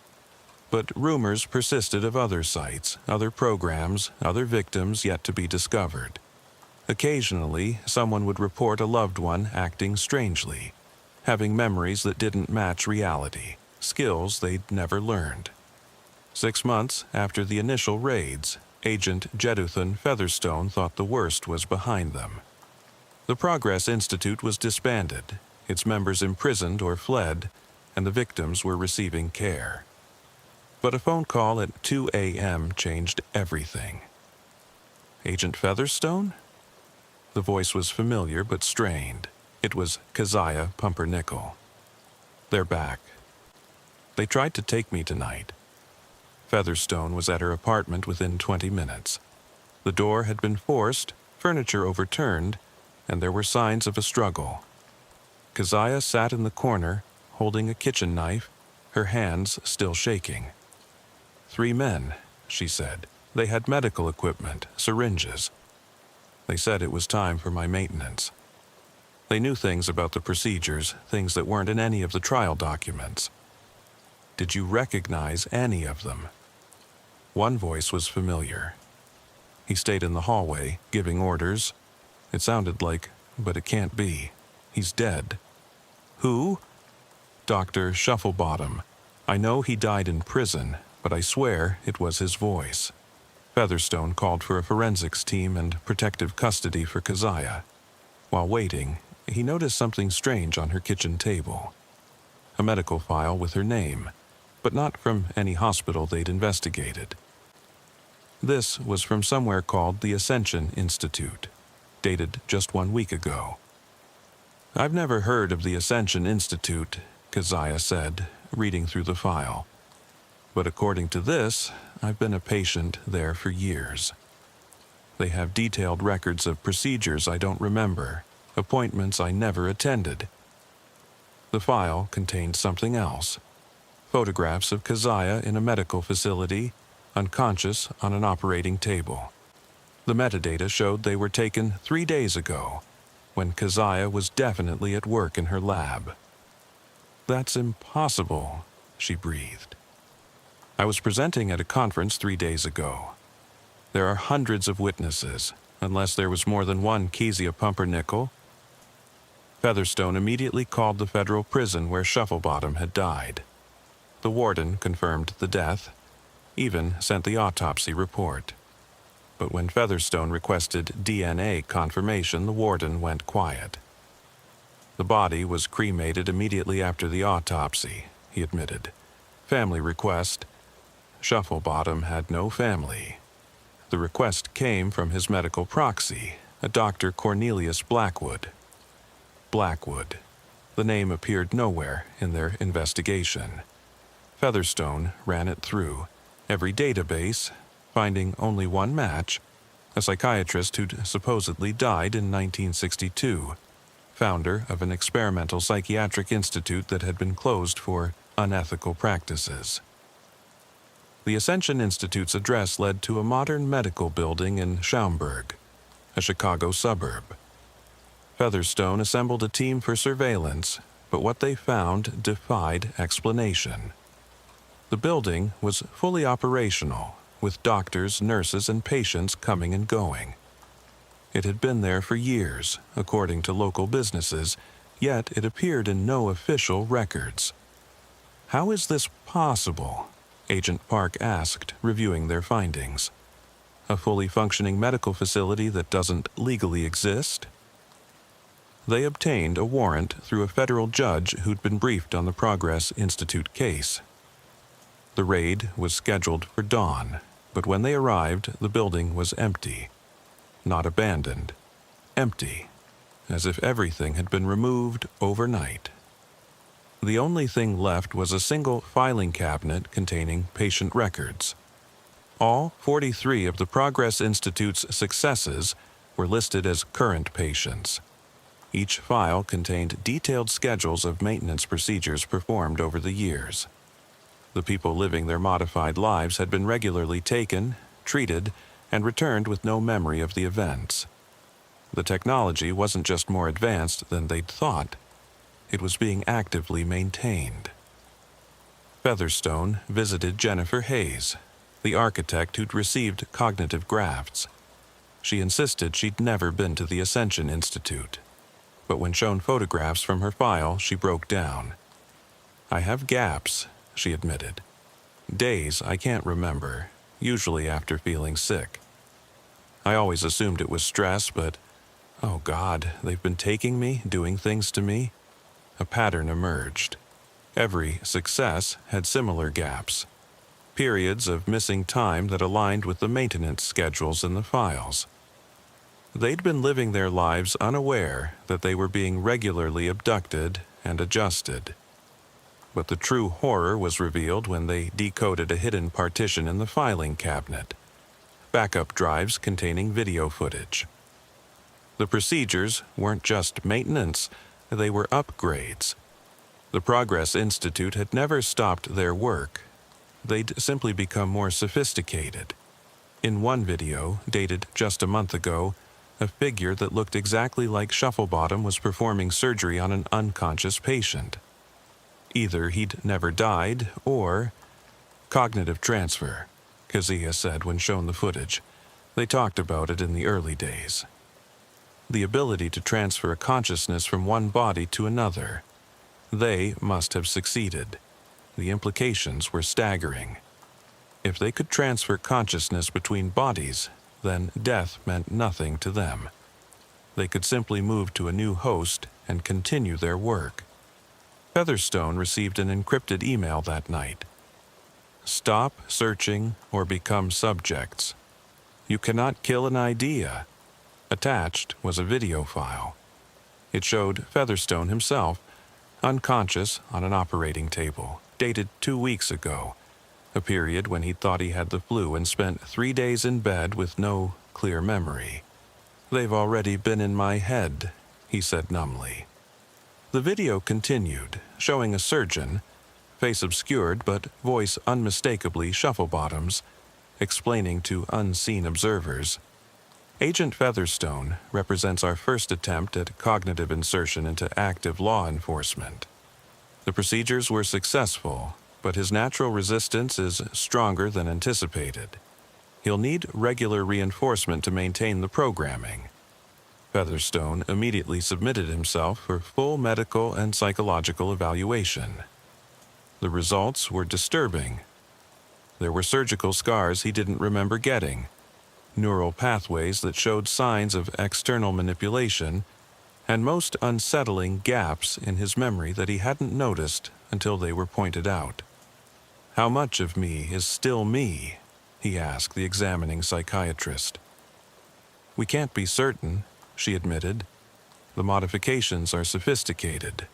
But rumors persisted of other sites, other programs, other victims yet to be discovered. Occasionally, someone would report a loved one acting strangely, having memories that didn't match reality, skills they'd never learned. 6 months after the initial raids, Agent Jeduthan Featherstone thought the worst was behind them. The Progress Institute was disbanded, its members imprisoned or fled, and the victims were receiving care. But a phone call at 2 a.m. changed everything. Agent Featherstone? The voice was familiar but strained. It was Keziah Pumpernickel. They're back. They tried to take me tonight. Featherstone was at her apartment within 20 minutes. The door had been forced, furniture overturned, and there were signs of a struggle. Keziah sat in the corner, holding a kitchen knife, her hands still shaking. 3 men, she said. They had medical equipment, syringes. They said it was time for my maintenance. They knew things about the procedures, things that weren't in any of the trial documents. Did you recognize any of them? One voice was familiar. He stayed in the hallway, giving orders. It sounded like, but it can't be. He's dead. Who? Dr. Shufflebottom. I know he died in prison, but I swear it was his voice. Featherstone called for a forensics team and protective custody for Keziah. While waiting, he noticed something strange on her kitchen table. A medical file with her name, but not from any hospital they'd investigated. This was from somewhere called the Ascension Institute, dated just 1 week ago. I've never heard of the Ascension Institute, Keziah said, reading through the file. But according to this, I've been a patient there for years. They have detailed records of procedures I don't remember, appointments I never attended. The file contained something else. Photographs of Keziah in a medical facility, unconscious on an operating table. The metadata showed they were taken 3 days ago, when Keziah was definitely at work in her lab. That's impossible, she breathed. I was presenting at a conference 3 days ago. There are hundreds of witnesses, unless there was more than one Keziah Pumpernickel. Featherstone immediately called the federal prison where Shufflebottom had died. The warden confirmed the death, even sent the autopsy report. But when Featherstone requested DNA confirmation, the warden went quiet. The body was cremated immediately after the autopsy, he admitted. Family request. Shufflebottom had no family. The request came from his medical proxy, a Dr. Cornelius Blackwood. Blackwood. The name appeared nowhere in their investigation. Featherstone ran it through every database, finding only one match, a psychiatrist who'd supposedly died in 1962, founder of an experimental psychiatric institute that had been closed for unethical practices. The Ascension Institute's address led to a modern medical building in Schaumburg, a Chicago suburb. Featherstone assembled a team for surveillance, but what they found defied explanation. The building was fully operational, with doctors, nurses, and patients coming and going. It had been there for years, according to local businesses, yet it appeared in no official records. How is this possible? Agent Park asked, reviewing their findings. A fully functioning medical facility that doesn't legally exist? They obtained a warrant through a federal judge who'd been briefed on the Progress Institute case. The raid was scheduled for dawn, but when they arrived, the building was empty. Not abandoned. Empty, as if everything had been removed overnight. The only thing left was a single filing cabinet containing patient records. All 43 of the Progress Institute's successes were listed as current patients. Each file contained detailed schedules of maintenance procedures performed over the years. The people living their modified lives had been regularly taken, treated, and returned with no memory of the events. The technology wasn't just more advanced than they'd thought. It was being actively maintained. Featherstone visited Jennifer Hayes, the architect who'd received cognitive grafts. She insisted she'd never been to the Ascension Institute. But when shown photographs from her file, she broke down. I have gaps, she admitted. Days I can't remember, usually after feeling sick. I always assumed it was stress, but, oh God, they've been taking me, doing things to me. A pattern emerged. Every success had similar gaps, periods of missing time that aligned with the maintenance schedules in the files. They'd been living their lives unaware that they were being regularly abducted and adjusted. But the true horror was revealed when they decoded a hidden partition in the filing cabinet, backup drives containing video footage. The procedures weren't just maintenance, they were upgrades. The Progress Institute had never stopped their work. They'd simply become more sophisticated. In one video, dated just a month ago, a figure that looked exactly like Shufflebottom was performing surgery on an unconscious patient. Either he'd never died, or cognitive transfer, Kazia said when shown the footage. They talked about it in the early days. The ability to transfer a consciousness from one body to another. They must have succeeded. The implications were staggering. If they could transfer consciousness between bodies, then death meant nothing to them. They could simply move to a new host and continue their work. Featherstone received an encrypted email that night. Stop searching or become subjects. You cannot kill an idea. Attached was a video file. It showed Featherstone himself, unconscious on an operating table, dated 2 weeks ago, a period when he thought he had the flu and spent 3 days in bed with no clear memory. They've already been in my head, he said numbly. The video continued, showing a surgeon, face obscured but voice unmistakably Shufflebottom's, explaining to unseen observers. Agent Featherstone represents our first attempt at cognitive insertion into active law enforcement. The procedures were successful, but his natural resistance is stronger than anticipated. He'll need regular reinforcement to maintain the programming. Featherstone immediately submitted himself for full medical and psychological evaluation. The results were disturbing. There were surgical scars he didn't remember getting, neural pathways that showed signs of external manipulation, and most unsettling gaps in his memory that he hadn't noticed until they were pointed out. How much of me is still me? He asked the examining psychiatrist. We can't be certain, she admitted. The modifications are sophisticated,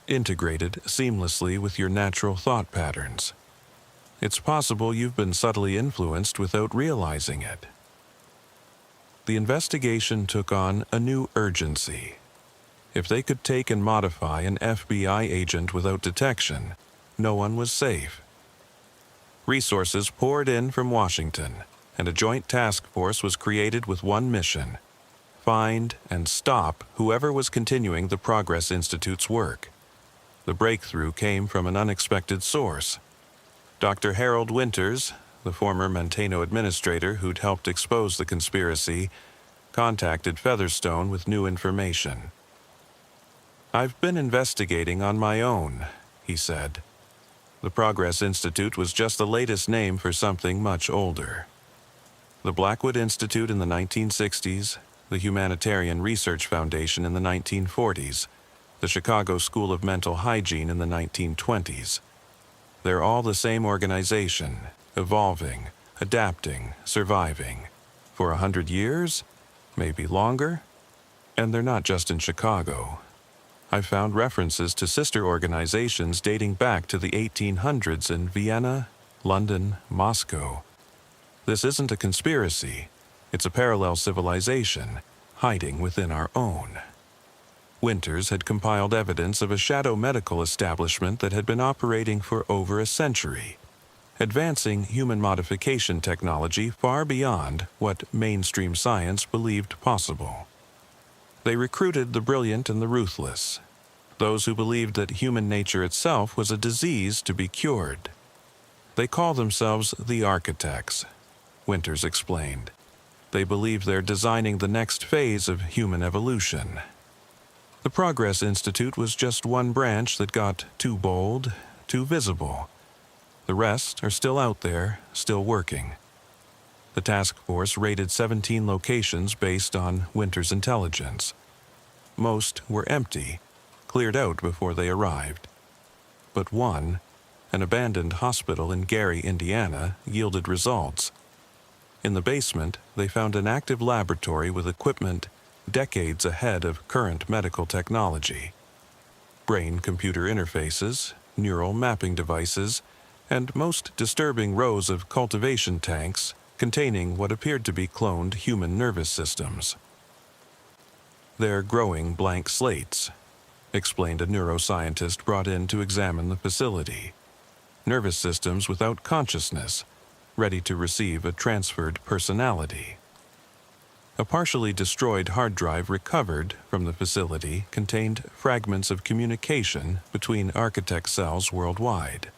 integrated seamlessly with your natural thought patterns. It's possible you've been subtly influenced without realizing it. The investigation took on a new urgency. If they could take and modify an FBI agent without detection, no one was safe. Resources poured in from Washington, and a joint task force was created with one mission: find and stop whoever was continuing the Progress Institute's work. The breakthrough came from an unexpected source. Dr. Harold Winters, the former Manteno administrator who'd helped expose the conspiracy, contacted Featherstone with new information. I've been investigating on my own, he said. The Progress Institute was just the latest name for something much older. The Blackwood Institute in the 1960s, the Humanitarian Research Foundation in the 1940s, the Chicago School of Mental Hygiene in the 1920s. They're all the same organization, evolving, adapting, surviving. For 100 years? Maybe longer? And they're not just in Chicago. I found references to sister organizations dating back to the 1800s in Vienna, London, Moscow. This isn't a conspiracy. It's a parallel civilization, hiding within our own. Winters had compiled evidence of a shadow medical establishment that had been operating for over a century, advancing human modification technology far beyond what mainstream science believed possible. They recruited the brilliant and the ruthless, those who believed that human nature itself was a disease to be cured. They call themselves the architects, Winters explained. They believe they're designing the next phase of human evolution. The Progress Institute was just one branch that got too bold, too visible. The rest are still out there, still working. The task force raided 17 locations based on Winter's intelligence. Most were empty, cleared out before they arrived. But one, an abandoned hospital in Gary, Indiana, yielded results. In the basement, they found an active laboratory with equipment decades ahead of current medical technology. Brain-computer interfaces, neural mapping devices, and most disturbing rows of cultivation tanks containing what appeared to be cloned human nervous systems. "They're growing blank slates," explained a neuroscientist brought in to examine the facility. "Nervous systems without consciousness, ready to receive a transferred personality." A partially destroyed hard drive recovered from the facility contained fragments of communication between architect cells worldwide.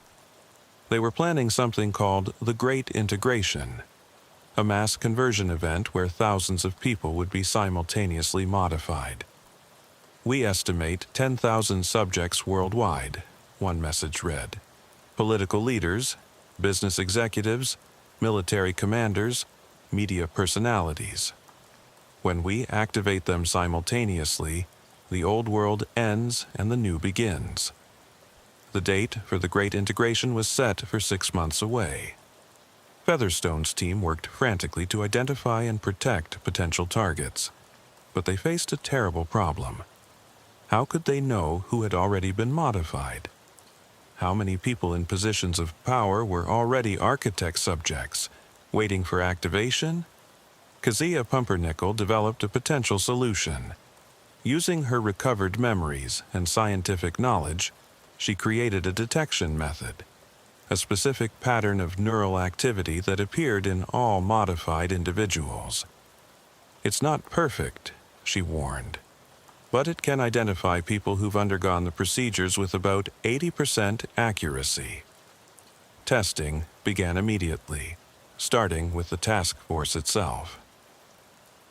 They were planning something called the Great Integration, a mass conversion event where thousands of people would be simultaneously modified. "We estimate 10,000 subjects worldwide," one message read. "Political leaders, business executives, military commanders, media personalities. When we activate them simultaneously, the old world ends and the new begins." The date for the Great Integration was set for 6 months away. Featherstone's team worked frantically to identify and protect potential targets, but they faced a terrible problem. How could they know who had already been modified? How many people in positions of power were already architect subjects, waiting for activation? Kezia Pumpernickel developed a potential solution. Using her recovered memories and scientific knowledge, she created a detection method, a specific pattern of neural activity that appeared in all modified individuals. "It's not perfect," she warned, "but it can identify people who've undergone the procedures with about 80% accuracy." Testing began immediately, starting with the task force itself.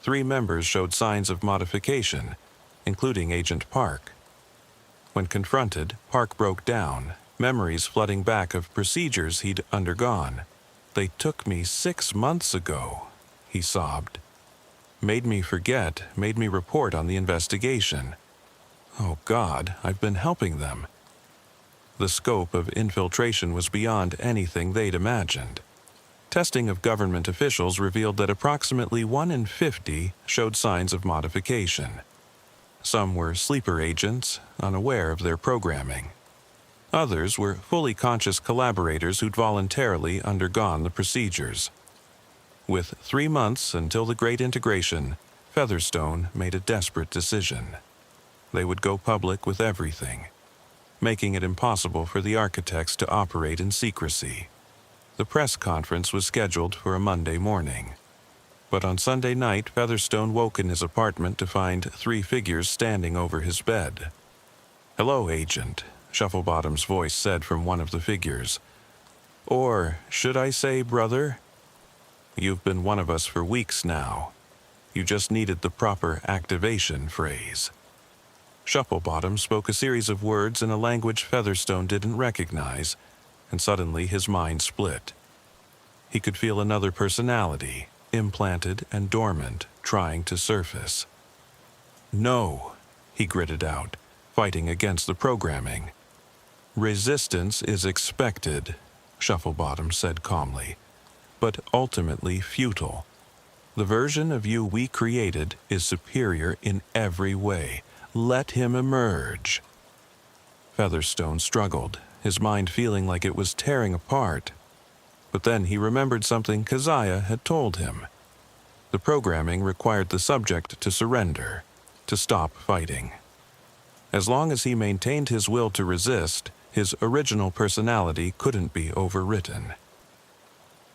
3 members showed signs of modification, including Agent Park. When confronted, Park broke down, memories flooding back of procedures he'd undergone. "They took me 6 months ago," he sobbed. "Made me forget, made me report on the investigation. Oh God, I've been helping them." The scope of infiltration was beyond anything they'd imagined. Testing of government officials revealed that approximately 1 in 50 showed signs of modification. Some were sleeper agents, unaware of their programming. Others were fully conscious collaborators who'd voluntarily undergone the procedures. With 3 months until the Great Integration, Featherstone made a desperate decision. They would go public with everything, making it impossible for the architects to operate in secrecy. The press conference was scheduled for a Monday morning. But on Sunday night, Featherstone woke in his apartment to find 3 figures standing over his bed. "Hello, Agent," Shufflebottom's voice said from one of the figures. "Or should I say, brother? You've been one of us for weeks now. You just needed the proper activation phrase." Shufflebottom spoke a series of words in a language Featherstone didn't recognize, and suddenly his mind split. He could feel another personality, implanted and dormant, trying to surface. "No," he gritted out, fighting against the programming. "Resistance is expected," Shufflebottom said calmly, "but ultimately futile. The version of you we created is superior in every way. Let him emerge." Featherstone struggled, his mind feeling like it was tearing apart. But then he remembered something Keziah had told him. The programming required the subject to surrender, to stop fighting. As long as he maintained his will to resist, his original personality couldn't be overwritten.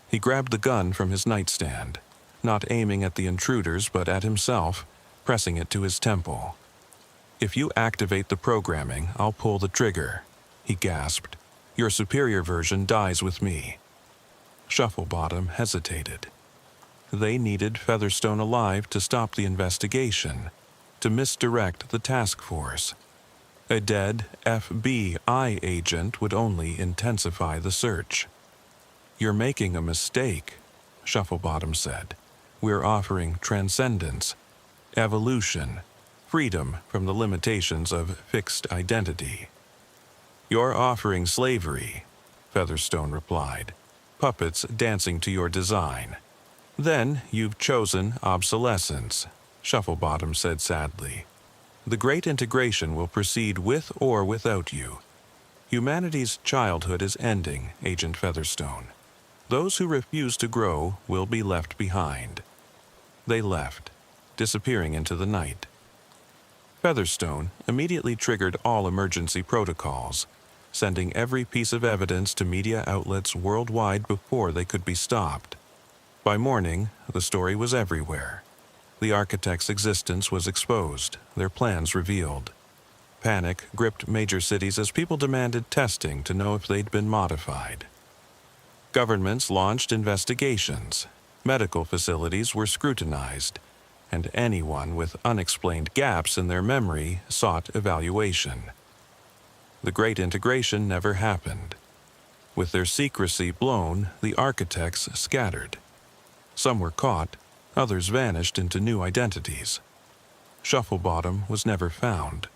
He grabbed the gun from his nightstand, not aiming at the intruders but at himself, pressing it to his temple. "If you activate the programming, I'll pull the trigger," he gasped. "Your superior version dies with me." Shufflebottom hesitated. They needed Featherstone alive to stop the investigation, to misdirect the task force. A dead FBI agent would only intensify the search. "You're making a mistake," Shufflebottom said. We're offering transcendence, evolution, freedom from the limitations of fixed identity. You're offering slavery, Featherstone replied. Puppets dancing to your design. Then you've chosen obsolescence, Shufflebottom said sadly. The great integration will proceed with or without you. Humanity's childhood is ending, Agent Featherstone. Those who refuse to grow will be left behind. They left, disappearing into the night. Featherstone immediately triggered all emergency protocols, sending every piece of evidence to media outlets worldwide before they could be stopped. By morning, the story was everywhere. The architect's existence was exposed, their plans revealed. Panic gripped major cities as people demanded testing to know if they'd been modified. Governments launched investigations. Medical facilities were scrutinized, and anyone with unexplained gaps in their memory sought evaluation. The great integration never happened. With their secrecy blown, the architects scattered. Some were caught, others vanished into new identities. Shufflebottom was never found,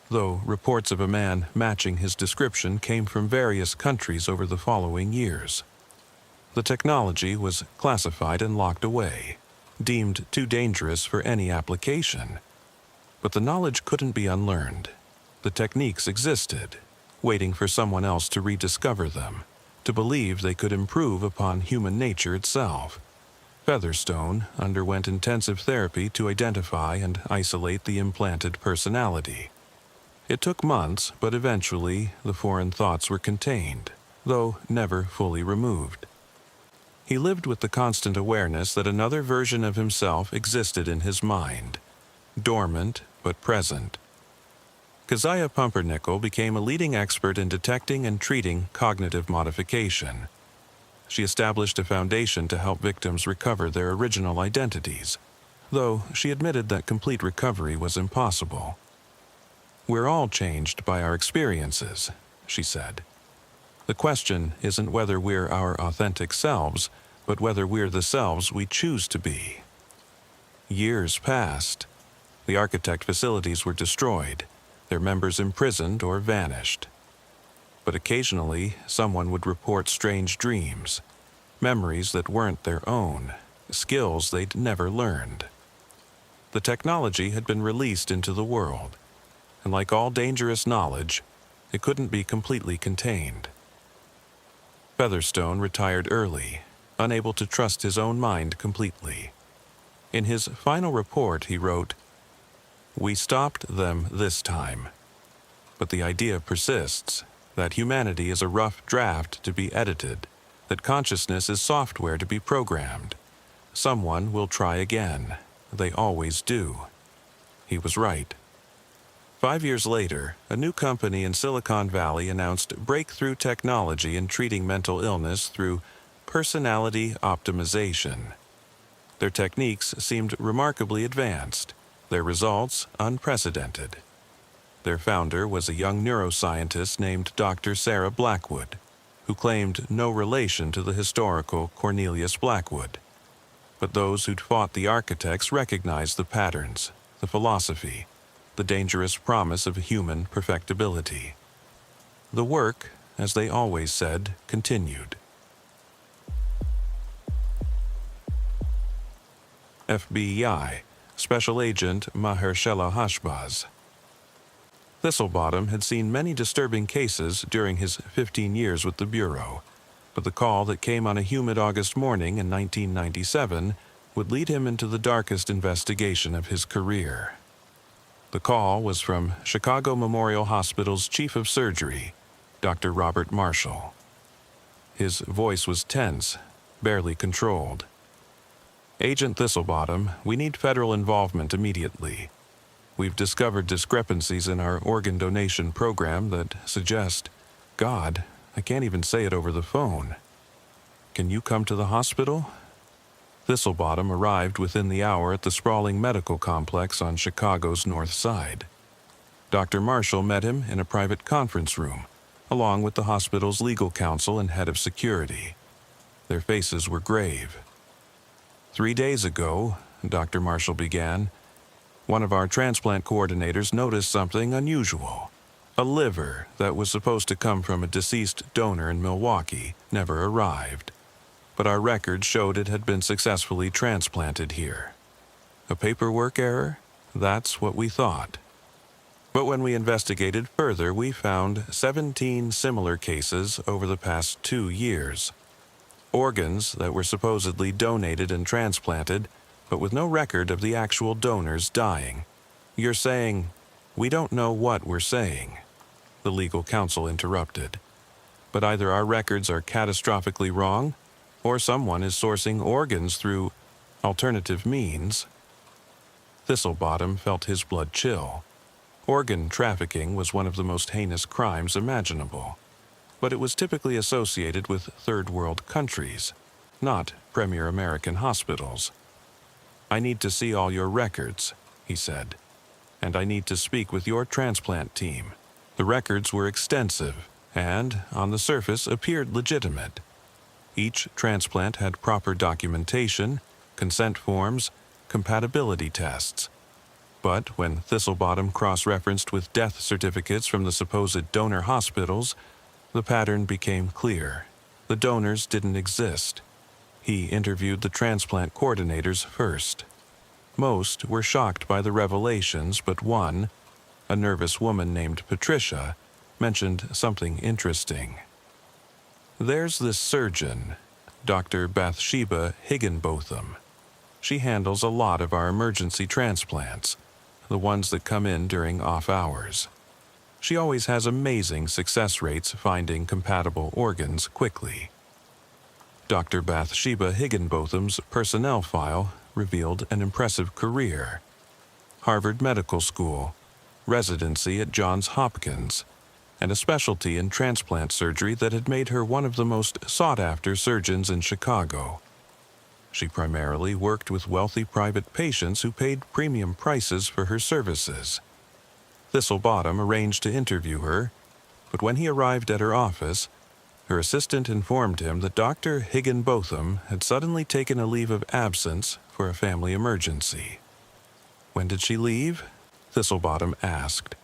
though reports of a man matching his description came from various countries over the following years. The technology was classified and locked away, deemed too dangerous for any application. But the knowledge couldn't be unlearned. The techniques existed, waiting for someone else to rediscover them, to believe they could improve upon human nature itself. Featherstone underwent intensive therapy to identify and isolate the implanted personality. It took months, but eventually the foreign thoughts were contained, though never fully removed. He lived with the constant awareness that another version of himself existed in his mind, dormant but present. Keziah Pumpernickel became a leading expert in detecting and treating cognitive modification. She established a foundation to help victims recover their original identities, though she admitted that complete recovery was impossible. We're all changed by our experiences, she said. The question isn't whether we're our authentic selves, but whether we're the selves we choose to be. Years passed. The architect facilities were destroyed, their members imprisoned or vanished. But occasionally, someone would report strange dreams, memories that weren't their own, skills they'd never learned. The technology had been released into the world, and like all dangerous knowledge, it couldn't be completely contained. Featherstone retired early, unable to trust his own mind completely. In his final report, he wrote, "We stopped them this time. But the idea persists that humanity is a rough draft to be edited, that consciousness is software to be programmed. Someone will try again. They always do." He was right. 5 years later, a new company in Silicon Valley announced breakthrough technology in treating mental illness through personality optimization. Their techniques seemed remarkably advanced, their results unprecedented. Their founder was a young neuroscientist named Dr. Sarah Blackwood, who claimed no relation to the historical Cornelius Blackwood. But those who'd fought the architects recognized the patterns, the philosophy, the dangerous promise of human perfectibility. The work, as they always said, continued. FBI Special Agent Mahershala Hashbaz. Thistlebottom had seen many disturbing cases during his 15 years with the Bureau, but the call that came on a humid August morning in 1997 would lead him into the darkest investigation of his career. The call was from Chicago Memorial Hospital's chief of surgery, Dr. Robert Marshall. His voice was tense, barely controlled. "Agent Thistlebottom, we need federal involvement immediately. We've discovered discrepancies in our organ donation program that suggest, God, I can't even say it over the phone. Can you come to the hospital?" Thistlebottom arrived within the hour at the sprawling medical complex on Chicago's North Side. Dr. Marshall met him in a private conference room, along with the hospital's legal counsel and head of security. Their faces were grave. 3 days ago, Dr. Marshall began, one of our transplant coordinators noticed something unusual. A liver that was supposed to come from a deceased donor in Milwaukee never arrived, but our records showed it had been successfully transplanted here. A paperwork error? That's what we thought. But when we investigated further, we found 17 similar cases over the past 2 years. Organs that were supposedly donated and transplanted, but with no record of the actual donors dying. You're saying, we don't know what we're saying, the legal counsel interrupted. But either our records are catastrophically wrong, or someone is sourcing organs through alternative means. Thistlebottom felt his blood chill. Organ trafficking was one of the most heinous crimes imaginable, but it was typically associated with third-world countries, not premier American hospitals. I need to see all your records, he said, and I need to speak with your transplant team. The records were extensive and, on the surface, appeared legitimate. Each transplant had proper documentation, consent forms, compatibility tests. But when Thistlebottom cross-referenced with death certificates from the supposed donor hospitals, the pattern became clear. The donors didn't exist. He interviewed the transplant coordinators first. Most were shocked by the revelations, but one, a nervous woman named Patricia, mentioned something interesting. There's this surgeon, Dr. Bathsheba Higginbotham. She handles a lot of our emergency transplants, the ones that come in during off hours. She always has amazing success rates finding compatible organs quickly. Dr. Bathsheba Higginbotham's personnel file revealed an impressive career. Harvard Medical School, residency at Johns Hopkins, and a specialty in transplant surgery that had made her one of the most sought-after surgeons in Chicago. She primarily worked with wealthy private patients who paid premium prices for her services. Thistlebottom arranged to interview her, but when he arrived at her office, her assistant informed him that Dr. Higginbotham had suddenly taken a leave of absence for a family emergency. When did she leave? Thistlebottom asked.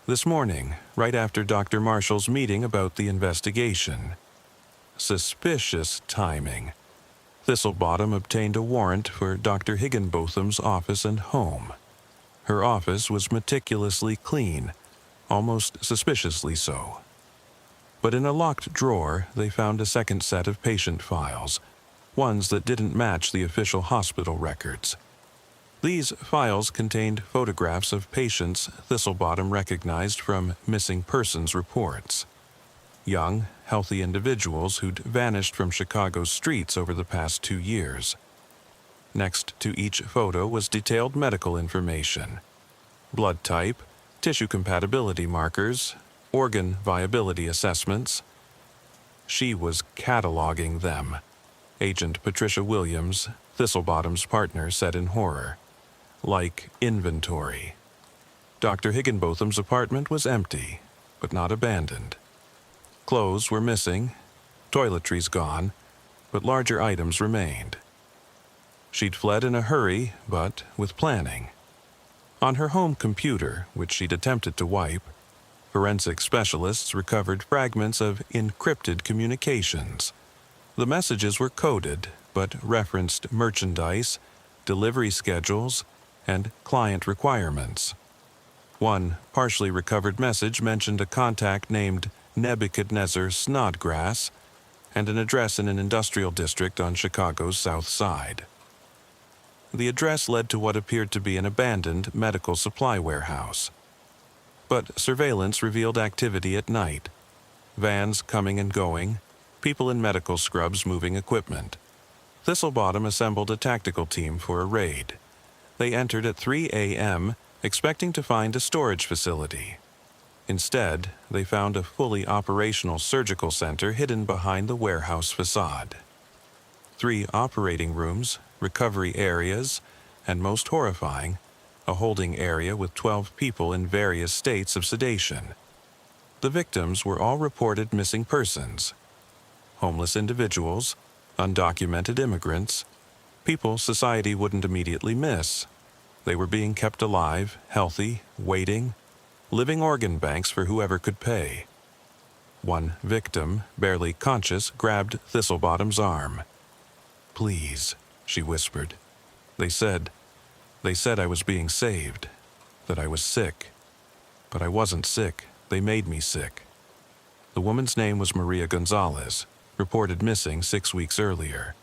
This morning, right after Dr. Marshall's meeting about the investigation. Suspicious timing. Thistlebottom obtained a warrant for Dr. Higginbotham's office and home. Her office was meticulously clean, almost suspiciously so. But in a locked drawer, they found a second set of patient files, ones that didn't match the official hospital records. These files contained photographs of patients Thistlebottom recognized from missing persons reports. Young, healthy individuals who'd vanished from Chicago's streets over the past 2 years. Next to each photo was detailed medical information: blood type, tissue compatibility markers, organ viability assessments. She was cataloging them, Agent Patricia Williams, Thistlebottom's partner, said in horror. Like inventory. Dr. Higginbotham's apartment was empty, but not abandoned. Clothes were missing, toiletries gone, but larger items remained. She'd fled in a hurry, but with planning. On her home computer, which she'd attempted to wipe, forensic specialists recovered fragments of encrypted communications. The messages were coded, but referenced merchandise, delivery schedules, and client requirements. One partially recovered message mentioned a contact named Nebuchadnezzar Snodgrass and an address in an industrial district on Chicago's south side. The address led to what appeared to be an abandoned medical supply warehouse. But surveillance revealed activity at night. Vans coming and going, people in medical scrubs moving equipment. Thistlebottom assembled a tactical team for a raid. They entered at 3 a.m., expecting to find a storage facility. Instead, they found a fully operational surgical center hidden behind the warehouse facade. 3 operating rooms, recovery areas, and most horrifying, a holding area with 12 people in various states of sedation. The victims were all reported missing persons: homeless individuals, undocumented immigrants, People society wouldn't immediately miss. They were being kept alive, healthy, waiting, living organ banks for whoever could pay. One victim, barely conscious, grabbed Thistlebottom's arm. "Please," she whispered. They said I was being saved, that I was sick. But I wasn't sick. They made me sick." The woman's name was Maria Gonzalez, reported missing 6 weeks earlier.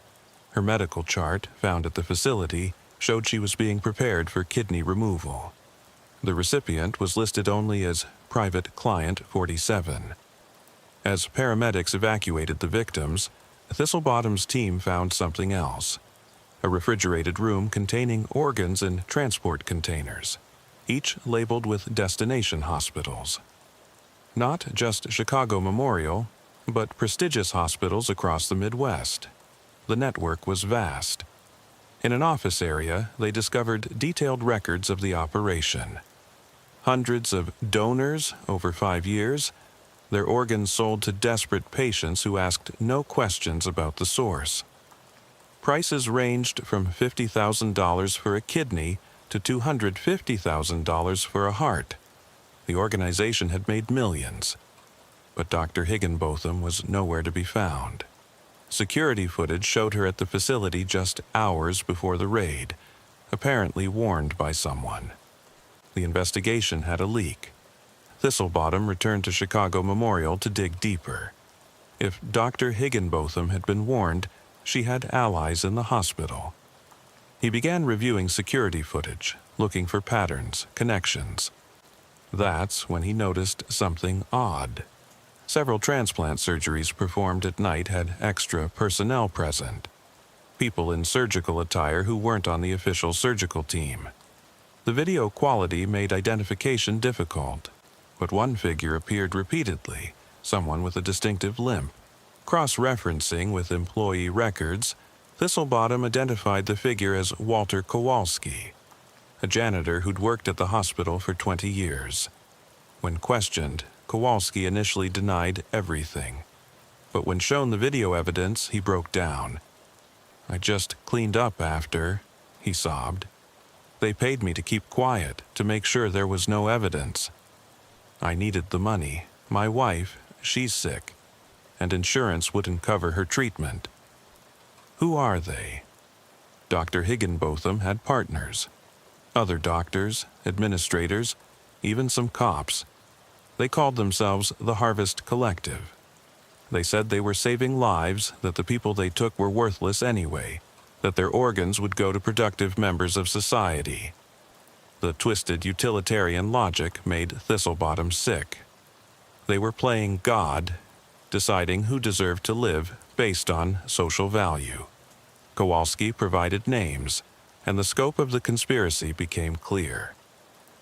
Her medical chart, found at the facility, showed she was being prepared for kidney removal. The recipient was listed only as Private Client 47. As paramedics evacuated the victims, Thistlebottom's team found something else: a refrigerated room containing organs in transport containers, each labeled with destination hospitals. Not just Chicago Memorial, but prestigious hospitals across the Midwest. The network was vast. In an office area, they discovered detailed records of the operation. Hundreds of donors over 5 years, their organs sold to desperate patients who asked no questions about the source. Prices ranged from $50,000 for a kidney to $250,000 for a heart. The organization had made millions, but Dr. Higginbotham was nowhere to be found. Security footage showed her at the facility just hours before the raid, apparently warned by someone. The investigation had a leak. Thistlebottom returned to Chicago Memorial to dig deeper. If Dr. Higginbotham had been warned, she had allies in the hospital. He began reviewing security footage, looking for patterns, connections. That's when he noticed something odd. Several transplant surgeries performed at night had extra personnel present. People in surgical attire who weren't on the official surgical team. The video quality made identification difficult, but one figure appeared repeatedly, someone with a distinctive limp. Cross-referencing with employee records, Thistlebottom identified the figure as Walter Kowalski, a janitor who'd worked at the hospital for 20 years. When questioned, Kowalski initially denied everything. But when shown the video evidence, he broke down. "I just cleaned up after," he sobbed. "They paid me to keep quiet, to make sure there was no evidence. I needed the money. My wife, she's sick, and insurance wouldn't cover her treatment." Who are they? Dr. Higginbotham had partners. Other doctors, administrators, even some cops. They called themselves the Harvest Collective. They said they were saving lives, that the people they took were worthless anyway, that their organs would go to productive members of society. The twisted utilitarian logic made Thistlebottom sick. They were playing God, deciding who deserved to live based on social value. Kowalski provided names, and the scope of the conspiracy became clear.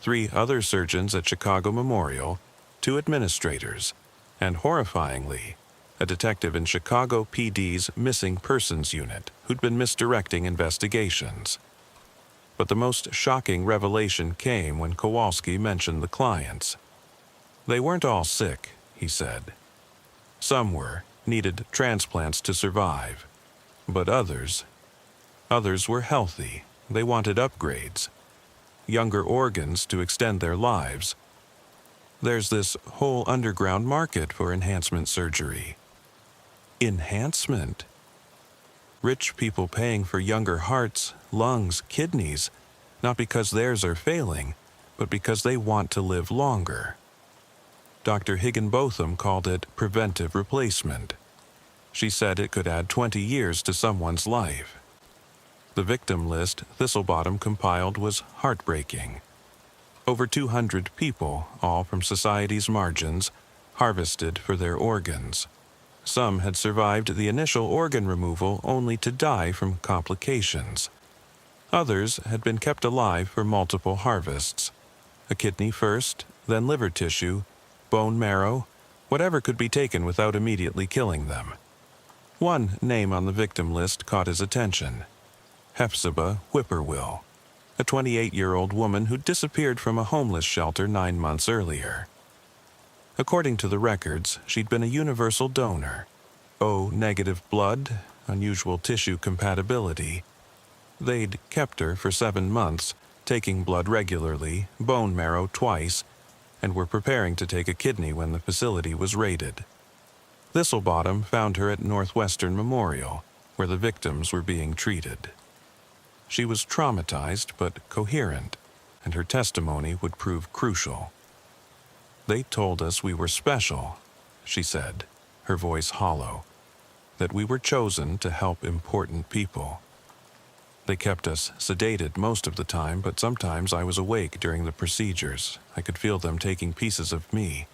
3 other surgeons at Chicago Memorial, 2 administrators, and horrifyingly, a detective in Chicago PD's Missing Persons Unit who'd been misdirecting investigations. But the most shocking revelation came when Kowalski mentioned the clients. They weren't all sick, he said. Some needed transplants to survive. But others were healthy. They wanted upgrades, younger organs to extend their lives. There's this whole underground market for enhancement surgery. Enhancement? Rich people paying for younger hearts, lungs, kidneys, not because theirs are failing, but because they want to live longer. Dr. Higginbotham called it preventive replacement. She said it could add 20 years to someone's life. The victim list Thistlebottom compiled was heartbreaking. Over 200 people, all from society's margins, harvested for their organs. Some had survived the initial organ removal only to die from complications. Others had been kept alive for multiple harvests. A kidney first, then liver tissue, bone marrow, whatever could be taken without immediately killing them. One name on the victim list caught his attention: Hephzibah Whippoorwill, a 28-year-old woman who disappeared from a homeless shelter 9 months earlier. According to the records, she'd been a universal donor. O-negative blood, unusual tissue compatibility, They'd kept her for 7 months, taking blood regularly, bone marrow twice, and were preparing to take a kidney when the facility was raided. Thistlebottom found her at Northwestern Memorial, where the victims were being treated. She was traumatized but coherent, and her testimony would prove crucial. "They told us we were special," she said, her voice hollow, "that we were chosen to help important people. They kept us sedated most of the time, but sometimes I was awake during the procedures. I could feel them taking pieces of me."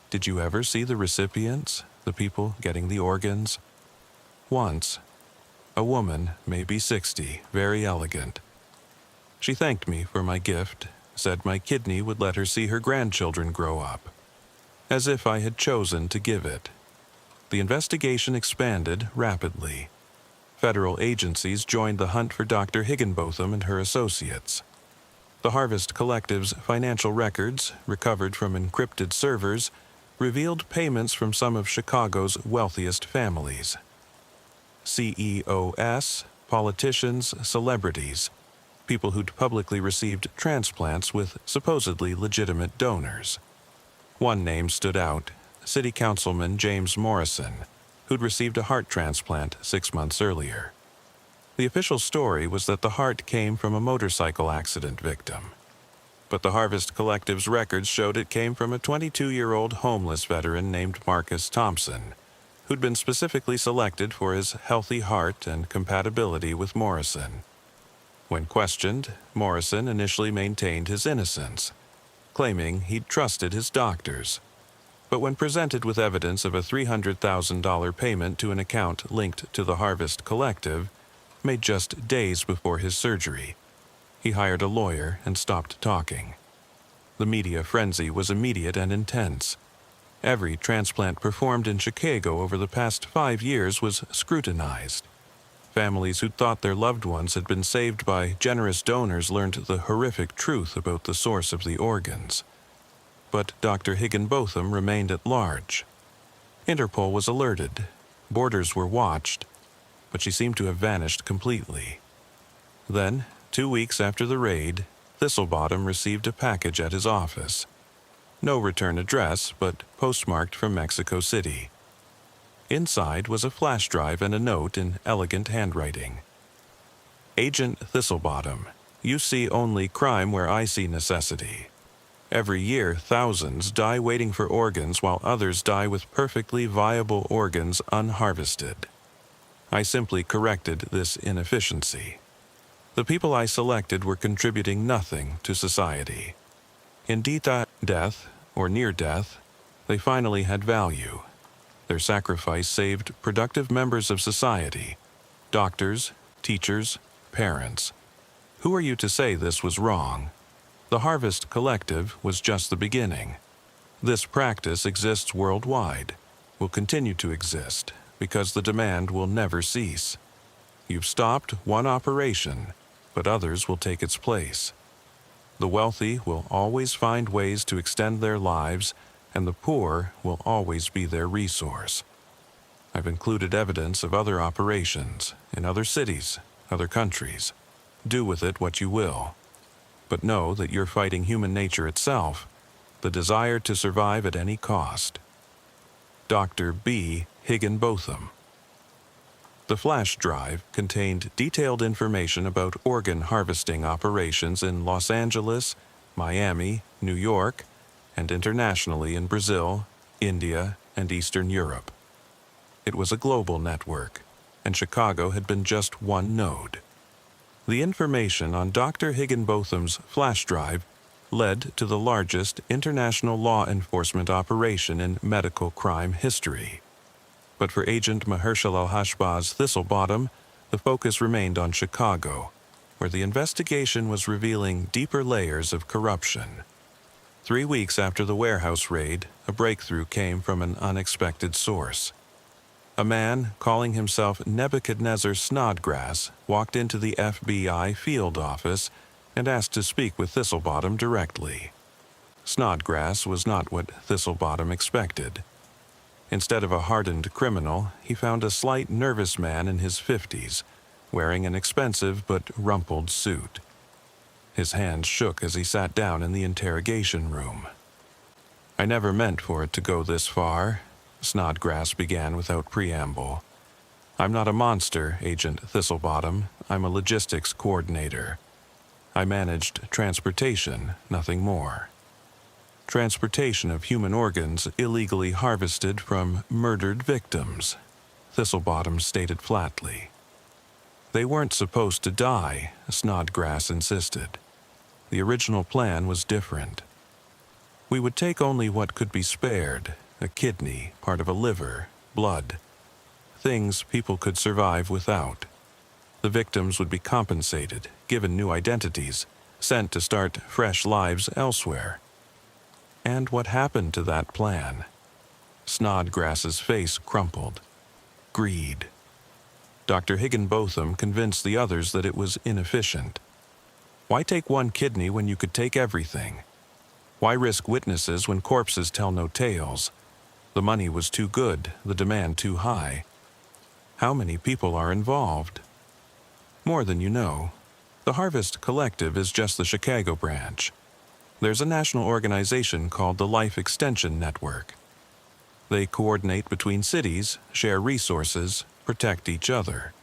"Did you ever see the recipients, the people getting the organs?" "Once. A woman, maybe 60, very elegant. She thanked me for my gift, said my kidney would let her see her grandchildren grow up, as if I had chosen to give it. The investigation expanded rapidly. Federal agencies joined the hunt for Dr. Higginbotham and her associates. The Harvest Collective's financial records, recovered from encrypted servers, revealed payments from some of Chicago's wealthiest families. CEOs, politicians, celebrities, people who'd publicly received transplants with supposedly legitimate donors. One name stood out, City Councilman James Morrison, who'd received a heart transplant 6 months earlier. The official story was that the heart came from a motorcycle accident victim. But the Harvest Collective's records showed it came from a 22-year-old homeless veteran named Marcus Thompson, who'd been specifically selected for his healthy heart and compatibility with Morrison. When questioned, Morrison initially maintained his innocence, claiming he'd trusted his doctors. But when presented with evidence of a $300,000 payment to an account linked to the Harvest Collective, made just days before his surgery, he hired a lawyer and stopped talking. The media frenzy was immediate and intense. Every transplant performed in Chicago over the past 5 years was scrutinized. Families who thought their loved ones had been saved by generous donors learned the horrific truth about the source of the organs. But Dr. Higginbotham remained at large. Interpol was alerted. Borders were watched, but she seemed to have vanished completely. Then, 2 weeks after the raid, Thistlebottom received a package at his office. No return address, but postmarked from Mexico City. Inside was a flash drive and a note in elegant handwriting. "Agent Thistlebottom, you see only crime where I see necessity. Every year, thousands die waiting for organs while others die with perfectly viable organs unharvested. I simply corrected this inefficiency. The people I selected were contributing nothing to society. In death, or near death, they finally had value. Their sacrifice saved productive members of society, doctors, teachers, parents. Who are you to say this was wrong? The Harvest Collective was just the beginning. This practice exists worldwide, will continue to exist, because the demand will never cease. You've stopped one operation, but others will take its place. The wealthy will always find ways to extend their lives, and the poor will always be their resource. I've included evidence of other operations in other cities, other countries. Do with it what you will. But know that you're fighting human nature itself, the desire to survive at any cost." Dr. B. Higginbotham. The flash drive contained detailed information about organ harvesting operations in Los Angeles, Miami, New York, and internationally in Brazil, India, and Eastern Europe. It was a global network, and Chicago had been just one node. The information on Dr. Higginbotham's flash drive led to the largest international law enforcement operation in medical crime history. But for Agent Mahershala al-Hashbaz Thistlebottom, the focus remained on Chicago, where the investigation was revealing deeper layers of corruption. 3 weeks after the warehouse raid, a breakthrough came from an unexpected source. A man calling himself Nebuchadnezzar Snodgrass walked into the FBI field office and asked to speak with Thistlebottom directly. Snodgrass was not what Thistlebottom expected. Instead of a hardened criminal, he found a slight nervous man in his 50s, wearing an expensive but rumpled suit. His hands shook as he sat down in the interrogation room. "I never meant for it to go this far," Snodgrass began without preamble. "I'm not a monster, Agent Thistlebottom. I'm a logistics coordinator. I managed transportation, nothing more. Transportation of human organs illegally harvested from murdered victims," Thistlebottom stated flatly. "They weren't supposed to die," Snodgrass insisted. "The original plan was different. We would take only what could be spared, a kidney, part of a liver, blood, things people could survive without. The victims would be compensated, given new identities, sent to start fresh lives elsewhere." "And what happened to that plan?" Snodgrass's face crumpled. "Greed." Dr. Higginbotham convinced the others that it was inefficient. Why take one kidney when you could take everything? Why risk witnesses when corpses tell no tales? The money was too good, the demand too high. How many people are involved? More than you know. The Harvest Collective is just the Chicago branch. There's a national organization called the Life Extension Network. They coordinate between cities, share resources, protect each other.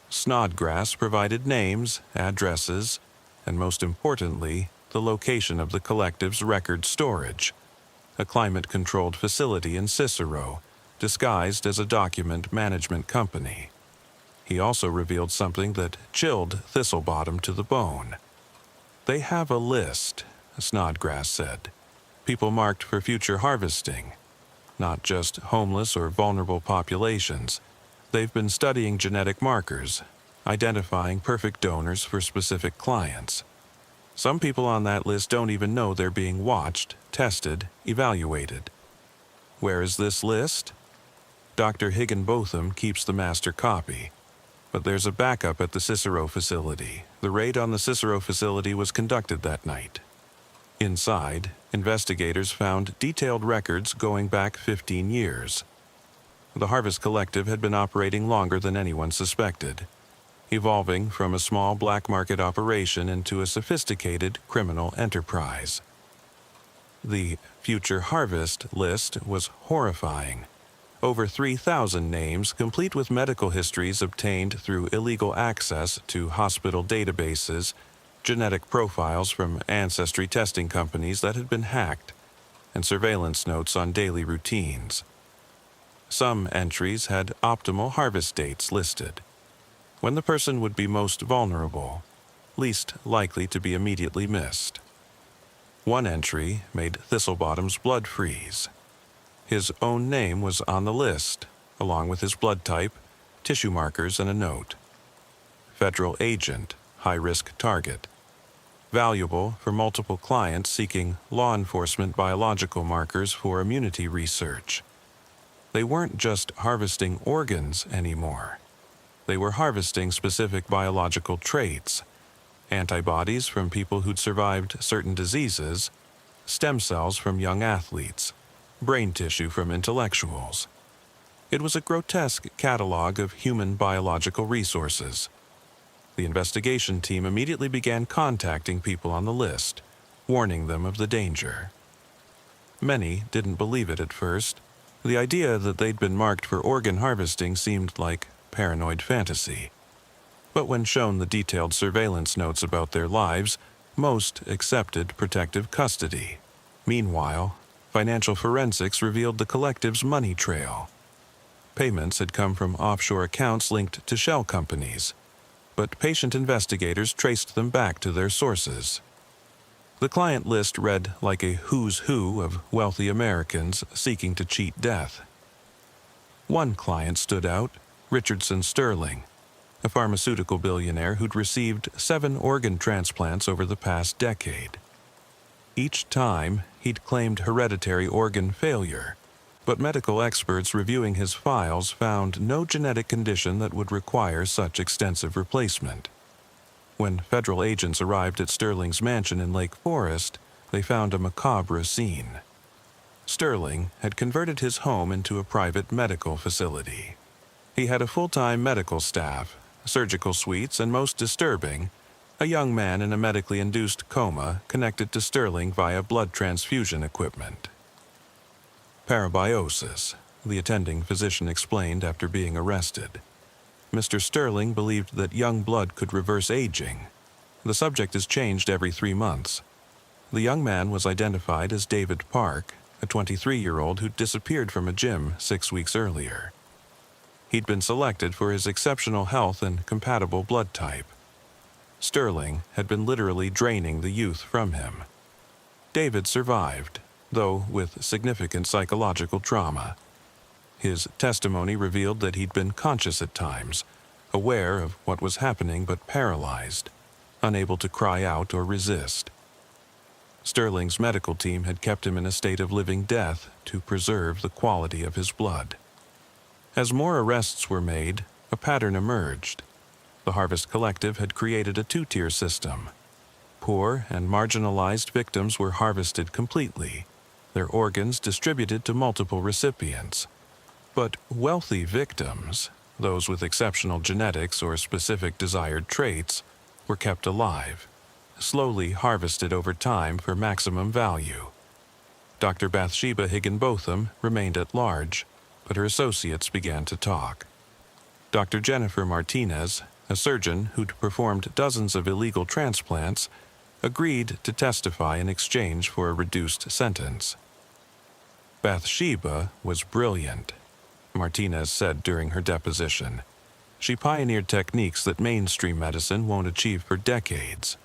Snodgrass provided names, addresses, and most importantly, the location of the collective's record storage, a climate-controlled facility in Cicero, disguised as a document management company. He also revealed something that chilled Thistlebottom to the bone. "They have a list," Snodgrass said. "People marked for future harvesting. Not just homeless or vulnerable populations. They've been studying genetic markers, identifying perfect donors for specific clients. Some people on that list don't even know they're being watched, tested, evaluated. Where is this list? Dr. Higginbotham keeps the master copy. But there's a backup at the Cicero facility. The raid on the Cicero facility was conducted that night. Inside, investigators found detailed records going back 15 years. The Harvest Collective had been operating longer than anyone suspected, evolving from a small black market operation into a sophisticated criminal enterprise. The Future Harvest list was horrifying. Over 3,000 names, complete with medical histories obtained through illegal access to hospital databases, genetic profiles from ancestry testing companies that had been hacked, and surveillance notes on daily routines. Some entries had optimal harvest dates listed, when the person would be most vulnerable, least likely to be immediately missed. One entry made Thistlebottom's blood freeze. His own name was on the list, along with his blood type, tissue markers, and a note. Federal agent, high-risk target. Valuable for multiple clients seeking law enforcement biological markers for immunity research. They weren't just harvesting organs anymore. They were harvesting specific biological traits, antibodies from people who'd survived certain diseases, stem cells from young athletes, brain tissue from intellectuals. It was a grotesque catalog of human biological resources. The investigation team immediately began contacting people on the list, warning them of the danger. Many didn't believe it at first. The idea that they'd been marked for organ harvesting seemed like paranoid fantasy. But when shown the detailed surveillance notes about their lives, most accepted protective custody. Meanwhile, financial forensics revealed the collective's money trail. Payments had come from offshore accounts linked to shell companies, but patient investigators traced them back to their sources. The client list read like a who's who of wealthy Americans seeking to cheat death. One client stood out, Richardson Sterling, a pharmaceutical billionaire who'd received 7 organ transplants over the past decade. Each time, he'd claimed hereditary organ failure, but medical experts reviewing his files found no genetic condition that would require such extensive replacement. When federal agents arrived at Sterling's mansion in Lake Forest, they found a macabre scene. Sterling had converted his home into a private medical facility. He had a full-time medical staff, surgical suites, and most disturbing, a young man in a medically induced coma connected to Sterling via blood transfusion equipment. Parabiosis, the attending physician explained after being arrested. Mr. Sterling believed that young blood could reverse aging. The subject is changed every 3 months. The young man was identified as David Park, a 23-year-old who disappeared from a gym 6 weeks earlier. He'd been selected for his exceptional health and compatible blood type. Sterling had been literally draining the youth from him. David survived, though with significant psychological trauma. His testimony revealed that he'd been conscious at times, aware of what was happening but paralyzed, unable to cry out or resist. Sterling's medical team had kept him in a state of living death to preserve the quality of his blood. As more arrests were made, a pattern emerged. The Harvest Collective had created a 2-tier system. Poor and marginalized victims were harvested completely, their organs distributed to multiple recipients. But wealthy victims, those with exceptional genetics or specific desired traits, were kept alive, slowly harvested over time for maximum value. Dr. Bathsheba Higginbotham remained at large, but her associates began to talk. Dr. Jennifer Martinez, a surgeon who'd performed dozens of illegal transplants, agreed to testify in exchange for a reduced sentence. Bathsheba was brilliant, Martinez said during her deposition. She pioneered techniques that mainstream medicine won't achieve for decades.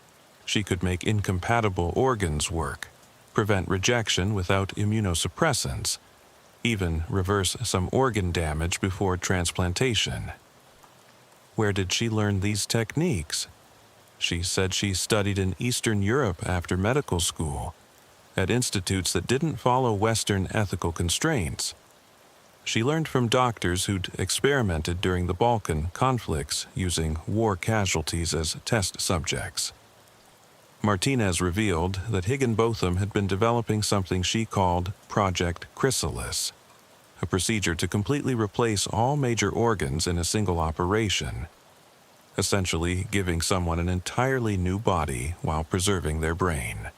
She could make incompatible organs work, prevent rejection without immunosuppressants, even reverse some organ damage before transplantation. Where did she learn these techniques? She said she studied in Eastern Europe after medical school, at institutes that didn't follow Western ethical constraints. She learned from doctors who'd experimented during the Balkan conflicts using war casualties as test subjects. Martinez revealed that Higginbotham had been developing something she called Project Chrysalis, a procedure to completely replace all major organs in a single operation, essentially giving someone an entirely new body while preserving their brain.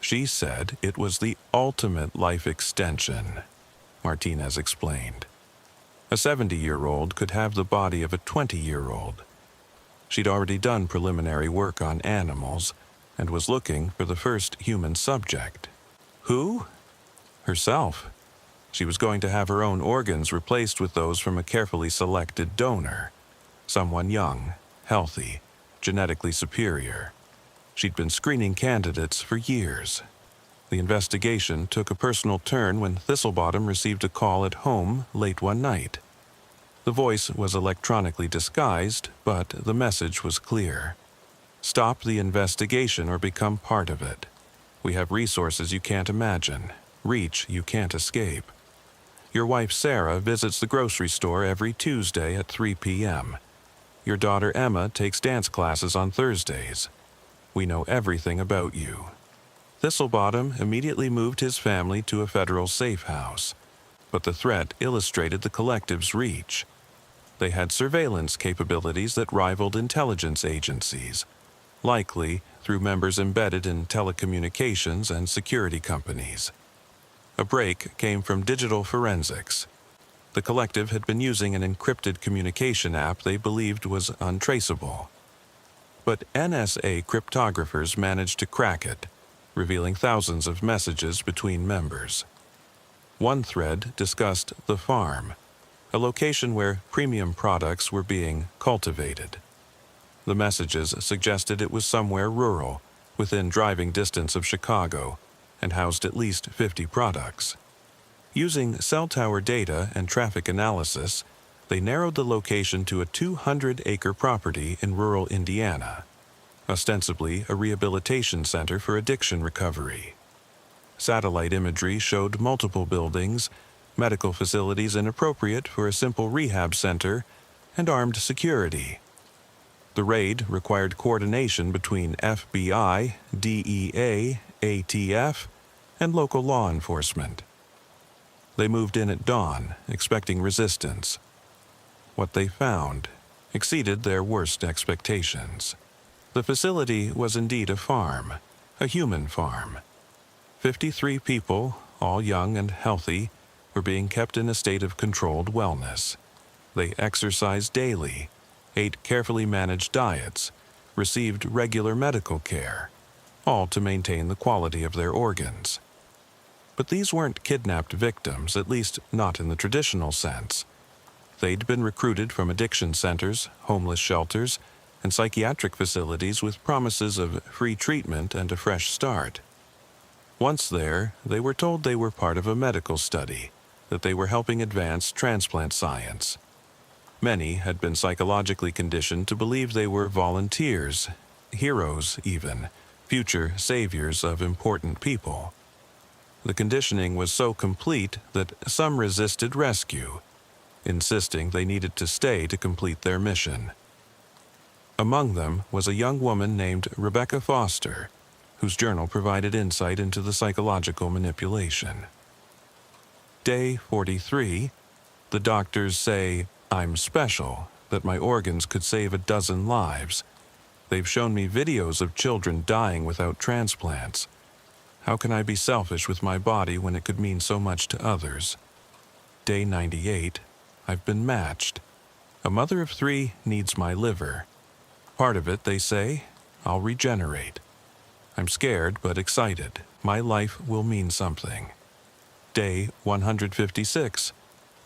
She said it was the ultimate life extension, Martinez explained. A 70-year-old could have the body of a 20-year-old. She'd already done preliminary work on animals and was looking for the first human subject. Who? Herself. She was going to have her own organs replaced with those from a carefully selected donor, someone young, healthy, genetically superior. She'd been screening candidates for years. The investigation took a personal turn when Thistlebottom received a call at home late one night. The voice was electronically disguised, but the message was clear. Stop the investigation or become part of it. We have resources you can't imagine, reach you can't escape. Your wife Sarah visits the grocery store every Tuesday at 3 p.m. Your daughter Emma takes dance classes on Thursdays. We know everything about you. Thistlebottom immediately moved his family to a federal safe house, but the threat illustrated the collective's reach. They had surveillance capabilities that rivaled intelligence agencies, likely through members embedded in telecommunications and security companies. A break came from digital forensics. The collective had been using an encrypted communication app they believed was untraceable. But NSA cryptographers managed to crack it, revealing thousands of messages between members. One thread discussed the farm, a location where premium products were being cultivated. The messages suggested it was somewhere rural, within driving distance of Chicago, and housed at least 50 products. Using cell tower data and traffic analysis, they narrowed the location to a 200-acre property in rural Indiana, ostensibly a rehabilitation center for addiction recovery. Satellite imagery showed multiple buildings, medical facilities inappropriate for a simple rehab center, and armed security. The raid required coordination between FBI, DEA, ATF, and local law enforcement. They moved in at dawn, expecting resistance. What they found exceeded their worst expectations. The facility was indeed a farm, a human farm. 53 people, all young and healthy, were being kept in a state of controlled wellness. They exercised daily, ate carefully managed diets, received regular medical care, all to maintain the quality of their organs. But these weren't kidnapped victims, at least not in the traditional sense. They'd been recruited from addiction centers, homeless shelters, and psychiatric facilities with promises of free treatment and a fresh start. Once there, they were told they were part of a medical study, that they were helping advance transplant science. Many had been psychologically conditioned to believe they were volunteers, heroes even, future saviors of important people. The conditioning was so complete that some resisted rescue, insisting they needed to stay to complete their mission. Among them was a young woman named Rebecca Foster, whose journal provided insight into the psychological manipulation. Day 43, the doctors say, "I'm special, that my organs could save a dozen lives. They've shown me videos of children dying without transplants. How can I be selfish with my body when it could mean so much to others?" Day 98, I've been matched. A mother of 3 needs my liver. Part of it, they say, I'll regenerate. I'm scared but excited. My life will mean something. Day 156.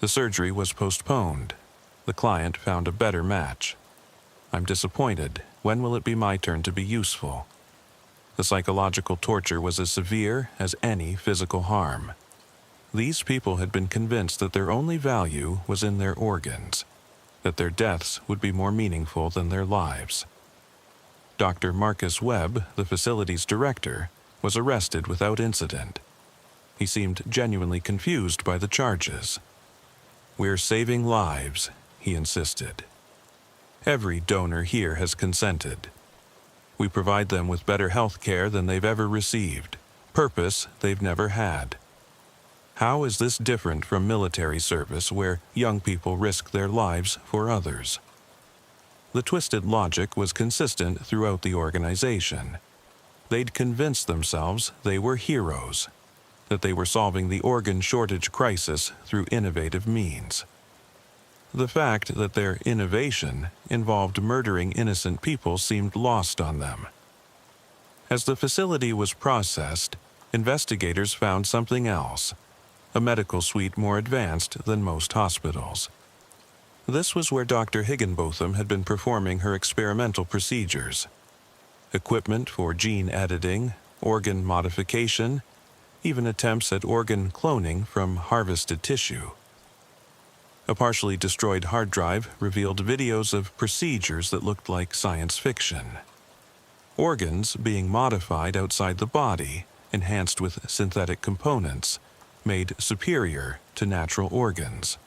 The surgery was postponed. The client found a better match. I'm disappointed. When will it be my turn to be useful? The psychological torture was as severe as any physical harm. These people had been convinced that their only value was in their organs, that their deaths would be more meaningful than their lives. Dr. Marcus Webb, the facility's director, was arrested without incident. He seemed genuinely confused by the charges. "We're saving lives," he insisted. "Every donor here has consented. We provide them with better health care than they've ever received, purpose they've never had. How is this different from military service where young people risk their lives for others?" The twisted logic was consistent throughout the organization. They'd convinced themselves they were heroes, that they were solving the organ shortage crisis through innovative means. The fact that their innovation involved murdering innocent people seemed lost on them. As the facility was processed, investigators found something else, a medical suite more advanced than most hospitals. This was where Dr. Higginbotham had been performing her experimental procedures. Equipment for gene editing, organ modification, even attempts at organ cloning from harvested tissue. A partially destroyed hard drive revealed videos of procedures that looked like science fiction. Organs being modified outside the body, enhanced with synthetic components, made superior to natural organs.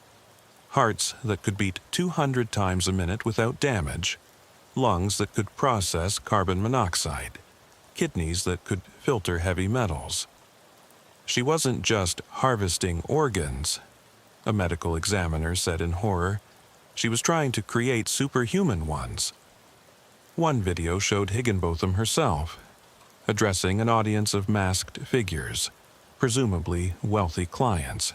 Hearts that could beat 200 times a minute without damage, lungs that could process carbon monoxide, kidneys that could filter heavy metals. She wasn't just harvesting organs, a medical examiner said in horror. She was trying to create superhuman ones. One video showed Higginbotham herself, addressing an audience of masked figures, presumably wealthy clients.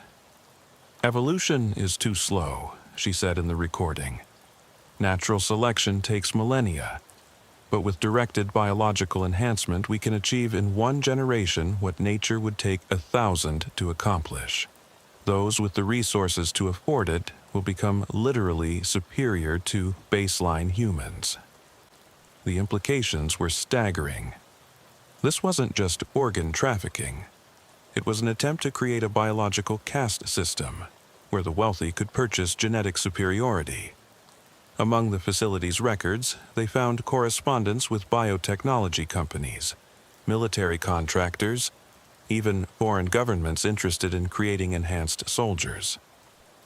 "Evolution is too slow," she said in the recording. "Natural selection takes millennia, but with directed biological enhancement we can achieve in 1 generation what nature would take 1,000 to accomplish. Those with the resources to afford it will become literally superior to baseline humans." The implications were staggering. This wasn't just organ trafficking. It was an attempt to create a biological caste system, where the wealthy could purchase genetic superiority. Among the facility's records, they found correspondence with biotechnology companies, military contractors, even foreign governments interested in creating enhanced soldiers.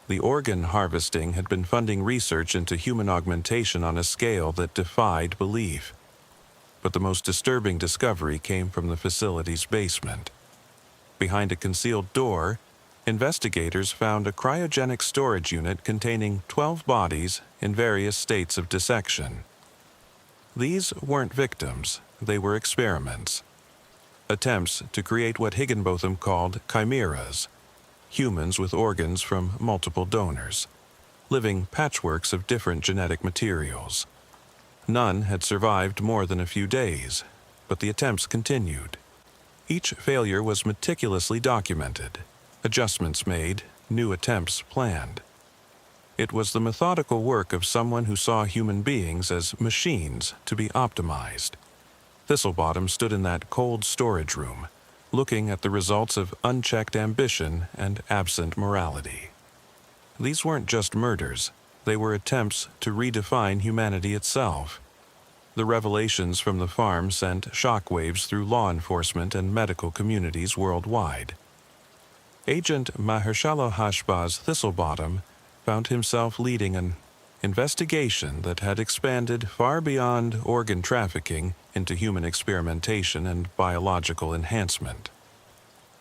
The organ harvesting had been funding research into human augmentation on a scale that defied belief. But the most disturbing discovery came from the facility's basement. Behind a concealed door, investigators found a cryogenic storage unit containing 12 bodies in various states of dissection. These weren't victims, they were experiments. Attempts to create what Higginbotham called chimeras, humans with organs from multiple donors, living patchworks of different genetic materials. None had survived more than a few days, but the attempts continued. Each failure was meticulously documented, adjustments made, new attempts planned. It was the methodical work of someone who saw human beings as machines to be optimized. Thistlebottom stood in that cold storage room, looking at the results of unchecked ambition and absent morality. These weren't just murders, they were attempts to redefine humanity itself. The revelations from the farm sent shockwaves through law enforcement and medical communities worldwide. Agent Mahershala Hashbaz Thistlebottom found himself leading an investigation that had expanded far beyond organ trafficking into human experimentation and biological enhancement.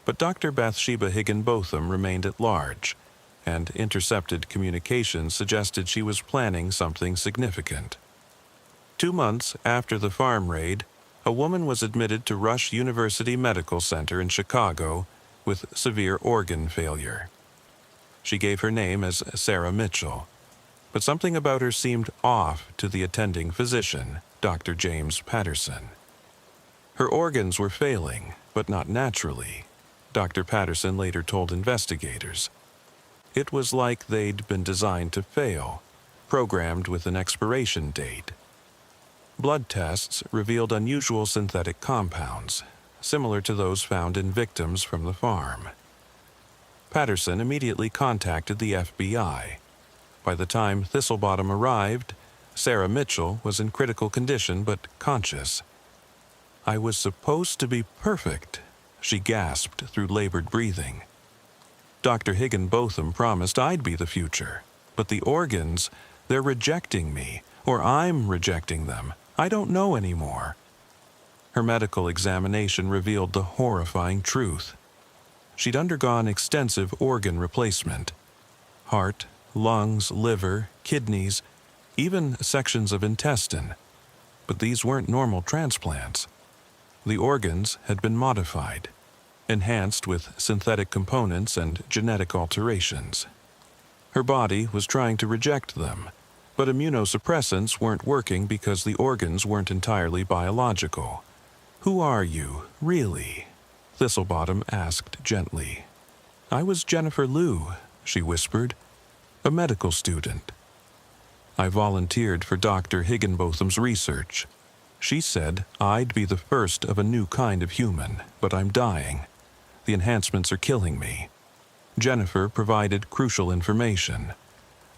But Dr. Bathsheba Higginbotham remained at large, and intercepted communications suggested she was planning something significant. 2 months after the farm raid, a woman was admitted to Rush University Medical Center in Chicago with severe organ failure. She gave her name as Sarah Mitchell, but something about her seemed off to the attending physician, Dr. James Patterson. Her organs were failing, but not naturally, Dr. Patterson later told investigators. It was like they'd been designed to fail, programmed with an expiration date. Blood tests revealed unusual synthetic compounds, similar to those found in victims from the farm. Patterson immediately contacted the FBI. By the time Thistlebottom arrived, Sarah Mitchell was in critical condition but conscious. "I was supposed to be perfect," she gasped through labored breathing. Dr. Higginbotham promised I'd be the future, but the organs, they're rejecting me, or I'm rejecting them. I don't know anymore. Her medical examination revealed the horrifying truth. She'd undergone extensive organ replacement. Heart, lungs, liver, kidneys, even sections of intestine. But these weren't normal transplants. The organs had been modified, enhanced with synthetic components and genetic alterations. Her body was trying to reject them, but immunosuppressants weren't working because the organs weren't entirely biological. "Who are you, really?" Thistlebottom asked gently. "I was Jennifer Liu," she whispered, "a medical student. I volunteered for Dr. Higginbotham's research. She said I'd be the first of a new kind of human, but I'm dying. The enhancements are killing me." Jennifer provided crucial information.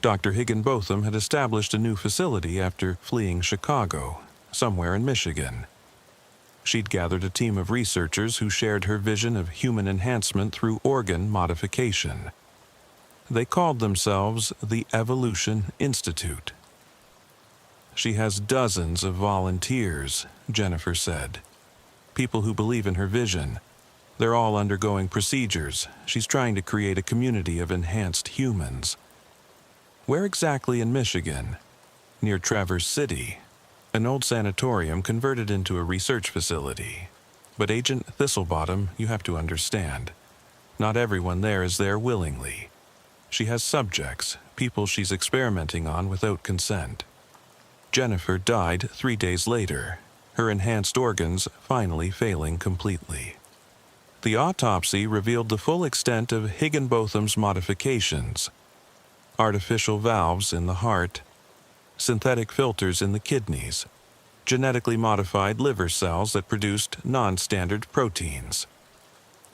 Dr. Higginbotham had established a new facility after fleeing Chicago, somewhere in Michigan. She'd gathered a team of researchers who shared her vision of human enhancement through organ modification. They called themselves the Evolution Institute. "She has dozens of volunteers," Jennifer said. "People who believe in her vision. They're all undergoing procedures. She's trying to create a community of enhanced humans." "Where exactly in Michigan?" "Near Traverse City, an old sanatorium converted into a research facility. But Agent Thistlebottom, you have to understand, not everyone there is there willingly. She has subjects, people she's experimenting on without consent." Jennifer died 3 days later, her enhanced organs finally failing completely. The autopsy revealed the full extent of Higginbotham's modifications: artificial valves in the heart, synthetic filters in the kidneys, genetically modified liver cells that produced non-standard proteins.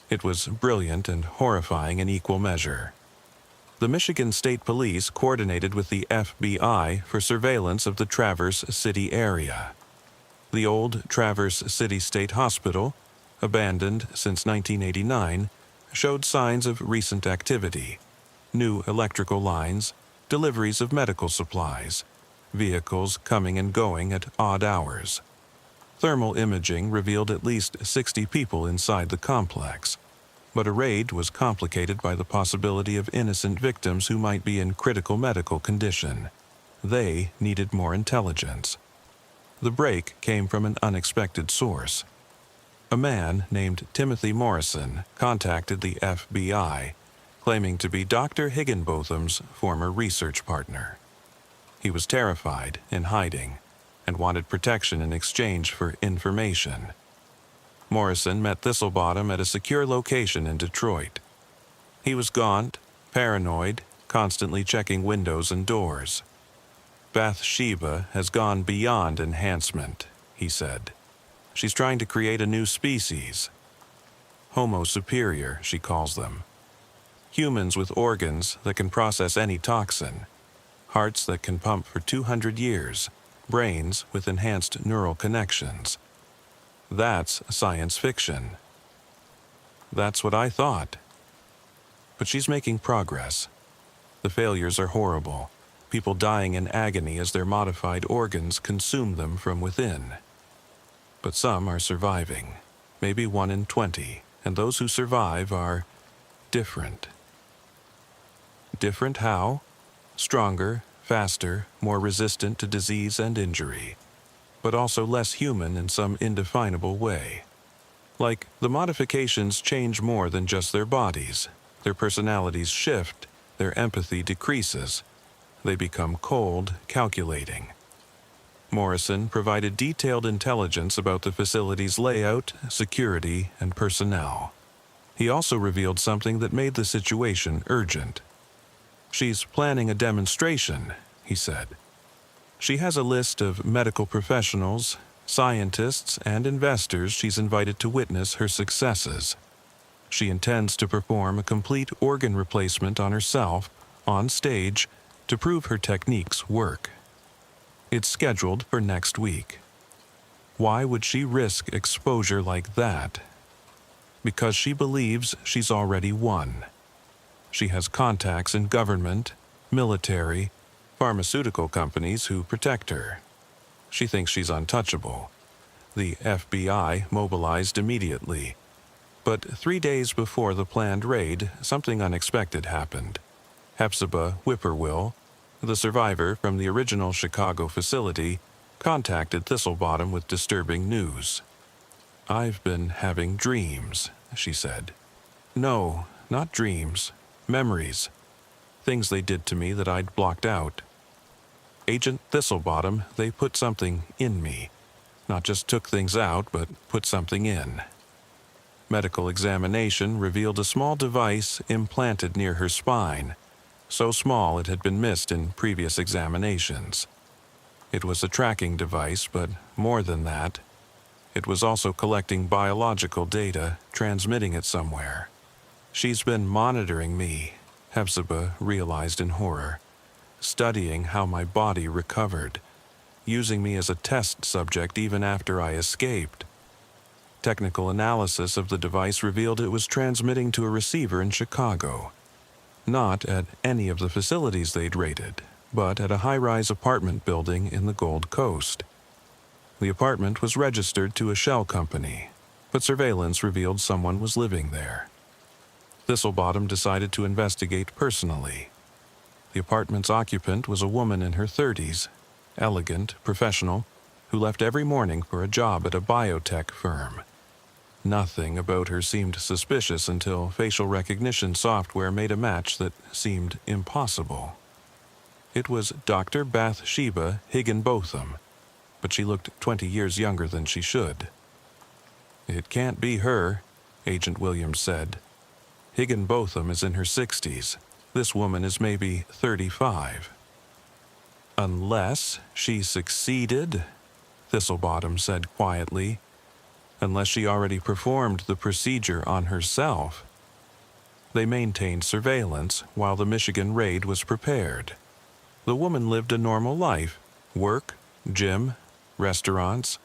It was brilliant and horrifying in equal measure. The Michigan State Police coordinated with the FBI for surveillance of the Traverse City area. The old Traverse City State Hospital, abandoned since 1989, showed signs of recent activity: new electrical lines, deliveries of medical supplies, vehicles coming and going at odd hours. Thermal imaging revealed at least 60 people inside the complex. But a raid was complicated by the possibility of innocent victims who might be in critical medical condition. They needed more intelligence. The break came from an unexpected source. A man named Timothy Morrison contacted the FBI, claiming to be Dr. Higginbotham's former research partner. He was terrified, in hiding, and wanted protection in exchange for information. Morrison met Thistlebottom at a secure location in Detroit. He was gaunt, paranoid, constantly checking windows and doors. Bathsheba has gone beyond enhancement, he said. She's trying to create a new species. Homo superior, she calls them. Humans with organs that can process any toxin, hearts that can pump for 200 years, brains with enhanced neural connections. That's science fiction. That's what I thought. But she's making progress. The failures are horrible. People dying in agony as their modified organs consume them from within. But some are surviving, maybe 1 in 20, and those who survive are different. Different how? Stronger, faster, more resistant to disease and injury, but also less human in some indefinable way. Like, the modifications change more than just their bodies. Their personalities shift, their empathy decreases. They become cold, calculating. Morrison provided detailed intelligence about the facility's layout, security, and personnel. He also revealed something that made the situation urgent. She's planning a demonstration, he said. She has a list of medical professionals, scientists, and investors she's invited to witness her successes. She intends to perform a complete organ replacement on herself, on stage, to prove her techniques work. It's scheduled for next week. Why would she risk exposure like that? Because she believes she's already won. She has contacts in government, military, pharmaceutical companies who protect her. She thinks she's untouchable. The FBI mobilized immediately. But 3 days before the planned raid, something unexpected happened. Hepzibah Whippoorwill, the survivor from the original Chicago facility, contacted Thistlebottom with disturbing news. "I've been having dreams," she said. "No, not dreams. Memories. Things they did to me that I'd blocked out. Agent Thistlebottom, they put something in me. Not just took things out, but put something in." Medical examination revealed a small device implanted near her spine, so small it had been missed in previous examinations. It was a tracking device, but more than that. It was also collecting biological data, transmitting it somewhere. "She's been monitoring me," Hepzibah realized in horror, "studying how my body recovered, using me as a test subject even after I escaped." Technical analysis of the device revealed it was transmitting to a receiver in Chicago. Not at any of the facilities they'd raided, but at a high-rise apartment building in the Gold Coast. The apartment was registered to a shell company, but surveillance revealed someone was living there. Thistlebottom decided to investigate personally. The apartment's occupant was a woman in her 30s, elegant, professional, who left every morning for a job at a biotech firm. Nothing about her seemed suspicious until facial recognition software made a match that seemed impossible. It was Dr. Bathsheba Higginbotham, but she looked 20 years younger than she should. "It can't be her," Agent Williams said. "Higginbotham is in her 60s. This woman is maybe 35. "Unless she succeeded," Thistlebottom said quietly. "Unless she already performed the procedure on herself." They maintained surveillance while the Michigan raid was prepared. The woman lived a normal life: work, gym, restaurants,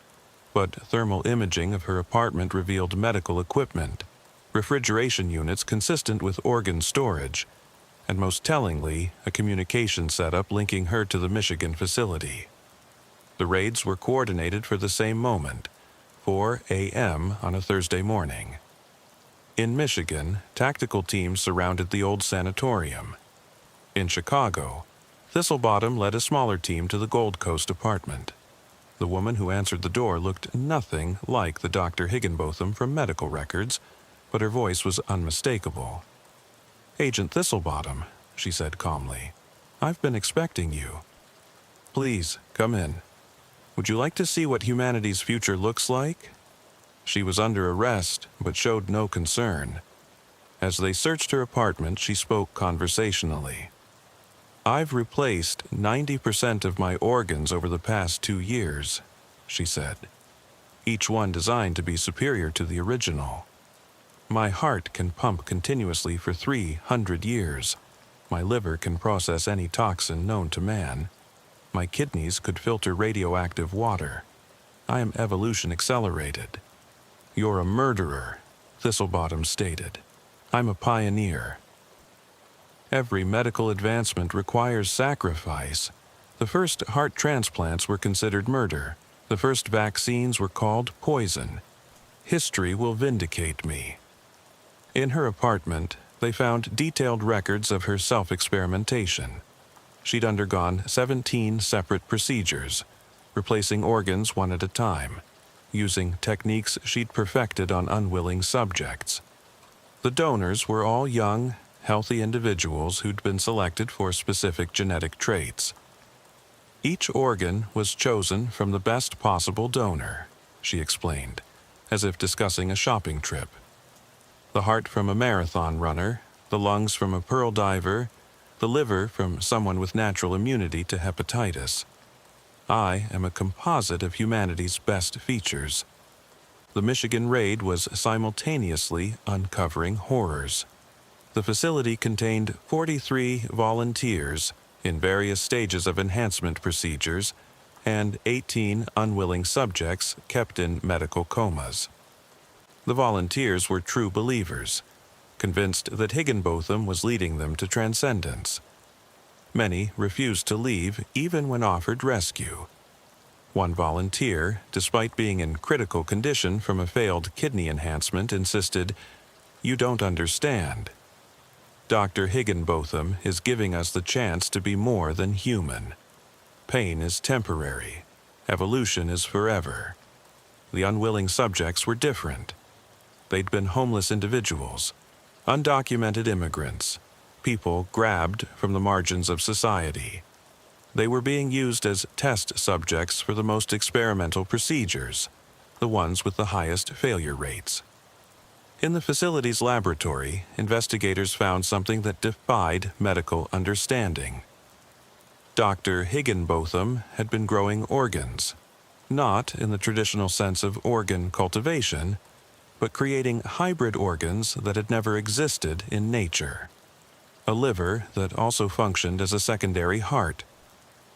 but thermal imaging of her apartment revealed medical equipment, refrigeration units consistent with organ storage, and most tellingly, a communication setup linking her to the Michigan facility. The raids were coordinated for the same moment, 4 a.m. on a Thursday morning. In Michigan, tactical teams surrounded the old sanatorium. In Chicago, Thistlebottom led a smaller team to the Gold Coast apartment. The woman who answered the door looked nothing like the Dr. Higginbotham from medical records, but her voice was unmistakable. "Agent Thistlebottom," she said calmly. "I've been expecting you. Please, come in. Would you like to see what humanity's future looks like?" She was under arrest, but showed no concern. As they searched her apartment, she spoke conversationally. "I've replaced 90% of my organs over the past 2 years," she said, "each one designed to be superior to the original. My heart can pump continuously for 300 years. My liver can process any toxin known to man. My kidneys could filter radioactive water. I am evolution accelerated." "You're a murderer," Thistlebottom stated. "I'm a pioneer." Every medical advancement requires sacrifice. The first heart transplants were considered murder. The first vaccines were called poison. History will vindicate me. In her apartment, they found detailed records of her self-experimentation. She'd undergone 17 separate procedures, replacing organs one at a time, using techniques she'd perfected on unwilling subjects. The donors were all young, healthy individuals who'd been selected for specific genetic traits. Each organ was chosen from the best possible donor, she explained, as if discussing a shopping trip. The heart from a marathon runner, the lungs from a pearl diver, the liver from someone with natural immunity to hepatitis. I am a composite of humanity's best features. The Michigan raid was simultaneously uncovering horrors. The facility contained 43 volunteers in various stages of enhancement procedures and 18 unwilling subjects kept in medical comas. The volunteers were true believers, convinced that Higginbotham was leading them to transcendence. Many refused to leave even when offered rescue. One volunteer, despite being in critical condition from a failed kidney enhancement, insisted, "You don't understand. Dr. Higginbotham is giving us the chance to be more than human. Pain is temporary. Evolution is forever." The unwilling subjects were different. They'd been homeless individuals, undocumented immigrants, people grabbed from the margins of society. They were being used as test subjects for the most experimental procedures, the ones with the highest failure rates. In the facility's laboratory, investigators found something that defied medical understanding. Dr. Higginbotham had been growing organs, not in the traditional sense of organ cultivation, but creating hybrid organs that had never existed in nature. A liver that also functioned as a secondary heart,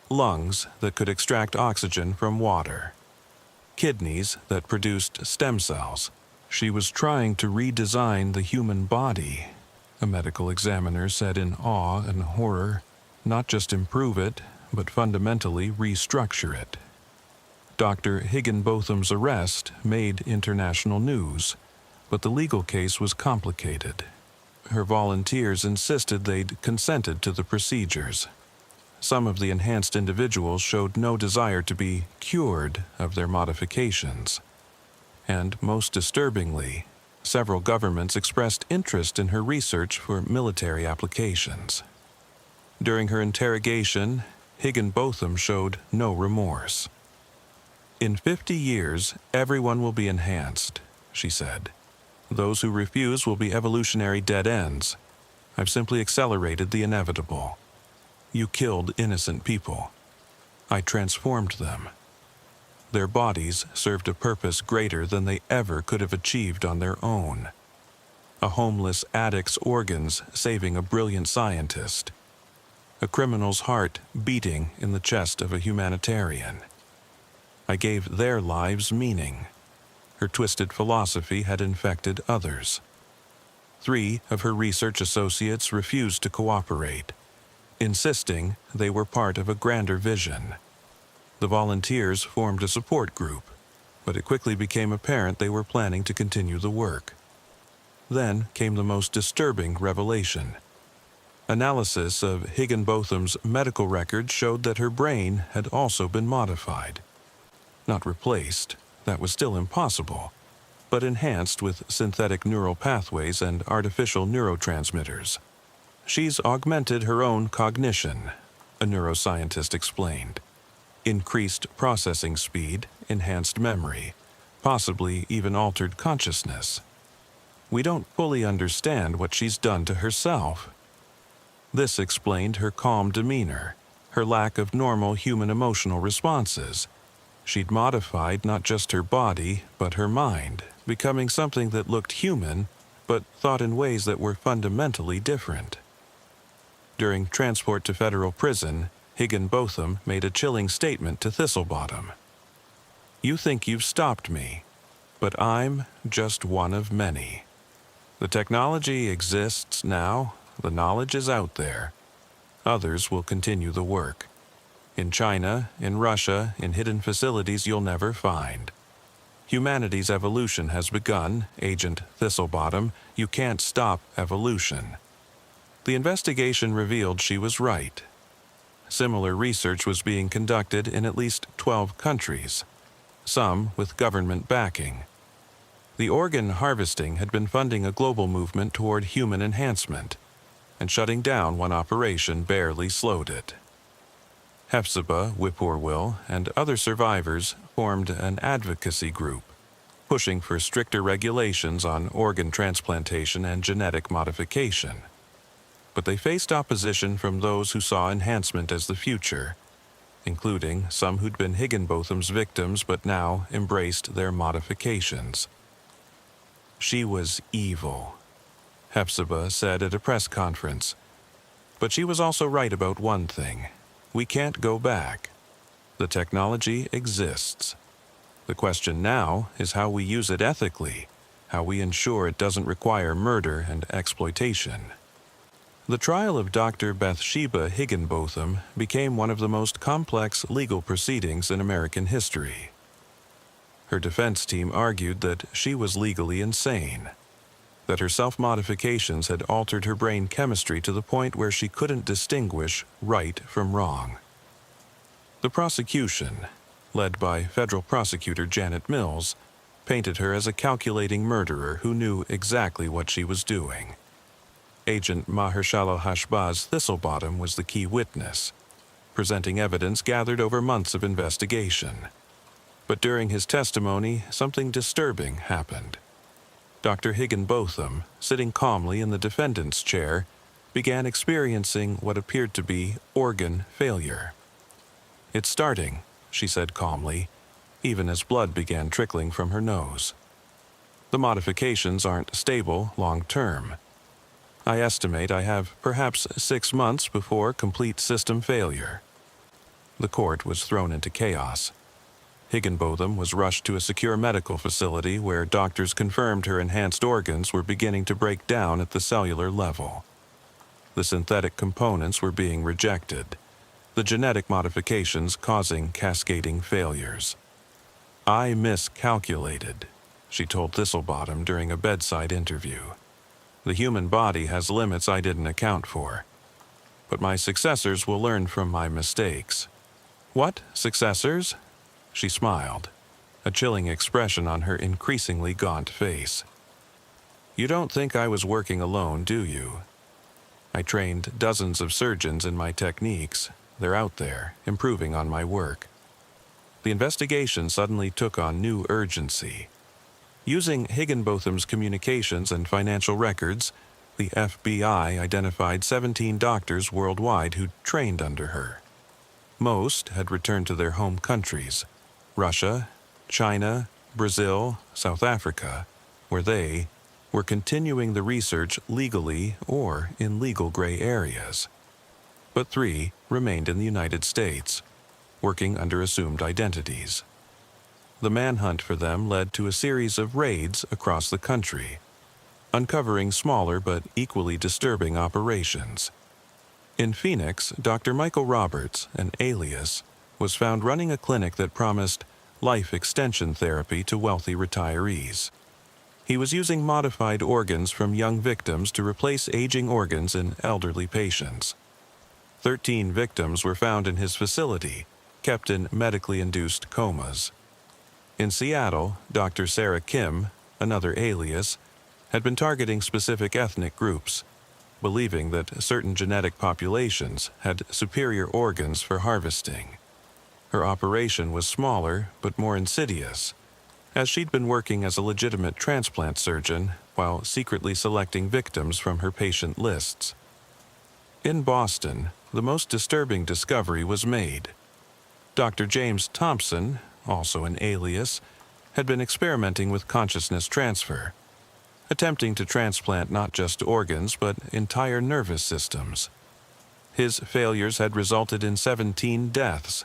lungs that could extract oxygen from water, kidneys that produced stem cells. She was trying to redesign the human body, a medical examiner said in awe and horror, not just improve it, but fundamentally restructure it. Dr. Higginbotham's arrest made international news, but the legal case was complicated. Her volunteers insisted they'd consented to the procedures. Some of the enhanced individuals showed no desire to be cured of their modifications. And most disturbingly, several governments expressed interest in her research for military applications. During her interrogation, Higginbotham showed no remorse. "In 50 years, everyone will be enhanced," she said. "Those who refuse will be evolutionary dead ends. I've simply accelerated the inevitable. You killed innocent people. I transformed them. Their bodies served a purpose greater than they ever could have achieved on their own. A homeless addict's organs saving a brilliant scientist. A criminal's heart beating in the chest of a humanitarian. I gave their lives meaning." Her twisted philosophy had infected others. 3 of her research associates refused to cooperate, insisting they were part of a grander vision. The volunteers formed a support group, but it quickly became apparent they were planning to continue the work. Then came the most disturbing revelation. Analysis of Higginbotham's medical records showed that her brain had also been modified. Not replaced, that was still impossible, but enhanced with synthetic neural pathways and artificial neurotransmitters. She's augmented her own cognition, a neuroscientist explained. Increased processing speed, enhanced memory, possibly even altered consciousness. We don't fully understand what she's done to herself. This explained her calm demeanor, her lack of normal human emotional responses. She'd modified not just her body, but her mind, becoming something that looked human, but thought in ways that were fundamentally different. During transport to federal prison, Higginbotham made a chilling statement to Thistlebottom. "You think you've stopped me, but I'm just one of many. The technology exists now, the knowledge is out there. Others will continue the work. In China, in Russia, in hidden facilities you'll never find. Humanity's evolution has begun, Agent Thistlebottom. You can't stop evolution." The investigation revealed she was right. Similar research was being conducted in at least 12 countries, some with government backing. The organ harvesting had been funding a global movement toward human enhancement, and shutting down one operation barely slowed it. Hephzibah Whippoorwill and other survivors formed an advocacy group, pushing for stricter regulations on organ transplantation and genetic modification. But they faced opposition from those who saw enhancement as the future, including some who'd been Higginbotham's victims but now embraced their modifications. She was evil, Hephzibah said at a press conference. But she was also right about one thing. We can't go back. The technology exists. The question now is how we use it ethically, how we ensure it doesn't require murder and exploitation. The trial of Dr. Bathsheba Higginbotham became one of the most complex legal proceedings in American history. Her defense team argued that she was legally insane, that her self-modifications had altered her brain chemistry to the point where she couldn't distinguish right from wrong. The prosecution, led by federal prosecutor Janet Mills, painted her as a calculating murderer who knew exactly what she was doing. Agent Mahershala Hashbaz Thistlebottom was the key witness, presenting evidence gathered over months of investigation. But during his testimony, something disturbing happened. Dr. Higginbotham, sitting calmly in the defendant's chair, began experiencing what appeared to be organ failure. "It's starting," she said calmly, even as blood began trickling from her nose. "The modifications aren't stable long-term. I estimate I have perhaps 6 months before complete system failure." The court was thrown into chaos. Higginbotham was rushed to a secure medical facility where doctors confirmed her enhanced organs were beginning to break down at the cellular level. The synthetic components were being rejected, the genetic modifications causing cascading failures. "I miscalculated," she told Thistlebottom during a bedside interview. "The human body has limits I didn't account for. But my successors will learn from my mistakes." "What successors?" She smiled, a chilling expression on her increasingly gaunt face. "You don't think I was working alone, do you? I trained dozens of surgeons in my techniques. They're out there, improving on my work." The investigation suddenly took on new urgency. Using Higginbotham's communications and financial records, the FBI identified 17 doctors worldwide who'd trained under her. Most had returned to their home countries, Russia, China, Brazil, South Africa, where they were continuing the research legally or in legal gray areas. But 3 remained in the United States, working under assumed identities. The manhunt for them led to a series of raids across the country, uncovering smaller but equally disturbing operations. In Phoenix, Dr. Michael Roberts, an alias, was found running a clinic that promised life extension therapy to wealthy retirees. He was using modified organs from young victims to replace aging organs in elderly patients. 13 victims were found in his facility, kept in medically induced comas. In Seattle, Dr. Sarah Kim, another alias, had been targeting specific ethnic groups, believing that certain genetic populations had superior organs for harvesting. Her operation was smaller but more insidious, as she'd been working as a legitimate transplant surgeon while secretly selecting victims from her patient lists. In Boston, the most disturbing discovery was made. Dr. James Thompson, also an alias, had been experimenting with consciousness transfer, attempting to transplant not just organs but entire nervous systems. His failures had resulted in 17 deaths,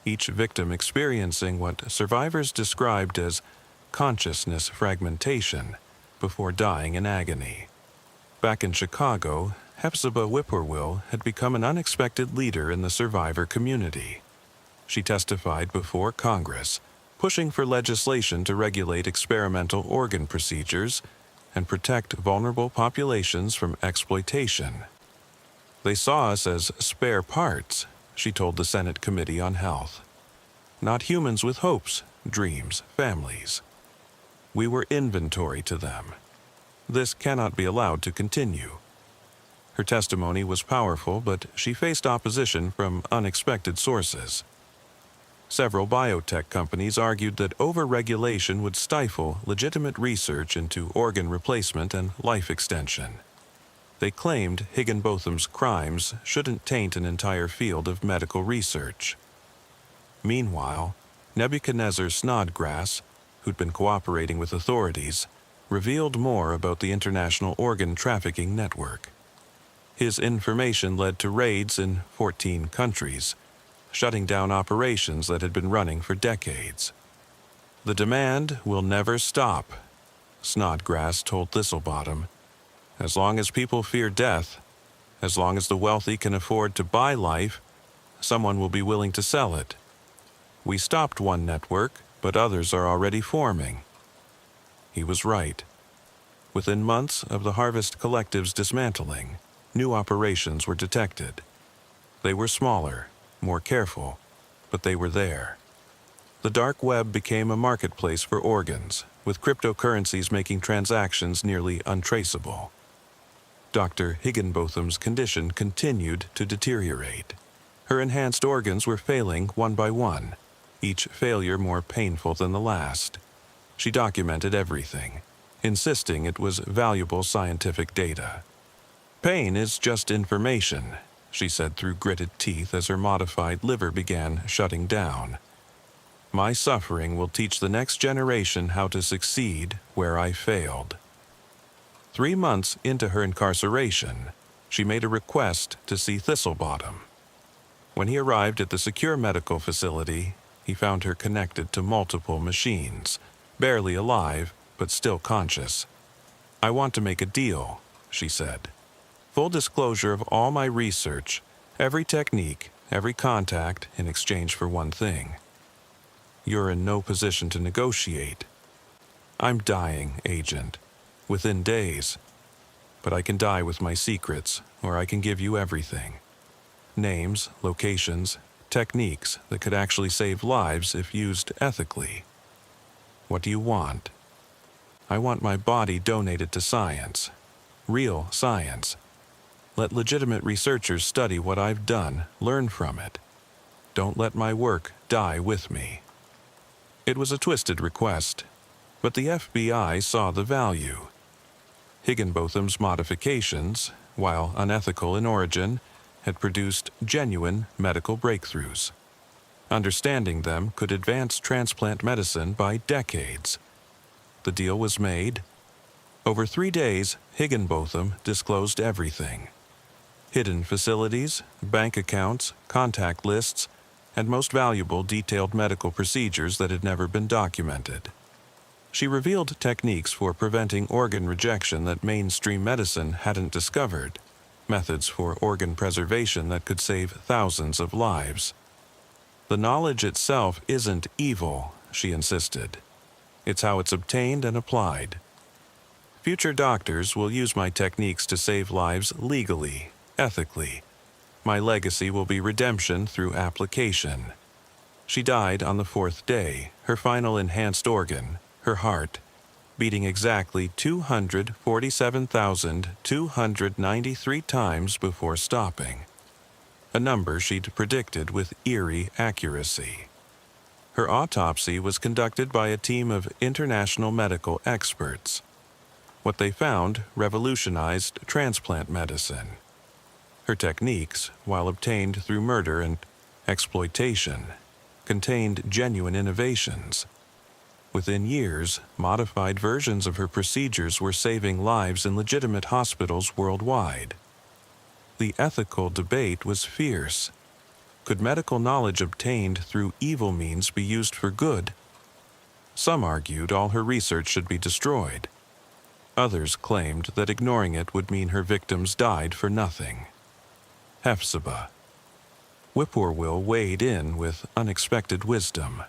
each victim experiencing what survivors described as consciousness fragmentation before dying in agony. Back in Chicago, Hepzibah Whippoorwill had become an unexpected leader in the survivor community. She testified before Congress, pushing for legislation to regulate experimental organ procedures and protect vulnerable populations from exploitation. "They saw us as spare parts," she told the Senate Committee on Health. "Not humans with hopes, dreams, families. We were inventory to them. This cannot be allowed to continue." Her testimony was powerful, but she faced opposition from unexpected sources. Several biotech companies argued that over-regulation would stifle legitimate research into organ replacement and life extension. They claimed Higginbotham's crimes shouldn't taint an entire field of medical research. Meanwhile, Nebuchadnezzar Snodgrass, who'd been cooperating with authorities, revealed more about the international organ trafficking network. His information led to raids in 14 countries, shutting down operations that had been running for decades. "The demand will never stop," Snodgrass told Thistlebottom. "As long as people fear death, as long as the wealthy can afford to buy life, someone will be willing to sell it. We stopped one network, but others are already forming." He was right. Within months of the Harvest Collective's dismantling, new operations were detected. They were smaller, more careful, but they were there. The dark web became a marketplace for organs, with cryptocurrencies making transactions nearly untraceable. Dr. Higginbotham's condition continued to deteriorate. Her enhanced organs were failing one by one, each failure more painful than the last. She documented everything, insisting it was valuable scientific data. "Pain is just information," she said through gritted teeth as her modified liver began shutting down. "My suffering will teach the next generation how to succeed where I failed." 3 months into her incarceration, she made a request to see Thistlebottom. When he arrived at the secure medical facility, he found her connected to multiple machines, barely alive, but still conscious. "I want to make a deal," she said. "Full disclosure of all my research, every technique, every contact in exchange for one thing." "You're in no position to negotiate." "I'm dying, Agent. Within days. But I can die with my secrets, or I can give you everything. Names, locations, techniques that could actually save lives if used ethically. What do you want?" "I want my body donated to science. Real science. Let legitimate researchers study what I've done, learn from it. Don't let my work die with me." It was a twisted request, but the FBI saw the value. Higginbotham's modifications, while unethical in origin, had produced genuine medical breakthroughs. Understanding them could advance transplant medicine by decades. The deal was made. Over 3 days, Higginbotham disclosed everything. Hidden facilities, bank accounts, contact lists, and most valuable detailed medical procedures that had never been documented. She revealed techniques for preventing organ rejection that mainstream medicine hadn't discovered, methods for organ preservation that could save thousands of lives. "The knowledge itself isn't evil," she insisted. "It's how it's obtained and applied. Future doctors will use my techniques to save lives legally, ethically. My legacy will be redemption through application. She died on the 4th day, her final enhanced organ, her heart, beating exactly 247,293 times before stopping, a number she'd predicted with eerie accuracy. Her autopsy was conducted by a team of international medical experts. What they found revolutionized transplant medicine. Her techniques, while obtained through murder and exploitation, contained genuine innovations. Within years, modified versions of her procedures were saving lives in legitimate hospitals worldwide. The ethical debate was fierce. Could medical knowledge obtained through evil means be used for good? Some argued all her research should be destroyed. Others claimed that ignoring it would mean her victims died for nothing. Hephzibah. Whippoorwill weighed in with unexpected wisdom.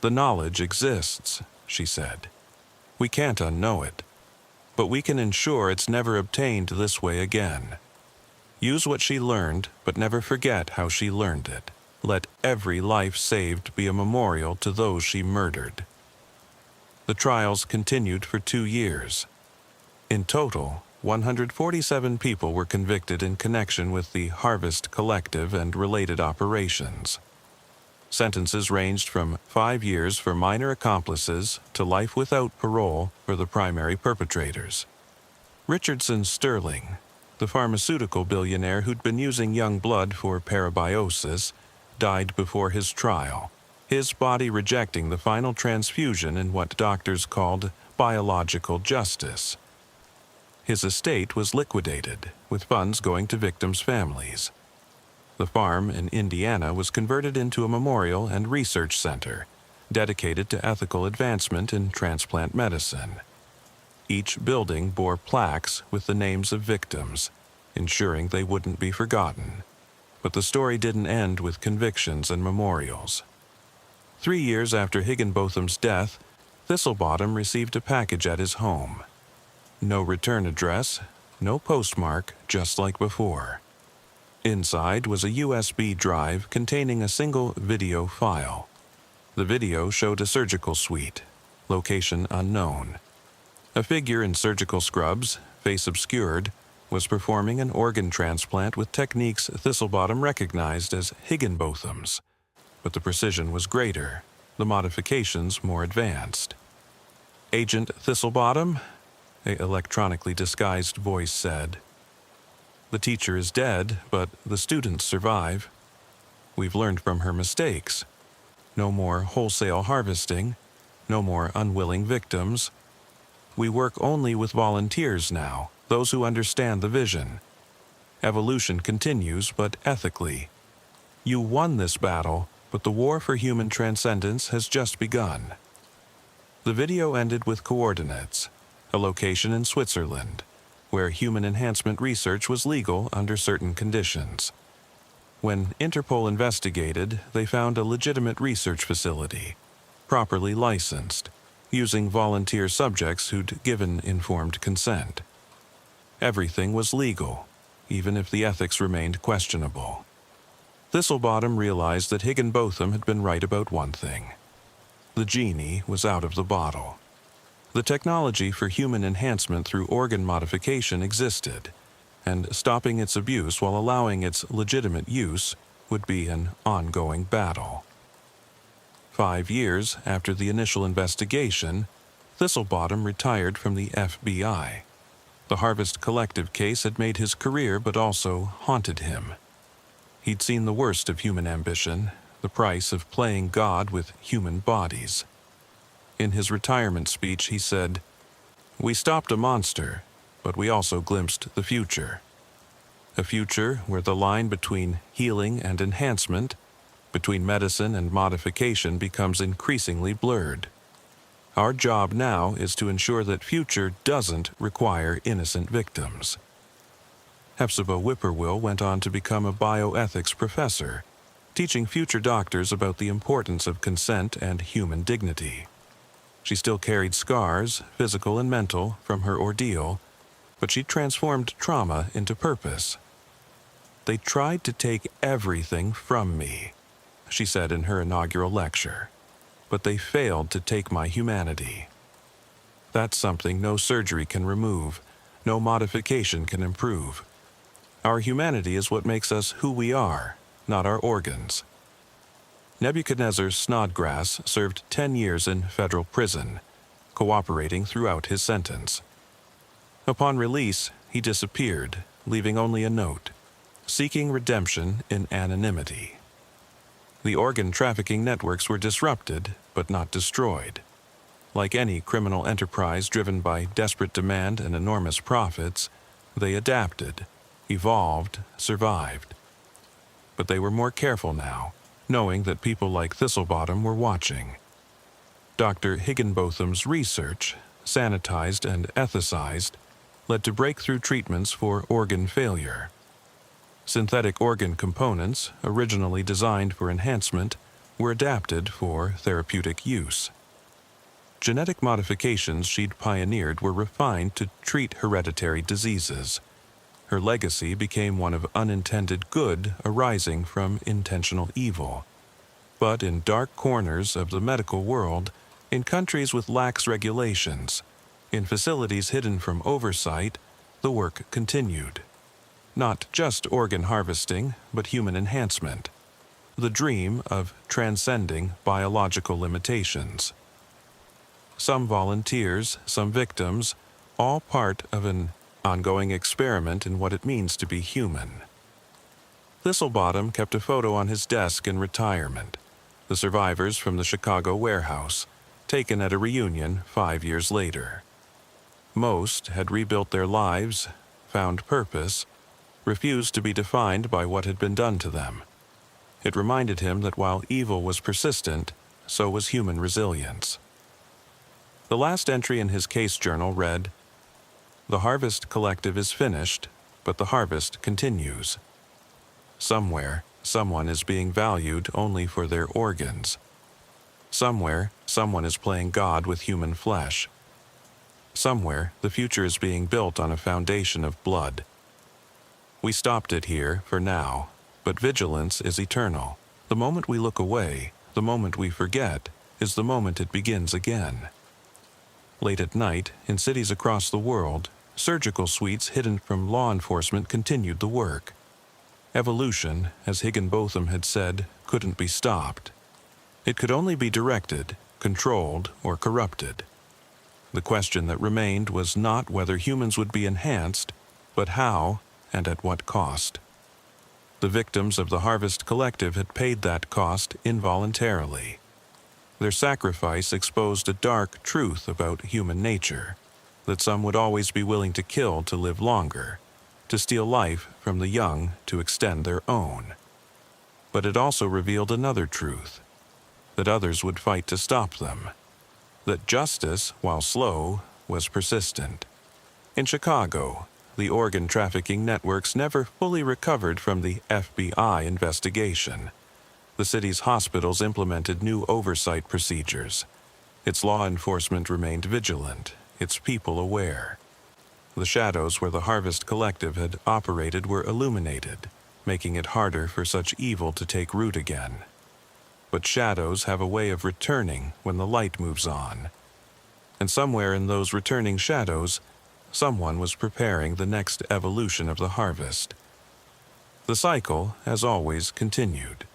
The knowledge exists, she said. We can't unknow it, but we can ensure it's never obtained this way again. Use what she learned, but never forget how she learned it. Let every life saved be a memorial to those she murdered. The trials continued for 2 years. In total, 147 people were convicted in connection with the Harvest Collective and related operations. Sentences ranged from 5 years for minor accomplices to life without parole for the primary perpetrators. Richardson Sterling, the pharmaceutical billionaire who'd been using young blood for parabiosis, died before his trial, his body rejecting the final transfusion in what doctors called biological justice. His estate was liquidated, with funds going to victims' families. The farm in Indiana was converted into a memorial and research center, dedicated to ethical advancement in transplant medicine. Each building bore plaques with the names of victims, ensuring they wouldn't be forgotten. But the story didn't end with convictions and memorials. 3 years after Higginbotham's death, Thistlebottom received a package at his home. No return address, no postmark, just like before. Inside was a USB drive containing a single video file. The video showed a surgical suite, location unknown. A figure in surgical scrubs, face obscured, was performing an organ transplant with techniques Thistlebottom recognized as Higginbotham's, but the precision was greater, the modifications more advanced. "Agent Thistlebottom?" an electronically disguised voice said. "The teacher is dead, but the students survive. We've learned from her mistakes. No more wholesale harvesting, no more unwilling victims. We work only with volunteers now, those who understand the vision. Evolution continues, but ethically. You won this battle, but the war for human transcendence has just begun." The video ended with coordinates, a location in Switzerland, where human enhancement research was legal under certain conditions. When Interpol investigated, they found a legitimate research facility, properly licensed, using volunteer subjects who'd given informed consent. Everything was legal, even if the ethics remained questionable. Thistlebottom realized that Higginbotham had been right about one thing. The genie was out of the bottle. The technology for human enhancement through organ modification existed, and stopping its abuse while allowing its legitimate use would be an ongoing battle. 5 years after the initial investigation, Thistlebottom retired from the FBI. The Harvest Collective case had made his career but also haunted him. He'd seen the worst of human ambition, the price of playing God with human bodies. In his retirement speech, he said, "We stopped a monster, but we also glimpsed the future. A future where the line between healing and enhancement, between medicine and modification becomes increasingly blurred. Our job now is to ensure that future doesn't require innocent victims." Hephzibah Whippoorwill went on to become a bioethics professor, teaching future doctors about the importance of consent and human dignity. She still carried scars, physical and mental, from her ordeal, but she transformed trauma into purpose. "They tried to take everything from me," she said in her inaugural lecture, "but they failed to take my humanity. That's something no surgery can remove, no modification can improve. Our humanity is what makes us who we are, not our organs." Nebuchadnezzar Snodgrass served 10 years in federal prison, cooperating throughout his sentence. Upon release, he disappeared, leaving only a note, seeking redemption in anonymity. The organ trafficking networks were disrupted, but not destroyed. Like any criminal enterprise driven by desperate demand and enormous profits, they adapted, evolved, survived. But they were more careful now, knowing that people like Thistlebottom were watching. Dr. Higginbotham's research, sanitized and ethicized, led to breakthrough treatments for organ failure. Synthetic organ components, originally designed for enhancement, were adapted for therapeutic use. Genetic modifications she'd pioneered were refined to treat hereditary diseases. Her legacy became one of unintended good arising from intentional evil. But in dark corners of the medical world, in countries with lax regulations, in facilities hidden from oversight, the work continued. Not just organ harvesting, but human enhancement. The dream of transcending biological limitations. Some volunteers, some victims, all part of an ongoing experiment in what it means to be human. Thistlebottom kept a photo on his desk in retirement, the survivors from the Chicago warehouse, taken at a reunion 5 years later. Most had rebuilt their lives, found purpose, refused to be defined by what had been done to them. It reminded him that while evil was persistent, so was human resilience. The last entry in his case journal read, "The Harvest Collective is finished, but the harvest continues. Somewhere, someone is being valued only for their organs. Somewhere, someone is playing God with human flesh. Somewhere, the future is being built on a foundation of blood. We stopped it here for now, but vigilance is eternal. The moment we look away, the moment we forget, is the moment it begins again." Late at night, in cities across the world, surgical suites hidden from law enforcement continued the work. Evolution, as Higginbotham had said, couldn't be stopped. It could only be directed, controlled, or corrupted. The question that remained was not whether humans would be enhanced, but how and at what cost. The victims of the Harvest Collective had paid that cost involuntarily. Their sacrifice exposed a dark truth about human nature, that some would always be willing to kill to live longer, to steal life from the young to extend their own. But it also revealed another truth, that others would fight to stop them, that justice, while slow, was persistent. In Chicago, the organ trafficking networks never fully recovered from the FBI investigation. The city's hospitals implemented new oversight procedures. Its law enforcement remained vigilant, its people aware. The shadows where the Harvest Collective had operated were illuminated, making it harder for such evil to take root again. But shadows have a way of returning when the light moves on. And somewhere in those returning shadows, someone was preparing the next evolution of the harvest. The cycle, as always, continued.